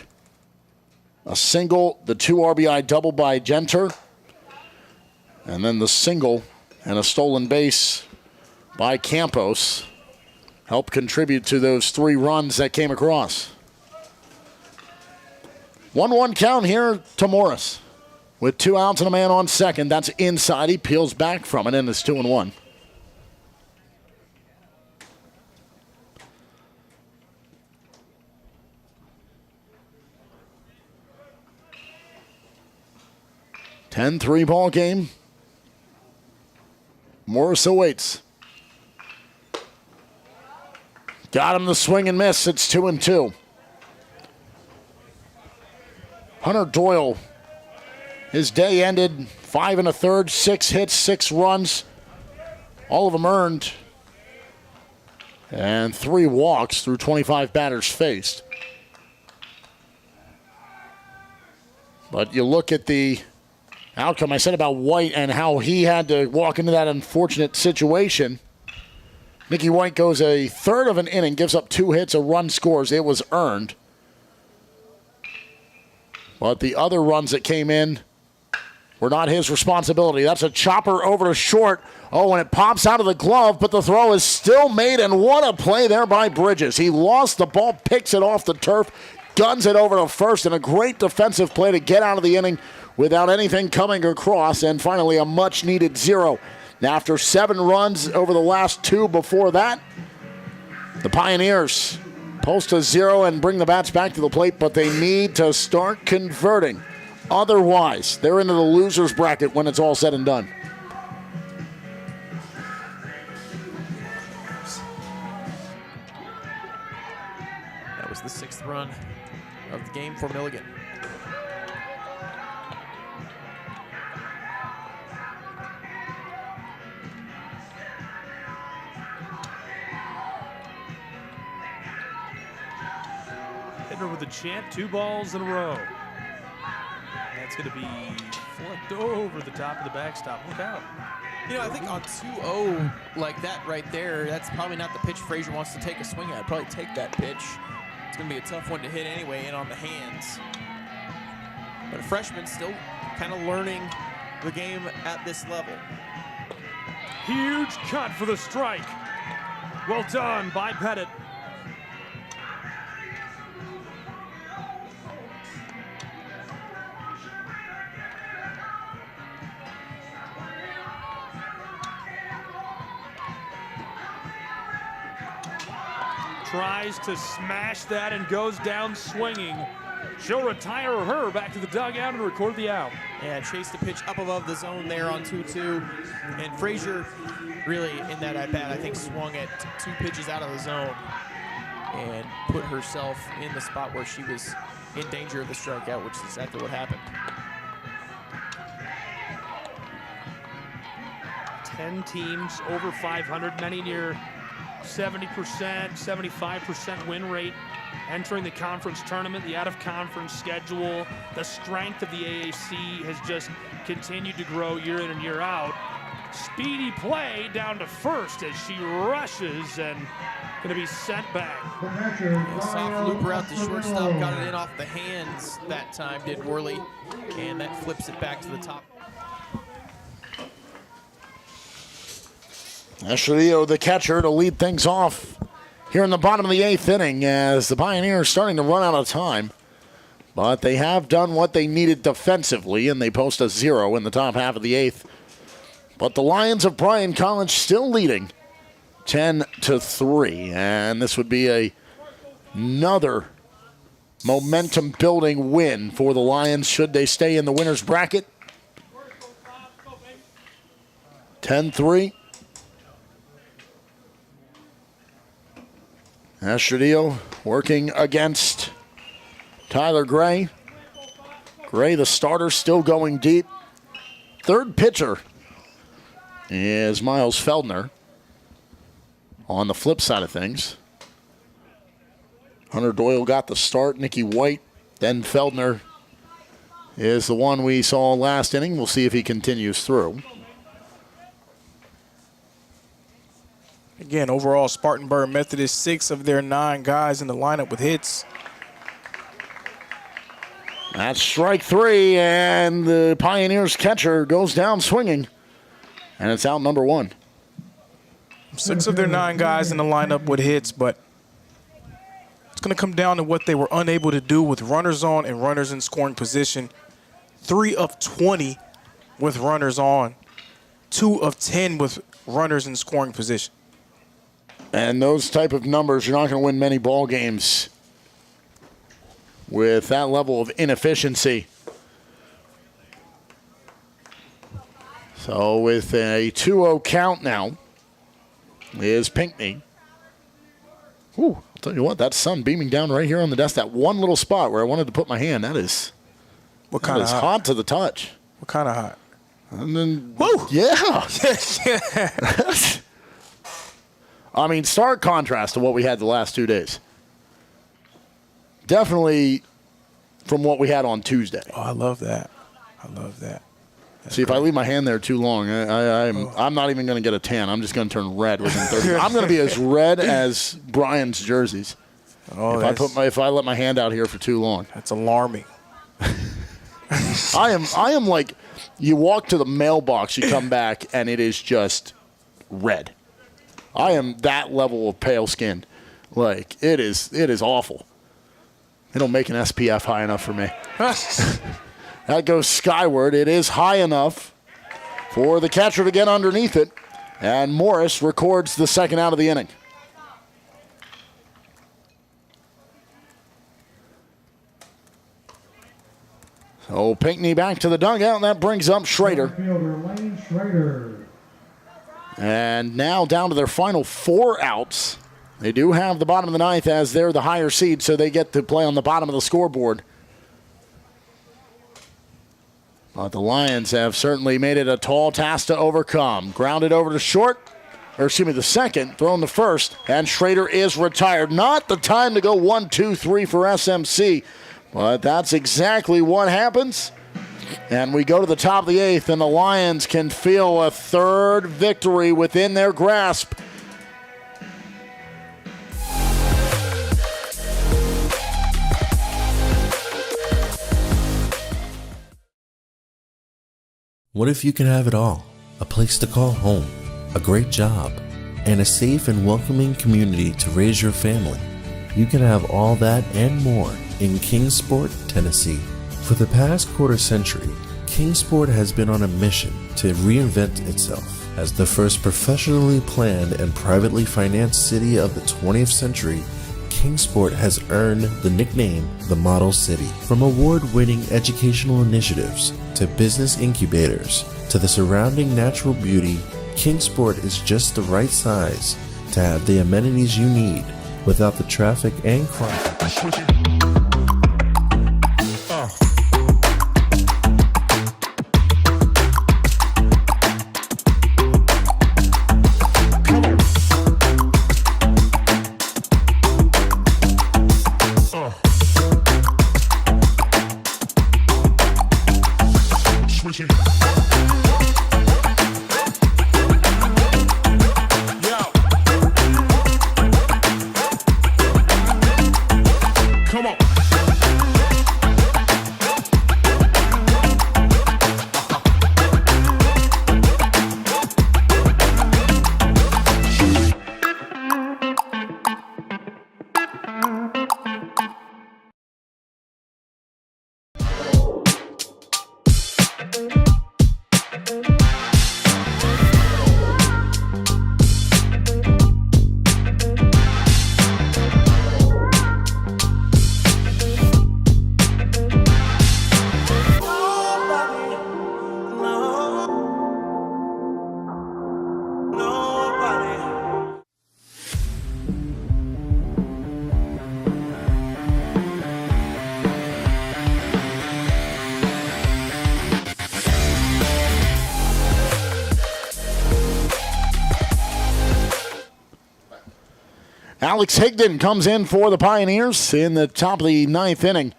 a single, the 2 RBI double by Genter, and then the single and a stolen base by Campos helped contribute to those 3 runs that came across. 1-1 count here to Morris. With 2 outs and a man on second. That's inside. He peels back from it, and it's 2-1. (10-3) ball game. Morris awaits. Got him the swing and miss. It's 2-2. Hunter Doyle, his day ended 5 1/3, 6 hits, 6 runs, all of them earned, and 3 walks through 25 batters faced. But you look at the outcome I said about White and how he had to walk into that unfortunate situation. Mickey White goes a third of an inning, gives up 2 hits, a run scores. It was earned. But the other runs that came in were not his responsibility. That's a chopper over to short. Oh, and it pops out of the glove, but the throw is still made, and what a play there by Bridges. He lost the ball, picks it off the turf, guns it over to first, and a great defensive play to get out of the inning without anything coming across, and finally a much-needed 0. Now, after 7 runs over the last 2 before that, the Pioneers post a 0 and bring the bats back to the plate, but they need to start converting. Otherwise, they're into the loser's bracket when it's all said and done. That was the 6th run of the game for Milligan. Hitting with a chant, 2 balls in a row. That's going to be flipped over the top of the backstop. Look out. You know, I think on 2-0 like that right there, that's probably not the pitch Frazier wants to take a swing at. I'd probably take that pitch. It's going to be a tough one to hit anyway, in on the hands. But a freshman still kind of learning the game at this level. Huge cut for the strike. Well done by Pettit. Tries to smash that and goes down swinging. She'll retire her back to the dugout and record the out. Yeah, chased the pitch up above the zone there on 2-2. And Frazier really in that at-bat, I think, swung at 2 pitches out of the zone and put herself in the spot where she was in danger of the strikeout, which is exactly what happened. 10 teams over 500, many near 70%, 75% win rate entering the conference tournament. The out-of-conference schedule, the strength of the AAC has just continued to grow year in and year out. Speedy play down to first as she rushes and going to be sent back. Soft looper out to shortstop, got it in off the hands that time, did Worley, and that flips it back to the top. Estradillo, the catcher, to lead things off here in the bottom of the 8th inning as the Pioneers are starting to run out of time. But they have done what they needed defensively, and they post a 0 in the top half of the 8th. But the Lions of Bryan College still leading 10-3, and this would be another momentum-building win for the Lions should they stay in the winner's bracket. 10-3. Estradillo working against Tyler Gray. Gray, the starter, still going deep. Third pitcher is Miles Feldner. On the flip side of things, Hunter Doyle got the start. Nicky White, then Feldner is the one we saw last inning. We'll see if he continues through. Again, overall, Spartanburg Methodist, 6 of their 9 guys in the lineup with hits. That's strike 3, and the Pioneers catcher goes down swinging, and it's out number 1. 6 of their 9 guys in the lineup with hits, but it's going to come down to what they were unable to do with runners on and runners in scoring position. 3 of 20 with runners on, 2 of 10 with runners in scoring position. And those type of numbers, you're not going to win many ball games with that level of inefficiency. So with a 2-0 count now is Pinckney. Ooh, I'll tell you what, that sun beaming down right here on the desk, that one little spot where I wanted to put my hand, that is hot to the touch. What kind of hot? And then, woo! Yeah. I mean, stark contrast to what we had the last 2 days. Definitely from what we had on Tuesday. Oh, I love that. See, if I leave my hand there too long, I'm not even going to get a tan. I'm just going to turn red within 30 minutes. I'm going to be as red as Bryan's jerseys if I let my hand out here for too long. That's alarming. I am like, you walk to the mailbox, you come back, and it is just red. I am that level of pale skinned. Like, it is awful. They don't make an SPF high enough for me. That goes skyward. It is high enough for the catcher to get underneath it. And Morris records the second out of the inning. So Pinckney back to the dugout, and that brings up Schrader. Fielder Lane Schrader. And now down to their final 4 outs. They do have the bottom of the ninth as they're the higher seed, so they get to play on the bottom of the scoreboard. But the Lions have certainly made it a tall task to overcome. Grounded over to the second, thrown the first, and Schrader is retired. Not the time to go 1, 2, 3 for SMC, but that's exactly what happens. And we go to the top of the 8th, and the Lions can feel a third victory within their grasp. What if you can have it all? A place to call home, a great job, and a safe and welcoming community to raise your family. You can have all that and more in Kingsport, Tennessee. For the past quarter century, Kingsport has been on a mission to reinvent itself. As the first professionally planned and privately financed city of the 20th century, Kingsport has earned the nickname the Model City. From award-winning educational initiatives to business incubators to the surrounding natural beauty, Kingsport is just the right size to have the amenities you need without the traffic and crime. Alex Higdon comes in for the Pioneers in the top of the 9th inning.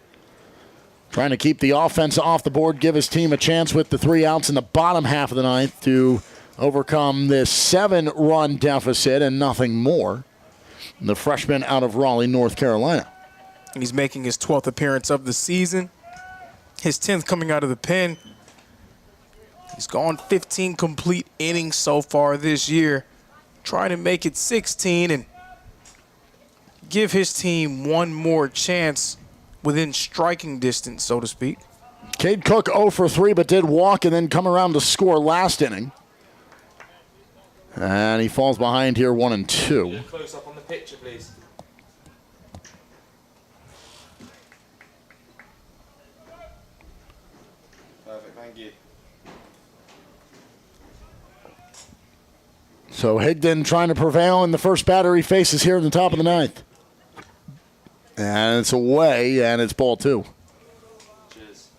Trying to keep the offense off the board, give his team a chance with the 3 outs in the bottom half of the 9th to overcome this 7-run deficit and nothing more. The freshman out of Raleigh, North Carolina. And he's making his 12th appearance of the season. His 10th coming out of the pen. He's gone 15 complete innings so far this year. Trying to make it 16 and give his team one more chance within striking distance, so to speak. Cade Cook 0 for 3, but did walk and then come around to score last inning. And he falls behind here 1-2. Close up on the picture, please. Perfect, thank you. So Higdon trying to prevail in the first batter he faces here in the top of the ninth. And it's away, and it's ball 2. Cheers.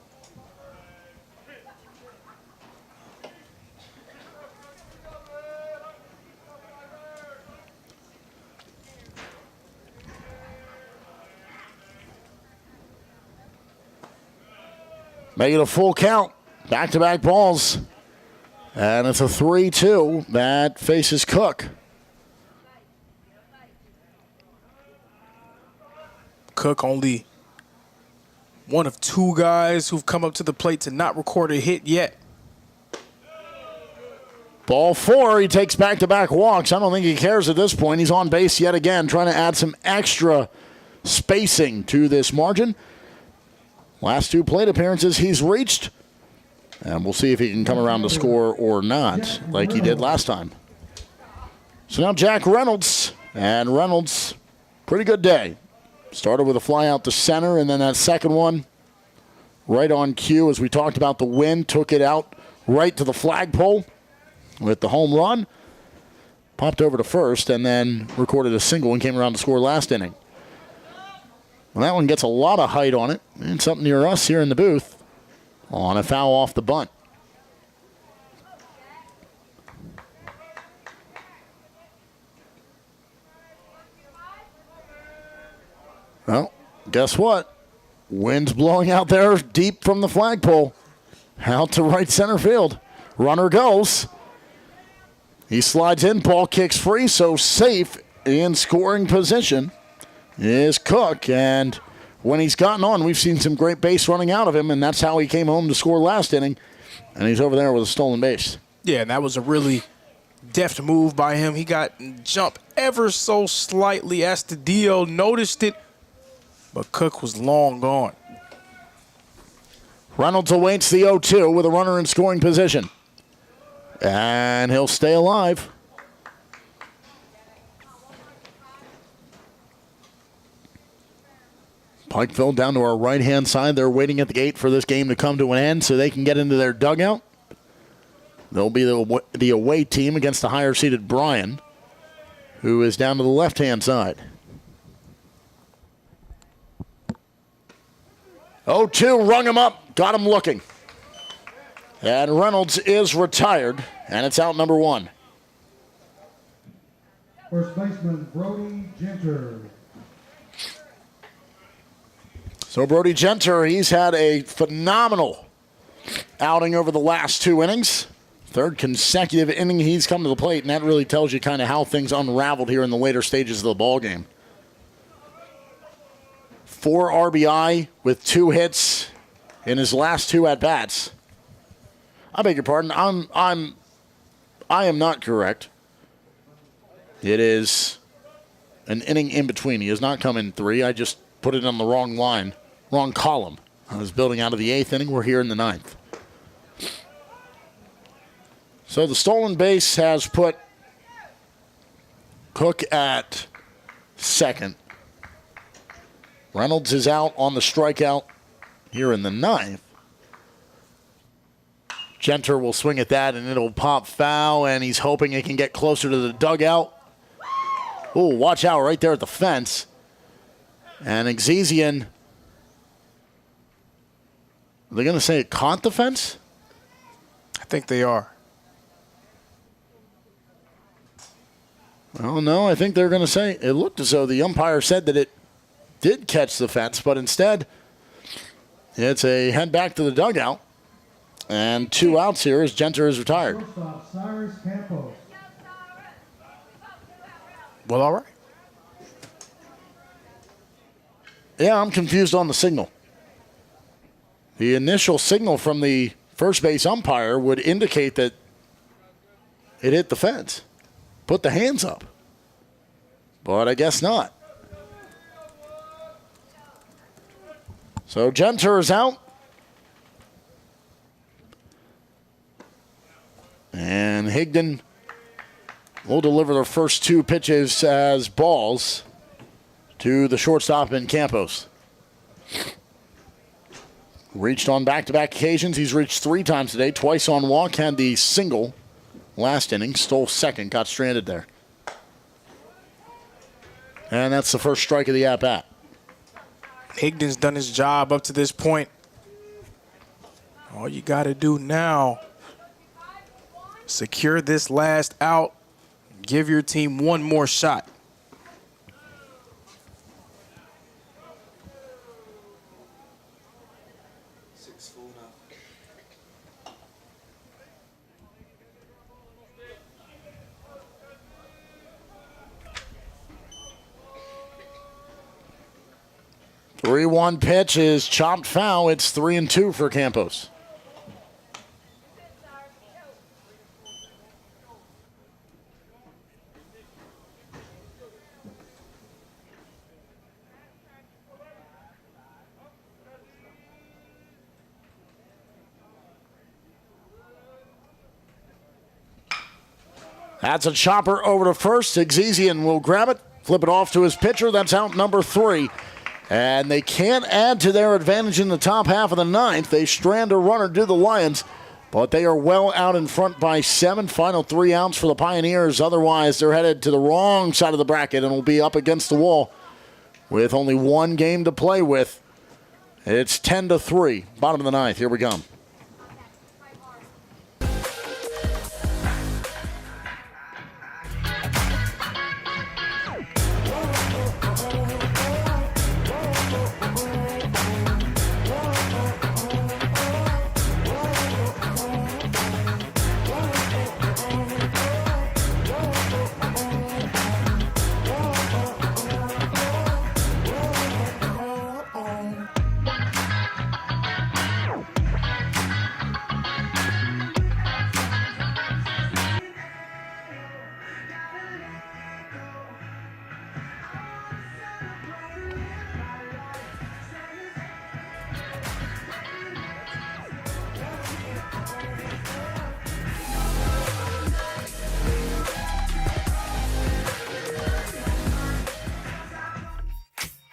Make it a full count. Back-to-back balls. And it's a 3-2 that faces Cook. Cook only one of 2 guys who've come up to the plate to not record a hit yet. Ball 4, he takes back-to-back walks. I don't think he cares at this point. He's on base yet again, trying to add some extra spacing to this margin. Last 2 plate appearances he's reached. And we'll see if he can come around to score or not, like he did last time. So now Jack Reynolds. And Reynolds, pretty good day. Started with a fly out to center, and then that second one right on cue. As we talked about, the wind took it out right to the flagpole with the home run. Popped over to first, and then recorded a single and came around to score last inning. Well, that one gets a lot of height on it. And something near us here in the booth on a foul off the bunt. Well, guess what? Wind's blowing out there deep from the flagpole. Out to right center field. Runner goes. He slides in, ball kicks free, so safe in scoring position is Cook. And when he's gotten on, we've seen some great base running out of him, and that's how he came home to score last inning. And he's over there with a stolen base. Yeah, and that was a really deft move by him. He got jumped ever so slightly. Astudillo noticed it, but Cook was long gone. Reynolds awaits the 0-2 with a runner in scoring position. And he'll stay alive. Pikeville down to our right-hand side. They're waiting at the gate for this game to come to an end so they can get into their dugout. They'll be the away team against the higher-seeded Bryan, who is down to the left-hand side. 0-2, rung him up, got him looking. And Reynolds is retired, and it's out number 1. First baseman Brody Genter. So Brody Genter, he's had a phenomenal outing over the last 2 innings. 3rd consecutive inning he's come to the plate, and that really tells you kind of how things unraveled here in the later stages of the ball game. 4 RBI with 2 hits in his last 2 at-bats. I beg your pardon. I am not correct. It is an inning in between. He has not come in 3. I just put it on the wrong line, wrong column. I was building out of the 8th inning. We're here in the 9th. So the stolen base has put Cook at 2nd. Reynolds is out on the strikeout here in the 9th. Genter will swing at that, and it'll pop foul, and he's hoping it can get closer to the dugout. Oh, watch out right there at the fence. And Exesian, are they going to say it caught the fence? I think they are. Well, no, I think they're going to say it looked as though the umpire said that it did catch the fence, but instead it's a head back to the dugout. And 2 outs here as Genter is retired. Well, all right. Yeah, I'm confused on the signal. The initial signal from the first base umpire would indicate that it hit the fence. Put the hands up. But I guess not. So Genter is out. And Higdon will deliver the first 2 pitches as balls to the shortstop in Campos. Reached on back-to-back occasions. He's reached 3 times today. Twice on walk. Had the single last inning. Stole second, got stranded there. And that's the first strike of the at-bat. Higdon's done his job up to this point. All you got to do now, secure this last out, give your team one more shot. The 3-1 pitch is chopped foul. It's 3-2 for Campos. That's a chopper over to first. Exezian will grab it, flip it off to his pitcher. That's out number 3. And they can't add to their advantage in the top half of the ninth. They strand a runner to the Lions, but they are well out in front by 7. Final 3 outs for the Pioneers. Otherwise, they're headed to the wrong side of the bracket and will be up against the wall with only one game to play with. It's 10-3, bottom of the ninth. Here we go.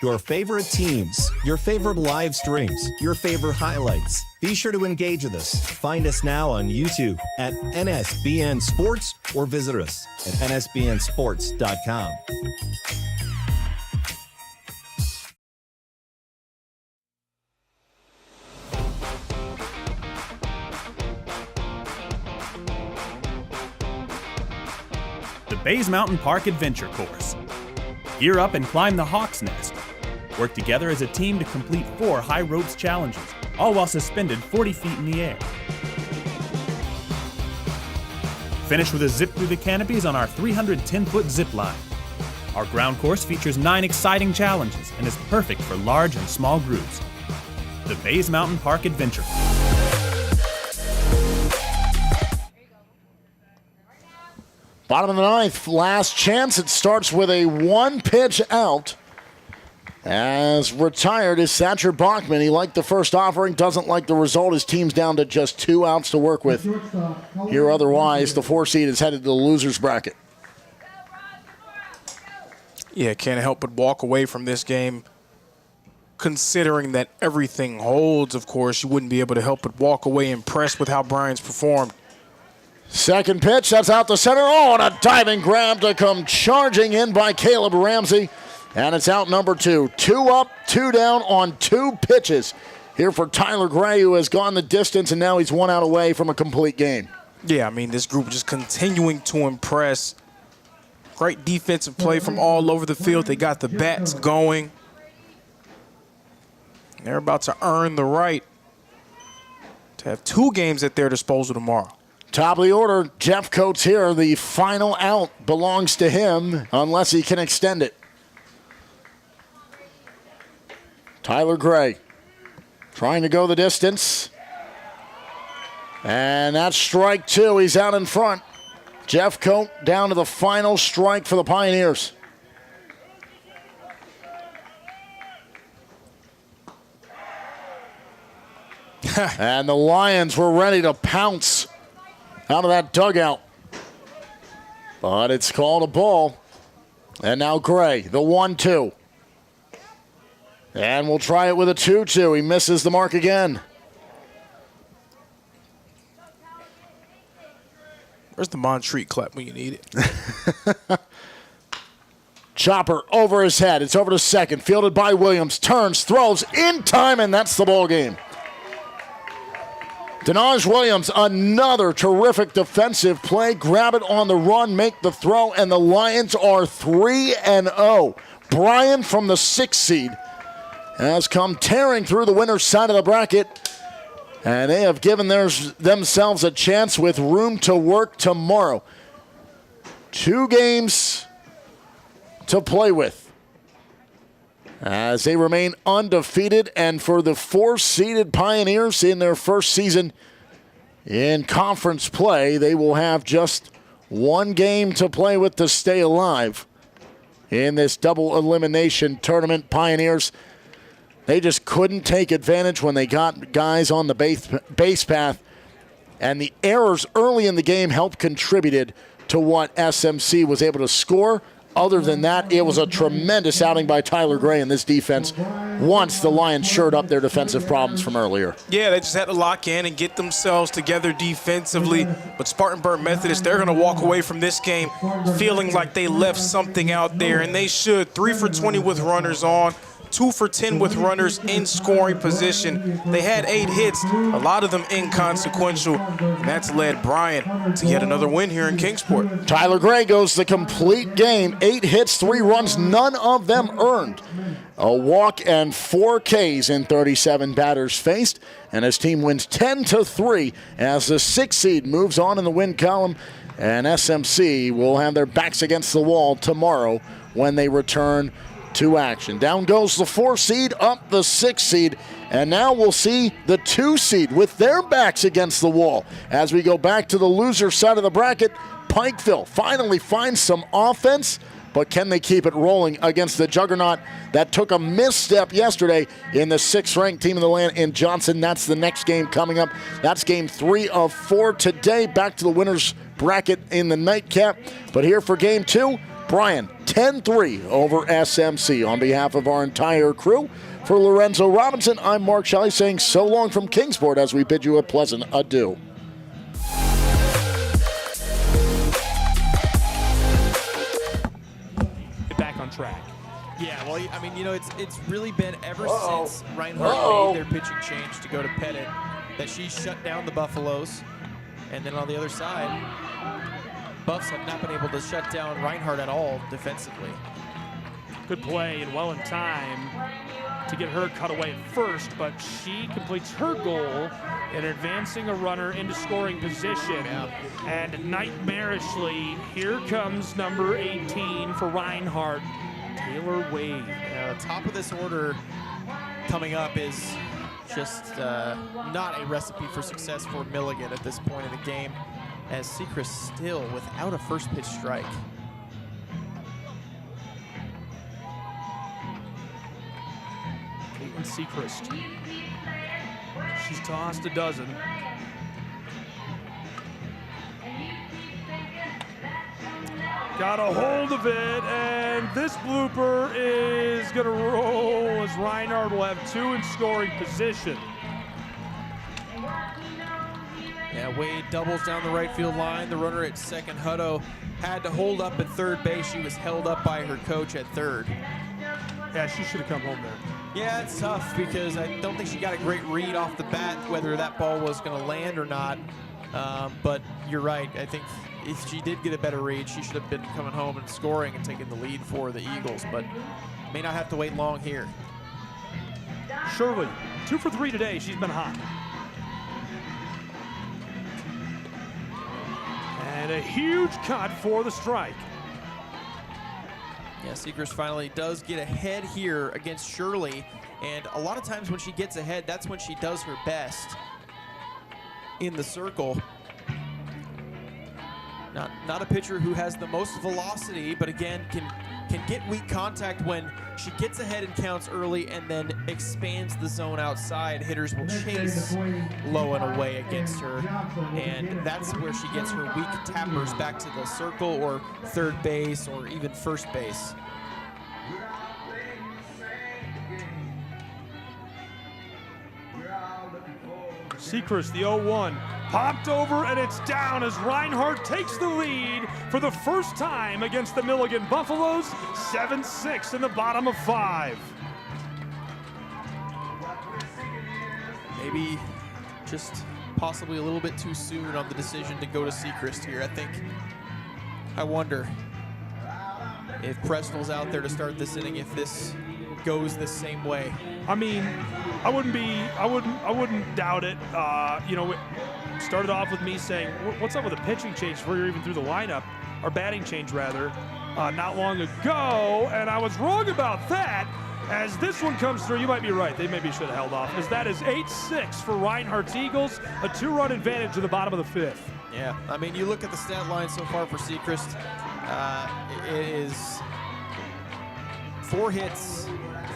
Your favorite teams, your favorite live streams, your favorite highlights. Be sure to engage with us. Find us now on YouTube at NSBN Sports or visit us at nsbnsports.com. The Bays Mountain Park Adventure Course. Gear up and climb the Hawk's Nest. Work together as a team to complete 4 high ropes challenges, all while suspended 40 feet in the air. Finish with a zip through the canopies on our 310-foot zip line. Our ground course features 9 exciting challenges and is perfect for large and small groups. The Bays Mountain Park Adventure Course. Bottom of the ninth, last chance. It starts with a 1-pitch out. As retired is Satcher Bachman. He liked the first offering, doesn't like the result. His team's down to just 2 outs to work with. Here otherwise, the 4 seed is headed to the loser's bracket. Yeah, can't help but walk away from this game. Considering that everything holds, of course, you wouldn't be able to help but walk away impressed with how Bryan's performed. Second pitch, that's out the center. Oh, and a diving grab to come charging in by Caleb Ramsey. And it's out number 2. 2 up, 2 down on 2 pitches. Here for Tyler Gray, who has gone the distance, and now he's 1 out away from a complete game. Yeah, I mean, this group just continuing to impress. Great defensive play from all over the field. They got the bats going. They're about to earn the right to have 2 games at their disposal tomorrow. Top of the order, Jeff Coates here. The final out belongs to him unless he can extend it. Tyler Gray trying to go the distance. And that's strike 2. He's out in front. Jeff Coates down to the final strike for the Pioneers. And the Lions were ready to pounce out of that dugout. But it's called a ball. And now Gray, the 1-2. And we'll try it with a 2-2. He misses the mark again. Where's the Montreat clap when you need it? Chopper over his head. It's over to second. Fielded by Williams. Turns, throws in time, and that's the ball game. Denaj Williams, another terrific defensive play. Grab it on the run, make the throw, and the Lions are 3-0. Bryan from the 6th seed has come tearing through the winner's side of the bracket, and they have given themselves a chance with room to work tomorrow. 2 games to play with as they remain undefeated, and for the 4-seeded Pioneers in their first season in conference play, they will have just 1 game to play with to stay alive in this double elimination tournament. Pioneers, they just couldn't take advantage when they got guys on the base path, and the errors early in the game helped contributed to what SMC was able to score. Other than that, it was a tremendous outing by Tyler Gray in this defense once the Lions shored up their defensive problems from earlier. Yeah, they just had to lock in and get themselves together defensively. But Spartanburg Methodist, they're going to walk away from this game feeling like they left something out there, and they should. 3 for 20 with runners on, 2 for 10 with runners in scoring position. They had 8 hits, a lot of them inconsequential, and that's led Bryan to yet another win here in Kingsport. Tyler Gray goes the complete game. 8 hits, 3 runs, none of them earned. A walk and 4 Ks in 37 batters faced, and his team wins 10-3 as the 6th seed moves on in the win column, and SMC will have their backs against the wall tomorrow when they return to action. Down goes the 4 seed, up the 6 seed, and now we'll see the 2 seed with their backs against the wall. As we go back to the loser side of the bracket, Pikeville finally finds some offense, but can they keep it rolling against the juggernaut that took a misstep yesterday in the 6th-ranked team in the land in Johnson? That's the next game coming up. That's game 3 of 4 today. Back to the winner's bracket in the nightcap. But here for game 2, Bryan 10-3 over SMC. On behalf of our entire crew, for Lorenzo Robinson, I'm Mark Shelley saying so long from Kingsport as we bid you a pleasant adieu. Get back on track. Yeah, well, I mean, you know, it's really been ever since Reinhardt made their pitching change to go to Pettit that she shut down the Buffaloes. And then on the other side, Buffs have not been able to shut down Reinhardt at all defensively. Good play and well in time to get her cut away at first, but she completes her goal in advancing a runner into scoring position. And nightmarishly, here comes number 18 for Reinhardt, Taylor Wade. The top of this order coming up is just not a recipe for success for Milligan at this point in the game, as Sechrist still without a first pitch strike. Caitlin Sechrist. She's tossed a dozen. Got a hold of it, and this blooper is going to roll as Reinhardt will have 2 in scoring position. Yeah, Wade doubles down the right field line. The runner at second, Hutto, had to hold up at third base. She was held up by her coach at third. Yeah, she should have come home there. Yeah, it's tough because I don't think she got a great read off the bat whether that ball was going to land or not. But you're right. I think if she did get a better read, she should have been coming home and scoring and taking the lead for the Eagles, but may not have to wait long here. Shirley, 2 for 3 today. She's been hot. And a huge cut for the strike. Yeah, Sechrist finally does get ahead here against Shirley, and a lot of times when she gets ahead, that's when she does her best in the circle. Not a pitcher who has the most velocity, but again can get weak contact when she gets ahead and counts early and then expands the zone outside. Hitters will chase low and away against her, and that's where she gets her weak tappers back to the circle or third base or even first base. Sechrist, the 0-1. Popped over, and it's down as Reinhardt takes the lead for the first time against the Milligan Buffaloes, 7-6 in the bottom of 5. Maybe just possibly a little bit too soon on the decision to go to Sechrist here. I wonder if Presnell's out there to start this inning, if this goes the same way. I mean, I wouldn't doubt it. You know, it started off with me saying, what's up with the pitching change before you're even through the lineup, or batting change rather, not long ago, and I was wrong about that. As this one comes through, you might be right. They maybe should have held off, because that is 8-6 for Reinhardt's Eagles, a 2-run advantage in the bottom of the 5th. Yeah, I mean, you look at the stat line so far for Sechrist, it is 4 hits,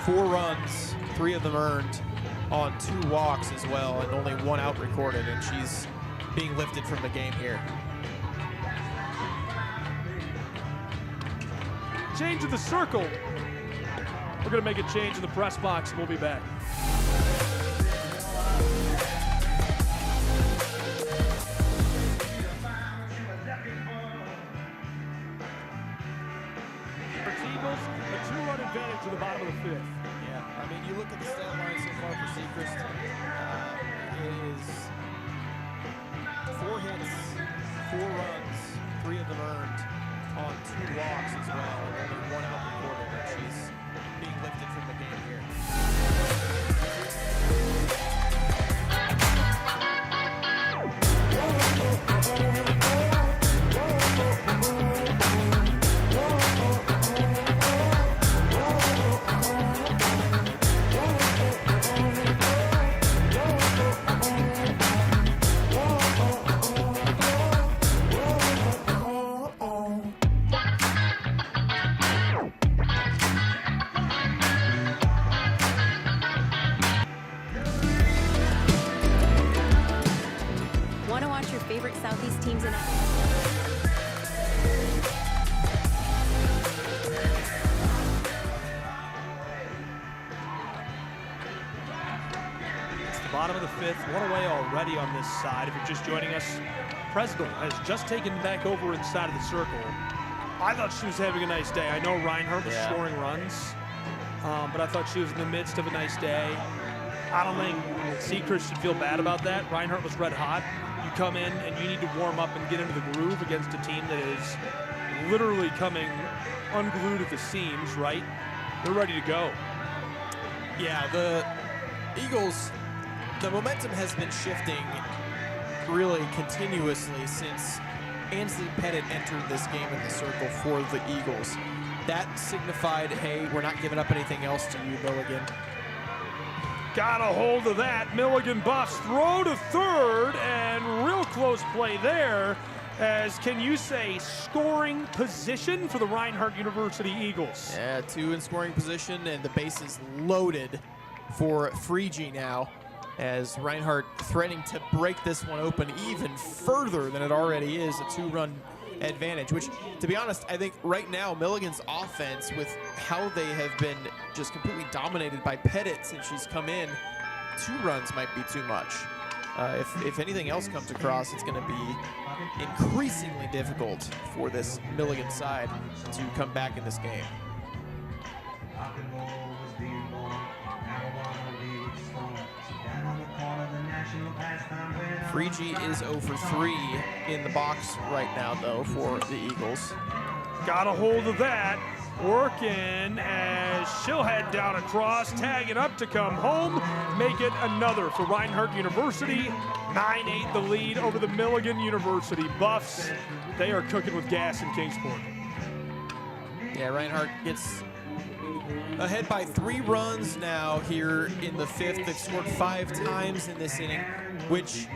4 runs, 3 of them earned on 2 walks as well, and only 1 out recorded, and she's being lifted from the game here. Change of the circle. We're going to make a change in the press box, and we'll be back. Eagles, a 2-run advantage to the bottom of the 5th. Yeah, I mean, you look at the stat line so far for Sechrist, it is 4 hits, 4 runs, 3 of them earned on 2 walks as well, and only 1 out recorded, and she's being lifted from the game here. Want to watch your favorite Southeast teams in action? It's the bottom of the 5th. One away already on this side. If you're just joining us, Presnell has just taken back over inside of the circle. I thought she was having a nice day. I know Reinhardt was scoring runs, but I thought she was in the midst of a nice day. I don't think Sechrist should feel bad about that. Reinhardt was red hot. You come in and you need to warm up and get into the groove against a team that is literally coming unglued at the seams, right? They're ready to go. Yeah, the Eagles, the momentum has been shifting really continuously since Ansley Pettit entered this game in the circle for the Eagles. That signified, hey, we're not giving up anything else to you, Milligan. Got a hold of that. Milligan Buffs throw to third, and real close play there. As, can you say, scoring position for the Reinhardt University Eagles? Yeah, 2 in scoring position, and the base is loaded for Frege now, as Reinhardt threatening to break this one open even further than it already is, a 2-run advantage, which, to be honest, I think right now Milligan's offense, with how they have been just completely dominated by Pettit since she's come in, 2 runs might be too much. If anything else comes across, it's going to be increasingly difficult for this Milligan side to come back in this game. Frege is 0 for 3 in the box right now, though, for the Eagles. Got a hold of that. Working as she'll head down across, tagging up to come home. Make it another for Reinhardt University. 9-8 the lead over the Milligan University Buffs. They are cooking with gas in Kingsport. Yeah, Reinhardt gets ahead by 3 runs now here in the 5th. They've scored 5 times in this inning, which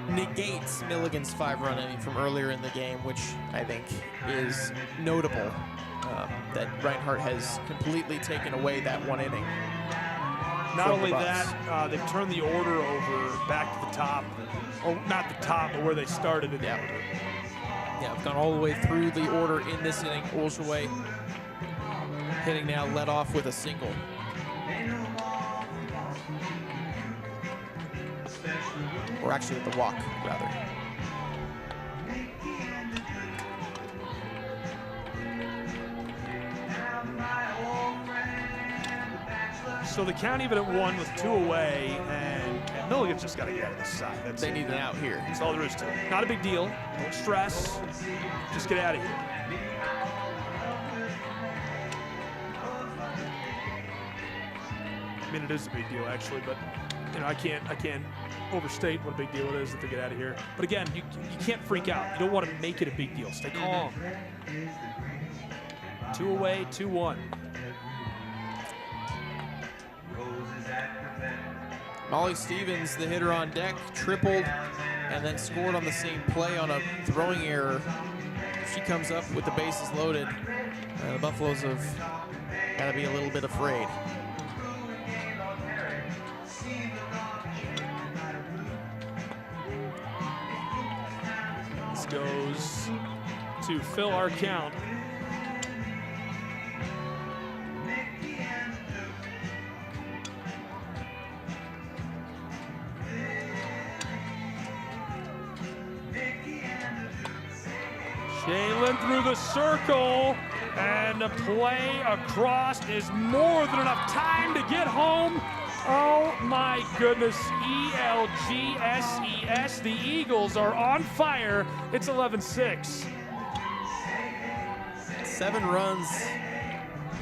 negates Milligan's 5-run inning from earlier in the game, which I think is notable, that Reinhardt has completely taken away that 1 inning. Not only that, they've turned the order over back to the top, or not the top, but where they started in the order. Yeah, I've gone all the way through the order in this inning. Olsheway hitting now, led off with a single. or actually the walk, rather. So the count even at 1 with 2 away, and Milligan's just got to get out of the side. They need an out here. That's all there is to it. Not a big deal. Don't stress. Just get out of here. I mean, it is a big deal actually, but you know, I can't overstate what a big deal it is that they get out of here. But again, you can't freak out. You don't want to make it a big deal. Stay calm. 2 away, 2-1. Molly Stevens, the hitter on deck, tripled and then scored on the same play on a throwing error. If she comes up with the bases loaded, the Buffaloes have got to be a little bit afraid. This goes to fill our count. Shaylin through the circle, and the play across is more than enough time to get home. Oh my goodness, ELGSES, the Eagles are on fire. It's 11-6. 7 runs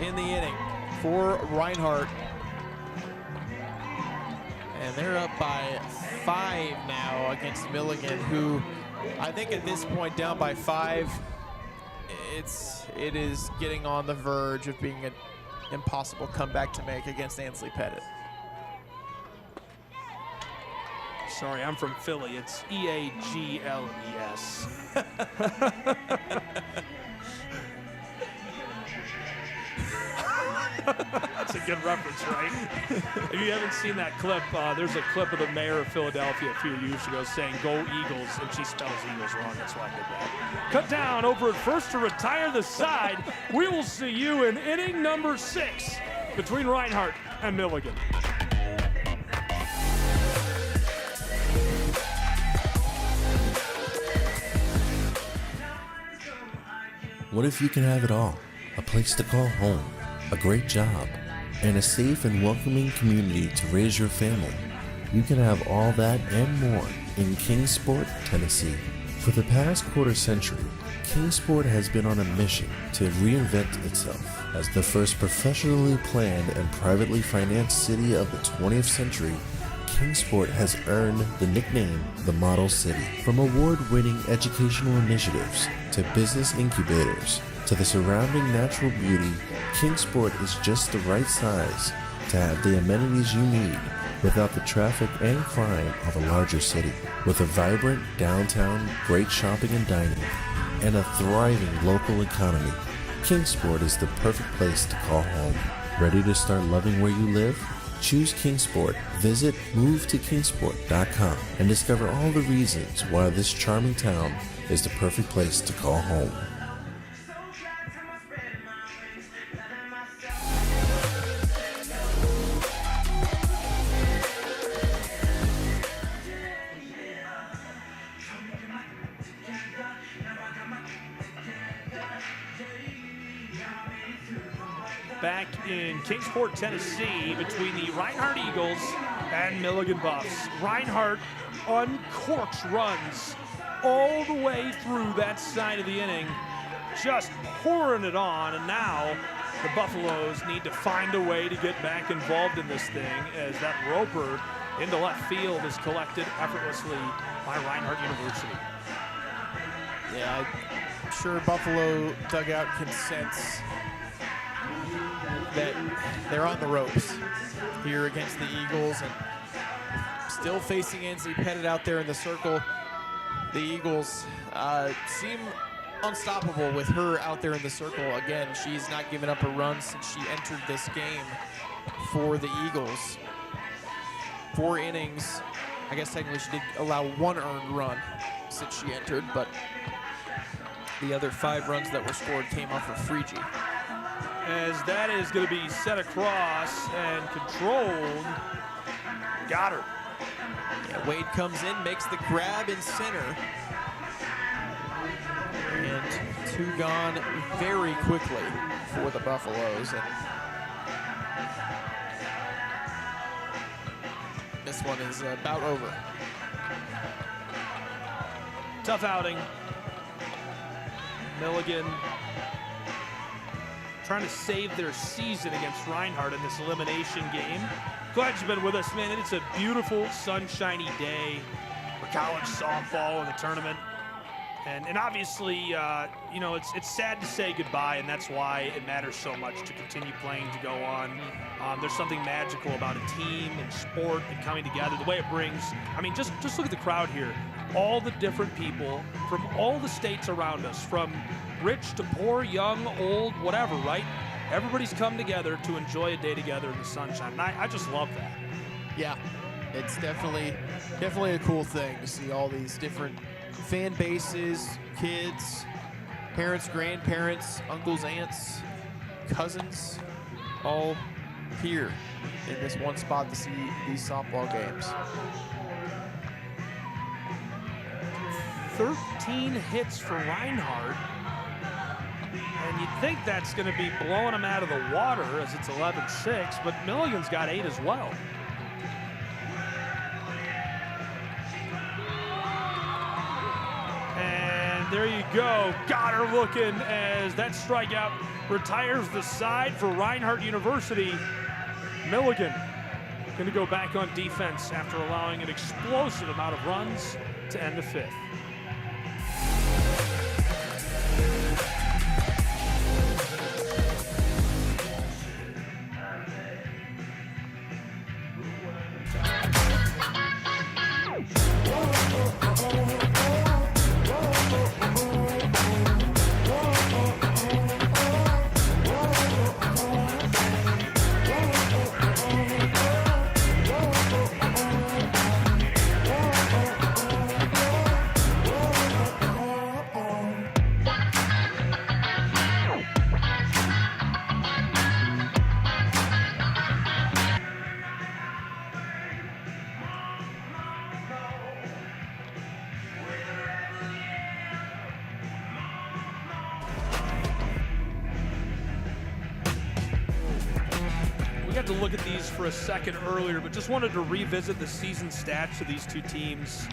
in the inning for Reinhardt. And they're up by 5 now against Milligan, who I think at this point down by 5, it is getting on the verge of being an impossible comeback to make against Ansley Pettit. Sorry, I'm from Philly. It's EAGLES. That's a good reference, right? If you haven't seen that clip, there's a clip of the mayor of Philadelphia a few years ago saying, "Go Eagles," and she spells Eagles wrong. That's why I did that. Cut down over at first to retire the side. We will see you in inning number 6 between Reinhardt and Milligan. What if you can have it all? A place to call home, a great job, and a safe and welcoming community to raise your family. You can have all that and more in Kingsport, Tennessee. For the past quarter century, Kingsport has been on a mission to reinvent itself as the first professionally planned and privately financed city of the 20th century. Kingsport has earned the nickname the Model City. From award-winning educational initiatives to business incubators to the surrounding natural beauty, Kingsport is just the right size to have the amenities you need without the traffic and crime of a larger city. With a vibrant downtown, great shopping and dining, and a thriving local economy, Kingsport is the perfect place to call home. Ready to start loving where you live? Choose Kingsport. Visit movetokingsport.com and discover all the reasons why this charming town is the perfect place to call home. Back in Kingsport, Tennessee, between the Reinhardt Eagles and Milligan Buffs. Reinhardt uncorks runs all the way through that side of the inning, just pouring it on, and now the Buffaloes need to find a way to get back involved in this thing as that roper into left field is collected effortlessly by Reinhardt University. Yeah, I'm sure Buffalo dugout can sense that they're on the ropes here against the Eagles, and still facing Ansley Pettit out there in the circle. The Eagles seem unstoppable with her out there in the circle. Again, she's not given up a run since she entered this game for the Eagles. 4 innings. I guess technically she did allow 1 earned run since she entered, but the other 5 runs that were scored came off of Freegee. As that is going to be set across and controlled. Got her. Yeah, Wade comes in, makes the grab in center. And 2 gone very quickly for the Buffaloes. And this one is about over. Tough outing. Milligan trying to save their season against Reinhardt in this elimination game. Glad you've been with us, man. It's a beautiful, sunshiny day for college softball in the tournament. And obviously, you know, it's sad to say goodbye, and that's why it matters so much to continue playing, to go on. There's something magical about a team and sport and coming together, the way it brings. I mean, just look at the crowd here. All the different people from all the states around us, from rich to poor, young, old, whatever, right? Everybody's come together to enjoy a day together in the sunshine, and I just love that. Yeah, it's definitely a cool thing to see all these different fan bases, kids, parents, grandparents, uncles, aunts, cousins, all here in this one spot to see these softball games. 13 hits for Reinhardt, and you'd think that's going to be blowing them out of the water as it's 11-6, but Milligan's got 8 as well. And there you go. Got her looking as that strikeout retires the side for Reinhardt University. Milligan going to go back on defense after allowing an explosive amount of runs to end the 5th. To look at these for a second earlier, but just wanted to revisit the season stats of these two teams.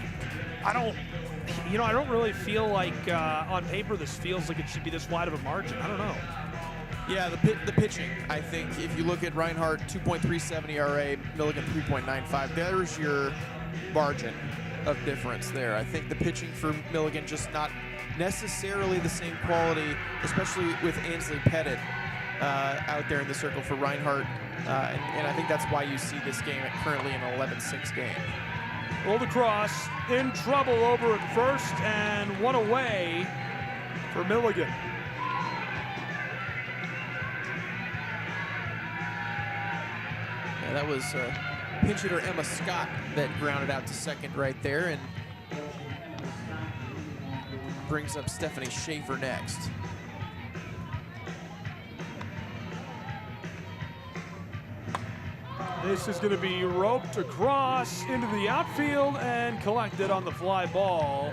I don't really feel like on paper this feels like it should be this wide of a margin. I don't know. Yeah, the pitching, I think, if you look at Reinhardt, 2.37 ERA, Milligan 3.95, there's your margin of difference there. I think the pitching for Milligan just not necessarily the same quality, especially with Ansley Pettit out there in the circle for Reinhardt. And I think that's why you see this game currently an 11-6 game. Rolled across, in trouble over at first, and one away for Milligan. Yeah, that was pinch hitter Emma Scott that grounded out to second right there, and brings up Stephanie Schaefer next. This is going to be roped across into the outfield and collected on the fly ball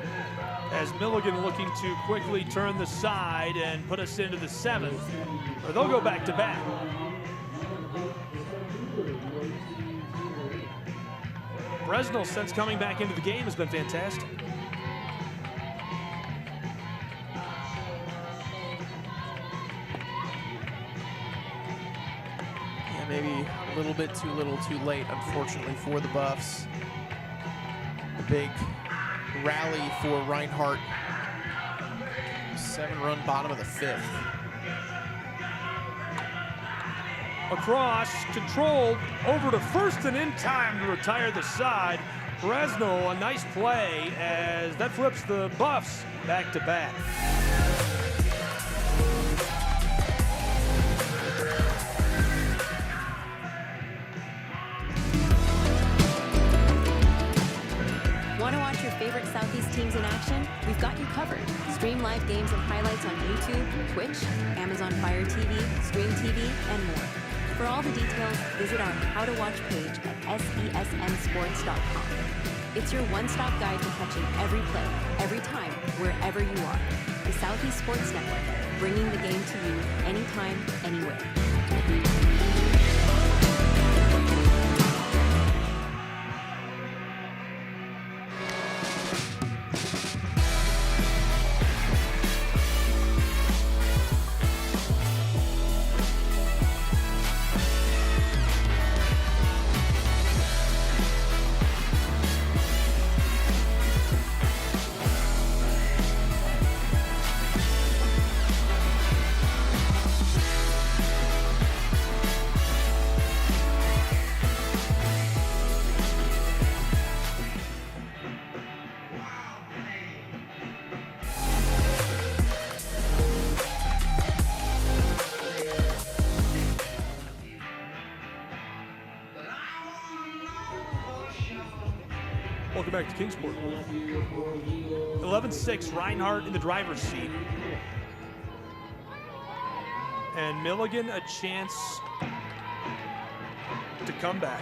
as Milligan looking to quickly turn the side and put us into the 7th, or they'll go back to back. Bresnell, since coming back into the game, has been fantastic. Maybe a little bit too little too late, unfortunately, for the Buffs. A big rally for Reinhardt. 7-run bottom of the 5th. Across, controlled, over to first and in time to retire the side. Bresnell, a nice play as that flips the Buffs back to back. Want to watch your favorite Southeast teams in action? We've got you covered. Stream live games and highlights on YouTube, Twitch, Amazon Fire TV, Stream TV, and more. For all the details, visit our How to Watch page at sesnsports.com. It's your one-stop guide to catching every play, every time, wherever you are. The Southeast Sports Network, bringing the game to you anytime, anywhere. Welcome back to Kingsport. 11-6, Reinhardt in the driver's seat. And Milligan a chance to come back.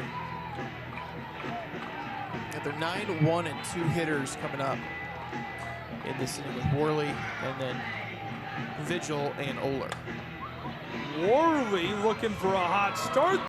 Yeah, they're 9-1 and 2 hitters coming up in this inning with Worley and then Vigil and Oler. Worley looking for a hot start.